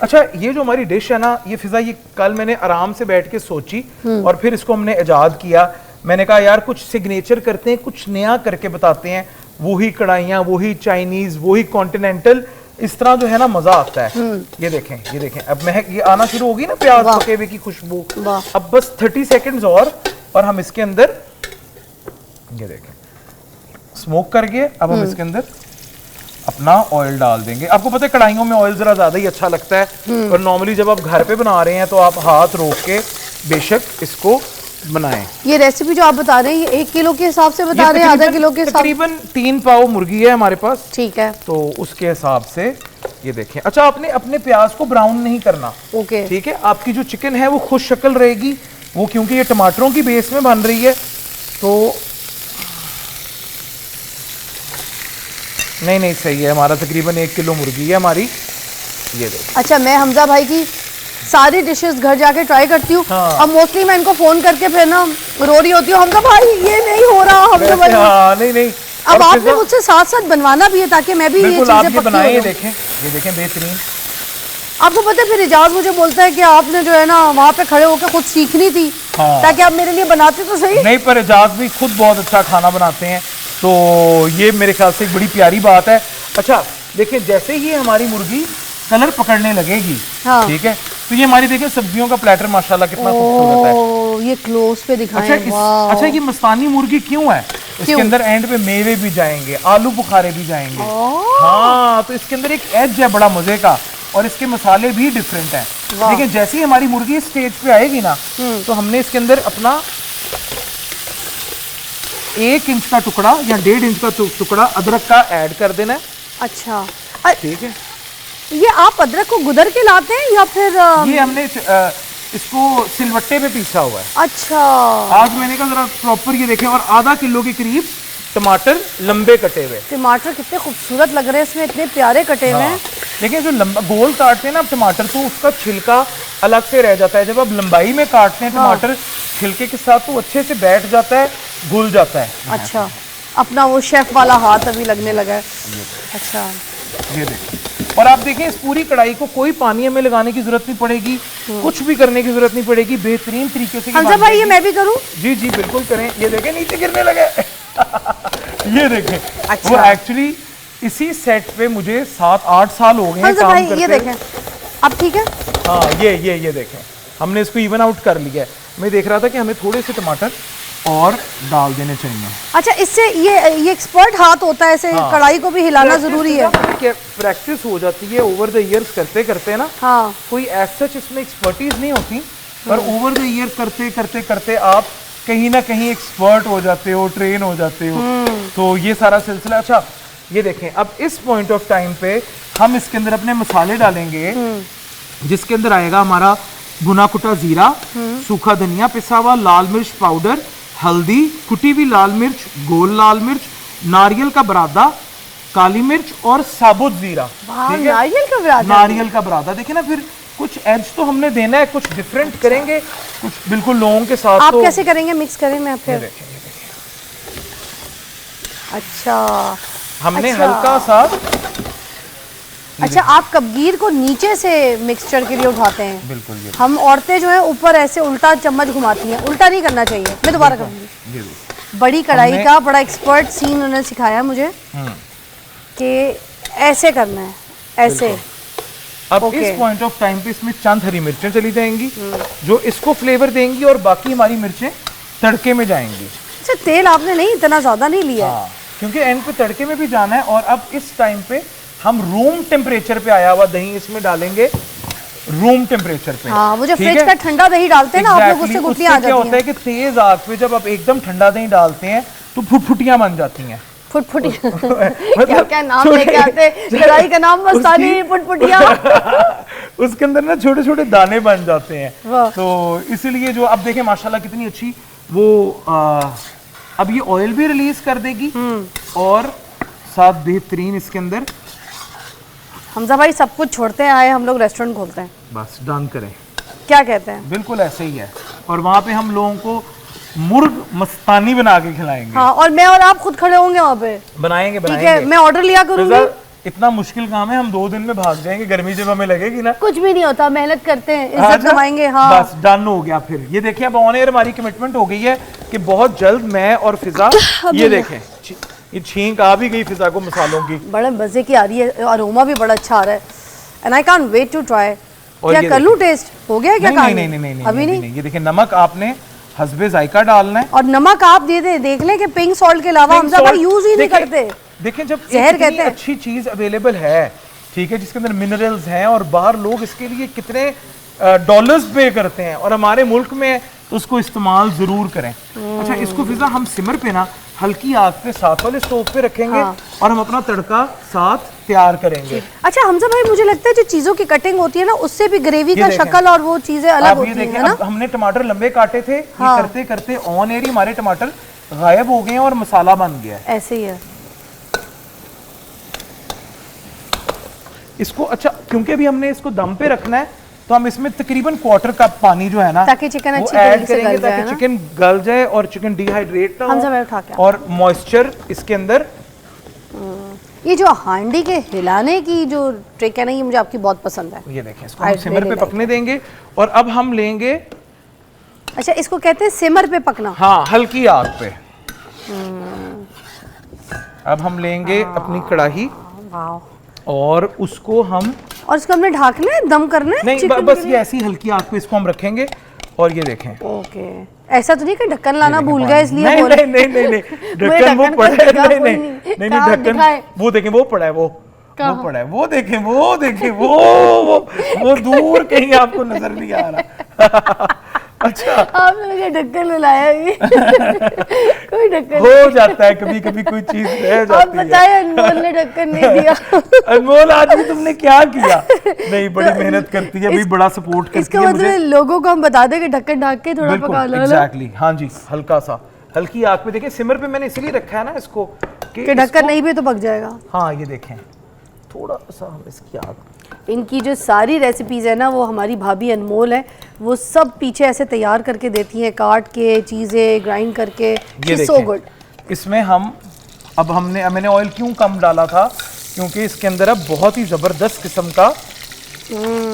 Speaker 5: अच्छा, ये जो हमारी डिश है ना, ये फिजा, ये कल मैंने आराम से बैठ के सोची और फिर इसको हमने इजाद किया। मैंने कहा यार कुछ सिग्नेचर करते हैं, कुछ नया करके बताते हैं। वही कढ़ाइयाँ, वही चाइनीज, वही कॉन्टिनेंटल, इस तरह जो है ना मजा आता है। ये देखें, ये देखें, अब महक ये आना शुरू होगी ना, प्याज
Speaker 1: वाह।
Speaker 5: पके हुए की खुशबू।
Speaker 1: वाह।
Speaker 5: अब बस 30 सेकंड्स और हम इसके अंदर ये देखें स्मोक करके अब हम इसके अंदर अपना ऑयल डाल देंगे। आपको पता है कढ़ाइयों में ऑयल जरा ज्यादा ही अच्छा लगता है, और नॉर्मली जब आप घर पे बना रहे हैं तो आप हाथ रोक के बेशक इसको बनाएं।
Speaker 1: ये रेसिपी जो आप बता रहे हैं ये 1 किलो के हिसाब से बता रहे हैं, आधा किलो के हिसाब?
Speaker 5: तकरीबन 3 पाव मुर्गी है हमारे पास,
Speaker 1: ठीक है।
Speaker 5: तो उसके हिसाब से ये देखें। अच्छा, आपने अपने प्याज को ब्राउन नहीं करना।
Speaker 1: ओके।
Speaker 5: ठीक है। आपकी जो चिकन है वो खुश शक्ल रहेगी, वो क्योंकि ये टमाटरों की बेस में बन रही है, तो नहीं सही है। हमारा तकरीबन 1 किलो मुर्गी है हमारी। ये देखो।
Speaker 1: अच्छा, मैं हमजा भाई की सारी डिशेस घर जाके ट्राई करती हूँ।
Speaker 5: हाँ।
Speaker 1: अब मोस्टली मैं इनको फोन करके फिर ना रो रही होती हूँ, हमजा भाई ये नहीं हो रहा, हमजा भाई।
Speaker 5: हाँ, नहीं।
Speaker 1: अब
Speaker 5: और
Speaker 1: आपने
Speaker 5: फिजा,
Speaker 1: मुझसे साथ साथ बनवाना भी है ताकि मैं भी ये
Speaker 5: बिल्कुल आप
Speaker 1: चीजें
Speaker 5: ये
Speaker 1: पक्की
Speaker 5: बनाएं। ये
Speaker 1: हो जाऊं।
Speaker 5: देखें, ये देखें, बेहतरीन।
Speaker 1: आपको पता है फिर इजाज मुझे बोलता है कि आपने जो है ना वहाँ पे खड़े होकर खुद सीखनी थी,
Speaker 5: हाँ।
Speaker 1: ताकि आप मेरे लिए बनाते तो सही।
Speaker 5: नहीं, पर एजाज भी खुद बहुत अच्छा खाना बनाते हैं, तो ये मेरे ख्याल से एक बड़ी प्यारी बात है। अच्छा, देखिए, जैसे ही हमारी मुर्गी कलर पकड़ने लगेगी,
Speaker 1: हाँ।
Speaker 5: ठीक है, तो ये हमारी देखिए सब्जियों का प्लेटर माशाल्लाह कितना खूबसूरत है।
Speaker 1: ओ, ये क्लोज पे दिखाएं। वाह।
Speaker 5: अच्छा, ये मस्तानी मुर्गी क्यों है? इसके
Speaker 1: क्यों?
Speaker 5: अंदर एंड पे मेवे भी जाएंगे, आलू बुखारे भी जाएंगे। हाँ, तो इसके अंदर एक एज है बड़ा मजे का, और इसके मसाले भी डिफरेंट हैं।
Speaker 1: वाह।
Speaker 5: लेकिन जैसे ही हमारी मुर्गी इस स्टेज पे आएगी ना, तो हमने इसके अंदर अपना 1 इंच का टुकड़ा या 1.5 इंच का टुकड़ा अदरक का ऐड कर देना है।
Speaker 1: अच्छा,
Speaker 5: ठीक है।
Speaker 1: ये आप अदरक को गुदर के लाते हैं या फिर
Speaker 5: ये हमने इसको सिलवट्टे पे पीसा हुआ है।
Speaker 1: अच्छा।
Speaker 5: आज मैंने कहा जरा प्रॉपर ये देखें, और आधा किलो के करीब टमाटर लंबे कटे हुए।
Speaker 1: टमाटर कितने खूबसूरत लग रहे हैं, इसमें इतने प्यारे कटे हुए हैं।
Speaker 5: लेकिन जो लंबा गोल काटते हैं ना आप टमाटर, तो उसका छिलका अलग से रह जाता है। जब आप लंबाई में काटते हैं टमाटर छिलके के साथ, तो अच्छे से बैठ जाता है, घुल जाता है।
Speaker 1: अच्छा, अपना वो शेफ वाला हाथ अभी लगने लगा है। अच्छा,
Speaker 5: ये देखिए, और आप देखें इस पूरी कढ़ाई को कोई पानी में लगाने की जरूरत नहीं पड़ेगी, कुछ भी करने की जरूरत नहीं पड़ेगी, बेहतरीन तरीके से।
Speaker 1: हमजा भाई ये मैं भी करूं?
Speaker 5: जी जी बिल्कुल करें। ये देखें नीचे गिरने लगे। ये देखें।
Speaker 1: अच्छा।
Speaker 5: वो एक्चुअली इसी सेट पे मुझे 7-8 साल हो गए हैं
Speaker 1: हमजा
Speaker 5: काम
Speaker 1: भाई
Speaker 5: करते।
Speaker 1: ये देखें, अब ठीक है।
Speaker 5: हाँ, ये देखें, हमने इसको इवन आउट कर लिया है। मैं देख रहा था कि हमें थोड़े से टमाटर और डाल देने चाहिए।
Speaker 1: अच्छा, इससे ये एक्सपर्ट हाथ होता है, ऐसे
Speaker 5: हाँ।
Speaker 1: कढ़ाई को भी हिलाना जरूरी है।
Speaker 5: प्रैक्टिस हो जाती है ओवर द ईयर्स करते करते ना।
Speaker 1: हाँ।
Speaker 5: कोई एज सच इसमें एक्सपर्टीज नहीं होती, पर ओवर द ईयर करते करते आप कहीं ना कहीं एक्सपर्ट हो जाते हो, ट्रेन हो जाते हो। तो ये सारा सिलसिला। अच्छा, ये देखें, अब इस पॉइंट ऑफ टाइम पे हम इसके अंदर अपने मसाले डालेंगे, जिसके अंदर आएगा हमारा भुना कुटा जीरा, सूखा धनिया पिसा हुआ, लाल मिर्च पाउडर, हल्दी, कुटी हुई लाल मिर्च, गोल लाल मिर्च, नारियल का बरादा, काली मिर्च और साबुत जीरा।
Speaker 1: वाह,
Speaker 5: ठीक है?
Speaker 1: नारियल का बरादा।
Speaker 5: नारियल का बरादा। देखिए ना, फिर कुछ एज तो हमने देना है, कुछ डिफरेंट करेंगे, कुछ बिल्कुल लौंग के साथ।
Speaker 1: आप
Speaker 5: तो
Speaker 1: कैसे करेंगे, मिक्स करें मैं
Speaker 5: ये
Speaker 1: फिर?
Speaker 5: देखें, ये देखें।
Speaker 1: अच्छा
Speaker 5: हमने
Speaker 1: अच्छा।
Speaker 5: हल्का सा,
Speaker 1: अच्छा, आप कबगीर को नीचे से मिक्सचर के लिए उठाते हैं?
Speaker 5: बिल्कुल ये
Speaker 1: हम औरतें जो है ऊपर ऐसे उल्टा चम्मच घुमाती हैं। उल्टा नहीं करना चाहिए, मैं दोबारा करूँगी।
Speaker 5: ये देखिए।
Speaker 1: बड़ी कढ़ाई
Speaker 5: हमने-
Speaker 1: का बड़ा एक्सपर्ट सीन उन्होंने सिखाया मुझे कि ऐसे करना है, ऐसे।
Speaker 5: अब
Speaker 1: ओके।
Speaker 5: इस पॉइंट ऑफ टाइम पे इसमें चंद हरी मिर्चें चली जाएंगी जो इसको फ्लेवर देंगी, और बाकी हमारी मिर्चें तड़के में जाएंगी।
Speaker 1: अच्छा, तेल आपने नहीं इतना ज़्यादा नहीं लिया है।
Speaker 5: हाँ, क्योंकि एंड पे तड़के में भी जाना है। और अब इस टाइम पे हम रूम टेम्परेचर पे आया हुआ दही इसमें डालेंगे, रूम टेम्परेचर पे।
Speaker 1: हाँ, वो जो
Speaker 5: ठीक
Speaker 1: फ्रिज
Speaker 5: है?
Speaker 1: का ठंडा दही डालते हैं ना आप लोग, उससे
Speaker 5: Exactly,
Speaker 1: गुठलियाँ आ
Speaker 5: उससे क्या
Speaker 1: जाती
Speaker 5: होता है
Speaker 1: हैं।
Speaker 5: कि तेज आग पे जब आप एकदम ठंडा दही डालते हैं तो फुटफुटियां बन जाती हैं।
Speaker 1: फुटफुटी क्या
Speaker 5: मतलब
Speaker 1: क्या नाम
Speaker 5: छोटे-
Speaker 1: लेके आते, कढ़ाई का नाम मस्तानी फुटफुटिया।
Speaker 5: उसके अंदर ना छोटे छोटे दाने बन जाते हैं।
Speaker 1: वाह।
Speaker 5: तो इसीलिए जो अब देखें माशाल्लाह कितनी अच्छी वो अब ये ऑयल भी रिलीज कर देगी, और साथ बेहतरीन इसके अंदर।
Speaker 1: हमजा भाई सब कुछ छोड़ते हैं, आए हम लोग रेस्टोरेंट खोलते हैं,
Speaker 5: बस डन करें।
Speaker 1: क्या कहते हैं?
Speaker 5: बिल्कुल ऐसे ही है। और वहां पे हम लोगों को मुर्ग मस्तानी बना के खिलाएंगे।
Speaker 1: हाँ, और मैं और आप खुद खड़े होंगे वहाँ पे।
Speaker 5: बनाएंगे
Speaker 1: ठीक है,
Speaker 5: बनाएंगे।
Speaker 1: मैं ऑर्डर लिया करूंगी।
Speaker 5: फिजा, इतना मुश्किल काम है, हम 2 दिन में भाग जाएंगे। गर्मी जब हमें लगेगी ना,
Speaker 1: कुछ भी नहीं होता, मेहनत करते हैं, इज्जत
Speaker 5: अच्छा,
Speaker 1: कमाएंगे। हाँ,
Speaker 5: बस डन हो गया। फिर ये देखिए, अब ऑन एयर हमारी कमिटमेंट हो गई है कि बहुत जल्द मैं और फिजा, ये देखें ये छींक आ भी गई फिजा को मसालों की।
Speaker 1: बड़े मजे की आ रही है, अरोमा भी बड़ा अच्छा आ रहा है, and I can't wait to try.
Speaker 5: और
Speaker 1: क्या
Speaker 5: ये
Speaker 1: कर लूं? टेस्ट हो गया क्या?
Speaker 5: नहीं
Speaker 1: कहानी?
Speaker 5: नहीं नहीं नहीं नहीं
Speaker 1: अभी
Speaker 5: नहीं,
Speaker 1: नहीं।
Speaker 5: ये देखिए, नमक आपने हस्बे जायका डालना है।
Speaker 1: और नमक आप दे दे, देख लें कि पिंक सॉल्ट के अलावा हमजा भाई यूज ही नहीं करते।
Speaker 5: देखें, जब
Speaker 1: जहर
Speaker 5: इतनी
Speaker 1: कहते हैं।
Speaker 5: अच्छी चीज अवेलेबल है, ठीक है, जिसके अंदर मिनरल्स हैं, और बाहर लोग इसके लिए कितने डॉलर्स पे करते हैं, और हमारे मुल्क में तो उसको इस्तेमाल जरूर करें। अच्छा, इसको फिजा हम सिमर पे ना हल्की आग पे साथ वाले स्टोव पे रखेंगे,
Speaker 1: हाँ।
Speaker 5: और हम अपना तड़का साथ तैयार करेंगे।
Speaker 1: अच्छा हमजा भाई, मुझे लगता है जो चीजों की कटिंग होती है ना, उससे भी ग्रेवी
Speaker 5: ये
Speaker 1: का
Speaker 5: देखें।
Speaker 1: शक्ल और वो चीजें अलग
Speaker 5: आप ये
Speaker 1: होती
Speaker 5: देखें,
Speaker 1: हैं ना।
Speaker 5: अब हमने टमाटर लंबे काटे थे,
Speaker 1: हाँ।
Speaker 5: ये करते करते ऑन एयर ही हमारे टमाटर गायब हो गए हैं और मसाला बन गया है।
Speaker 1: ऐसे ही है।
Speaker 5: इसको अच्छा, क्योंकि अभी हमने इसको दम पे रखना है, तो हम इसमें तकरीबन 1/4 कप पानी जो है ना,
Speaker 1: ताकि चिकन
Speaker 5: वो
Speaker 1: अच्छी
Speaker 5: ऐड
Speaker 1: तरीके से
Speaker 5: करेंगे,
Speaker 1: गल जाए
Speaker 5: ताकि
Speaker 1: ना।
Speaker 5: चिकन गल जाए और चिकन डिहाइड्रेट ना
Speaker 1: हमजा भाई
Speaker 5: हो,
Speaker 1: उठा के
Speaker 5: और मॉइस्चर इसके अंदर।
Speaker 1: ये जो हांडी के हिलाने की जो ट्रिक है ना, ये मुझे आपकी बहुत पसंद है।
Speaker 5: ये देखें, इसको
Speaker 1: I
Speaker 5: हम सिमर
Speaker 1: really
Speaker 5: पे
Speaker 1: like
Speaker 5: पकने देंगे, और अब हम लेंगे,
Speaker 1: अच्छा, इसको कहते हैं सिमर पे पकना।
Speaker 5: हाँ, हल्की आग पे। अब हम लेंगे अपनी कढ़ाई,
Speaker 1: वाह।
Speaker 5: और उसको हम
Speaker 1: और इसको हमने ढाकना है, दम करना है
Speaker 5: नहीं,
Speaker 1: चिकन
Speaker 5: बस
Speaker 1: के
Speaker 5: ये ऐसी हल्की आग पे इसको हम रखेंगे। और ये देखें,
Speaker 1: ओके, ऐसा तो नहीं कि ढक्कन लाना भूल गए इसलिए
Speaker 5: नहीं
Speaker 1: बोल-
Speaker 5: नहीं नहीं नहीं नहीं,
Speaker 1: मुझे
Speaker 5: ढक्कन वो
Speaker 1: ढक्कन
Speaker 5: पड़ा
Speaker 1: का
Speaker 5: है,
Speaker 1: दिखा
Speaker 5: नहीं
Speaker 1: कोई
Speaker 5: नहीं
Speaker 1: नहीं।
Speaker 5: नहीं नहीं,
Speaker 1: कहाँ
Speaker 5: ढक्कन
Speaker 1: दिखाए?
Speaker 5: वो देखें, वो पड़ा है, वो
Speaker 1: कहाँ?
Speaker 5: पड़ा है, वो देखें, वो दूर कहीं आपको नजर नहीं आ रहा। अच्छा,
Speaker 1: आपने मुझे ढक्कन लाया अभी। कोई ढक्कन
Speaker 5: हो जाता है कभी कभी, कोई चीज रह
Speaker 1: आप
Speaker 5: जाती है।
Speaker 1: बताए, अनमोल ने ढक्कन नहीं दिया।
Speaker 5: अनमोल, आज भी तुमने क्या किया? नहीं, बड़ी मेहनत करती है, अभी बड़ा सपोर्ट करती
Speaker 1: इसका
Speaker 5: है
Speaker 1: मतलब
Speaker 5: मुझे।
Speaker 1: लोगों को हम बता दें कि ढक्कन ढाक के थोड़ा
Speaker 5: बिल्कुल,
Speaker 1: पका लो ना,
Speaker 5: एग्जैक्टली, हाँ जी, हल्का सा हल्की आग पे। देखिए, सिमर पे मैंने इसलिए रखा है ना इसको
Speaker 1: कि ढक्कन
Speaker 5: इसको-
Speaker 1: नहीं भी तो पक जाएगा।
Speaker 5: हाँ, ये देखें, थोड़ा सा हम इसकी आग,
Speaker 1: इनकी जो सारी रेसिपीज़ है ना, वो हमारी भाभी अनमोल है, वो सब पीछे ऐसे तैयार करके देती हैं, काट के चीज़ें ग्राइंड करके।
Speaker 5: ये
Speaker 1: सो
Speaker 5: देखें,
Speaker 1: गुड।
Speaker 5: इसमें हम अब मैंने ऑयल क्यों कम डाला था, क्योंकि इसके अंदर अब बहुत ही ज़बरदस्त किस्म का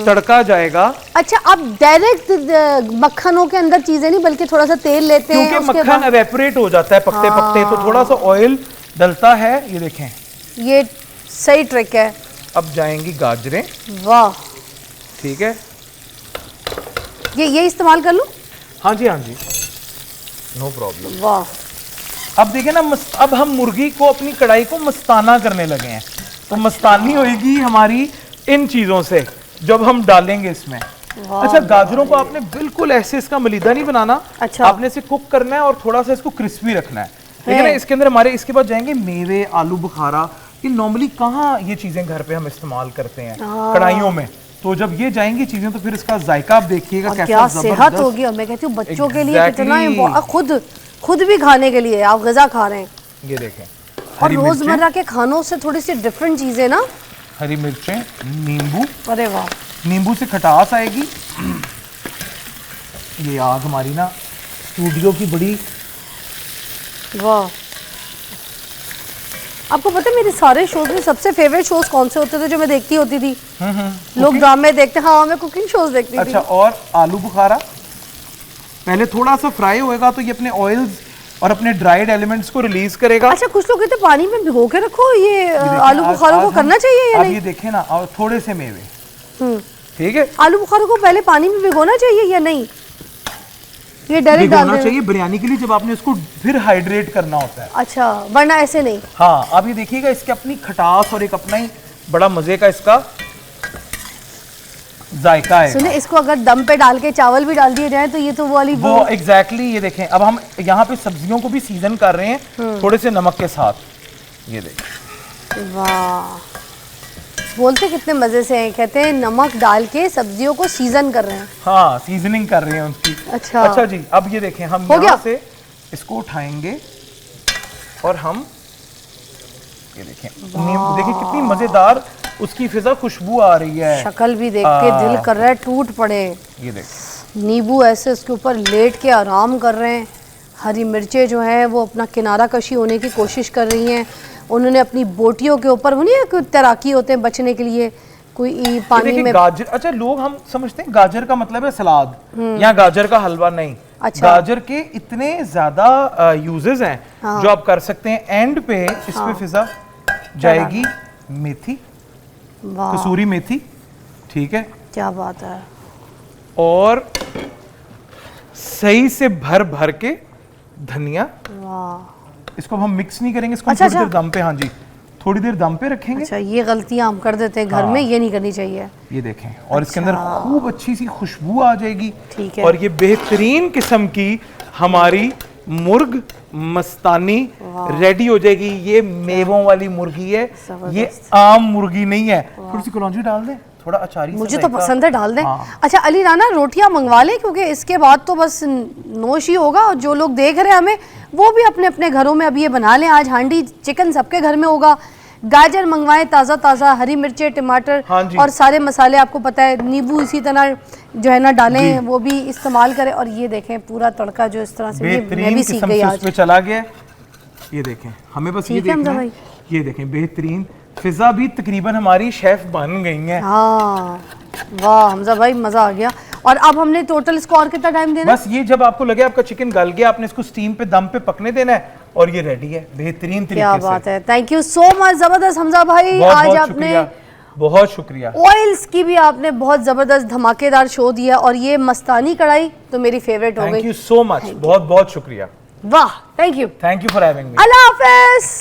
Speaker 5: तड़का जाएगा।
Speaker 1: अच्छा, आप डायरेक्ट मक्खनों के अंदर चीज़ें नहीं, बल्कि थोड़ा सा तेल लेते हैं,
Speaker 5: क्योंकि
Speaker 1: उसके
Speaker 5: मक्खन
Speaker 1: बाद
Speaker 5: एवेपोरेट हो जाता है पकते पकते, तो थोड़ा सा ऑयल डलता है। ये देखें,
Speaker 1: ये सही ट्रिक है।
Speaker 5: अब जाएंगी गाजरें,
Speaker 1: वाह,
Speaker 5: ठीक है,
Speaker 1: ये इस्तेमाल कर लूँ?
Speaker 5: हाँ जी, हाँ जी, नो प्रॉब्लम।
Speaker 1: वाह,
Speaker 5: अब देखिए ना, अब हम मुर्गी को, अपनी कढ़ाई को मस्ताना करने लगे हैं, तो मस्तानी होएगी हमारी इन चीजों से जब हम डालेंगे इसमें। अच्छा, गाजरों को आपने बिल्कुल ऐसे इसका मलीदा नहीं बनाना,
Speaker 1: अच्छा।
Speaker 5: आपने इसे कुक करना है और थोड़ा सा इसको क्रिस्पी रखना है, ठीक है ना। इसके अंदर हमारे, इसके बाद जाएंगे मेवे, आलू बुखारा। ये नॉर्मली कहाँ ये चीजें घर पे हम इस्तेमाल करते हैं, कढ़ाइयों में। तो जब ये जाएंगी चीजें, तो फिर इसका जायका आप देखिएगा
Speaker 1: और
Speaker 5: कैसा
Speaker 1: क्या सेहत
Speaker 5: जबरदस्त।
Speaker 1: होगी। और मैं कहती हूँ बच्चों के लिए
Speaker 5: Exactly.
Speaker 1: कितना खुद भी खाने के लिए आप गजा खा रहे हैं।
Speaker 5: ये देखें,
Speaker 1: और
Speaker 5: हरी मिर्चें,
Speaker 1: रोजमर्रा के खानों से थोड़ी सी डिफरेंट चीजें ना।
Speaker 5: हरी मिर्चें, नींबू,
Speaker 1: अरे वाह,
Speaker 5: नींबू से खटास आएगी। ये आग हमारी ना स्टूडियो की बड़ी,
Speaker 1: वाह। आपको पता है मेरे सारे शोज में सबसे फेवरेट शोज कौन से होते थे जो मैं देखती होती थी? लोग ड्रामे देखते, हाँ मैं कुकिंग शोज देखती
Speaker 5: अच्छा।
Speaker 1: थी।
Speaker 5: और आलू बुखारा पहले थोड़ा सा फ्राई होएगा तो ये अपने ऑयल्स और अपने ड्राइड एलिमेंट्स को रिलीज करेगा।
Speaker 1: अच्छा, कुछ लोग कहते हैं पानी में भिगो के रखो, ये
Speaker 5: देखिए,
Speaker 1: आलू बुखारों को
Speaker 5: आज
Speaker 1: करना चाहिए या
Speaker 5: अब
Speaker 1: नहीं?
Speaker 5: ये देखें ना, और थोड़े से मेवे,
Speaker 1: हम्म,
Speaker 5: ठीक है,
Speaker 1: आलू बुखारों को पहले पानी में भिगोना चाहिए या नहीं? ये डायरेक्ट डाल
Speaker 5: भिगोना
Speaker 1: देना
Speaker 5: चाहिए बिरयानी के लिए, जब आपने उसको फिर हाइड्रेट करना होता है।
Speaker 1: अच्छा, वरना ऐसे नहीं।
Speaker 5: हाँ, अब ये देखिएगा इसके अपनी खटास और एक अपना ही बड़ा मजे का इसका जायका है।
Speaker 1: सुने, इसको अगर दम पे डाल के चावल भी डाल दिए जाए तो ये तो वो वाली
Speaker 5: वो एग्जैक्टली ये देखें, अब हम यहाँ पे सब्जियों को भी सीजन कर रहे हैं थोड़े से नमक के साथ। ये देखें,
Speaker 1: वाह, बोलते कितने मजे से हैं, कहते हैं नमक डाल के सब्जियों को सीजन कर रहे हैं।
Speaker 5: हाँ सीजनिंग कर रहे हैं उनकी।
Speaker 1: अच्छा।
Speaker 5: अच्छा जी, अब ये देखें हम
Speaker 1: हो
Speaker 5: यहाँ
Speaker 1: गया?
Speaker 5: से इसको उठाएंगे और हम ये देखें, देखिए कितनी मजेदार उसकी फिजा खुशबू आ रही है।
Speaker 1: शक्ल भी देख के दिल कर रहा है टूट पड़े।
Speaker 5: ये देखें,
Speaker 1: नींबू ऐसे उसके ऊपर लेट के आराम कर रहे हैं। हरी मिर्चें जो हैं वो अपना किनारा कशी होने की कोशिश कर रही हैं। उन्होंने अपनी बोटियों के ऊपर, वो नहीं कोई तैराकी होते हैं बचने के लिए, कोई पानी
Speaker 5: देखिए
Speaker 1: में।
Speaker 5: गाजर, अच्छा लोग हम समझते हैं गाजर का मतलब है सलाद या गाजर का हलवा, नहीं।
Speaker 1: अच्छा।
Speaker 5: गाजर के इतने ज्यादा यूजेस हैं
Speaker 1: हाँ।
Speaker 5: जो आप कर सकते हैं। एंड पे इस पे फिजा जाएगी मेथी,
Speaker 1: वाह,
Speaker 5: कसूरी मेथी, ठीक है,
Speaker 1: क्या बात है।
Speaker 5: और सही से भर भर के धनिया।
Speaker 1: वाह,
Speaker 5: इसको अब हम मिक्स नहीं करेंगे, इसको हम
Speaker 1: अच्छा,
Speaker 5: थोड़ी देर
Speaker 1: अच्छा।
Speaker 5: दम पे, हाँ जी, थोड़ी देर दम पे रखेंगे।
Speaker 1: अच्छा, ये गलतियां हम कर देते हैं घर में, ये नहीं करनी चाहिए।
Speaker 5: ये देखें, और इसके अंदर खूब अच्छी सी खुशबू आ जाएगी।
Speaker 1: ठीक है।
Speaker 5: और ये बेहतरीन किस्म की हमारी मुर्ग मस्तानी रेडी हो जाएगी। ये मेवों वाली मुर्गी है, ये आम मुर्गी नहीं है। थोड़ी सी कलौंजी डाल दें, थोड़ा अचारी सा
Speaker 1: मुझे तो
Speaker 5: जायका।
Speaker 1: पसंद है, डाल दें।
Speaker 5: हाँ।
Speaker 1: अच्छा अली राना, रोटियां मंगवा लें क्योंकि इसके बाद तो बस नोश ही होगा। और जो लोग देख रहे हैं हमें, वो भी अपने अपने घरों में अब ये बना लें। आज हांडी चिकन सबके घर में होगा। गाजर मंगवाएं ताज़ा ताज़ा, हरी मिर्चें, टमाटर,
Speaker 5: हाँ जी।
Speaker 1: और सारे मसाले आपको पता है, नींबू इसी तरह जो है ना डालें, वो भी इस्तेमाल करें। और ये देखें पूरा तड़का जो इस तरह से, ये मैं
Speaker 5: बेहतरीन
Speaker 1: भी सीख
Speaker 5: किस्म
Speaker 1: गई
Speaker 5: से
Speaker 1: आज।
Speaker 5: उस पे चला गया। ये देखें, हमें बस ये
Speaker 1: ठीक है
Speaker 5: देखना
Speaker 1: हमजा
Speaker 5: है।
Speaker 1: भाई।
Speaker 5: ये देखें, बेहतरीन फिजा भी तकरीबन हमारी शेफ बन गई हैं।
Speaker 1: हाँ, वाह हमजा भाई, मज़ा आ गया। और अब हमने टोटल इसको और कितना टाइम देना?
Speaker 5: बस ये जब आपको लगे आपका चिकन गल गया, आपने इसको स्टीम पे दम पे पकने देना है और ये रेडी है बेहतरीन तरीके
Speaker 1: क्या
Speaker 5: से।
Speaker 1: बात है, थैंक यू सो मच, जबरदस्त हमजा भाई।
Speaker 5: बहुत
Speaker 1: आज
Speaker 5: बहुत
Speaker 1: आपने
Speaker 5: शुक्रिया, बहुत शुक्रिया।
Speaker 1: ऑयल्स की भी आपने बहुत जबरदस्त धमाकेदार शो दिया, और ये मस्तानी कढ़ाई तो मेरी फेवरेट हो
Speaker 5: थैंक
Speaker 1: गई।
Speaker 5: यू सो मच, बहुत बहुत शुक्रिया।
Speaker 1: वाह, thank you,
Speaker 5: thank you for having me.
Speaker 1: Allah Hafiz.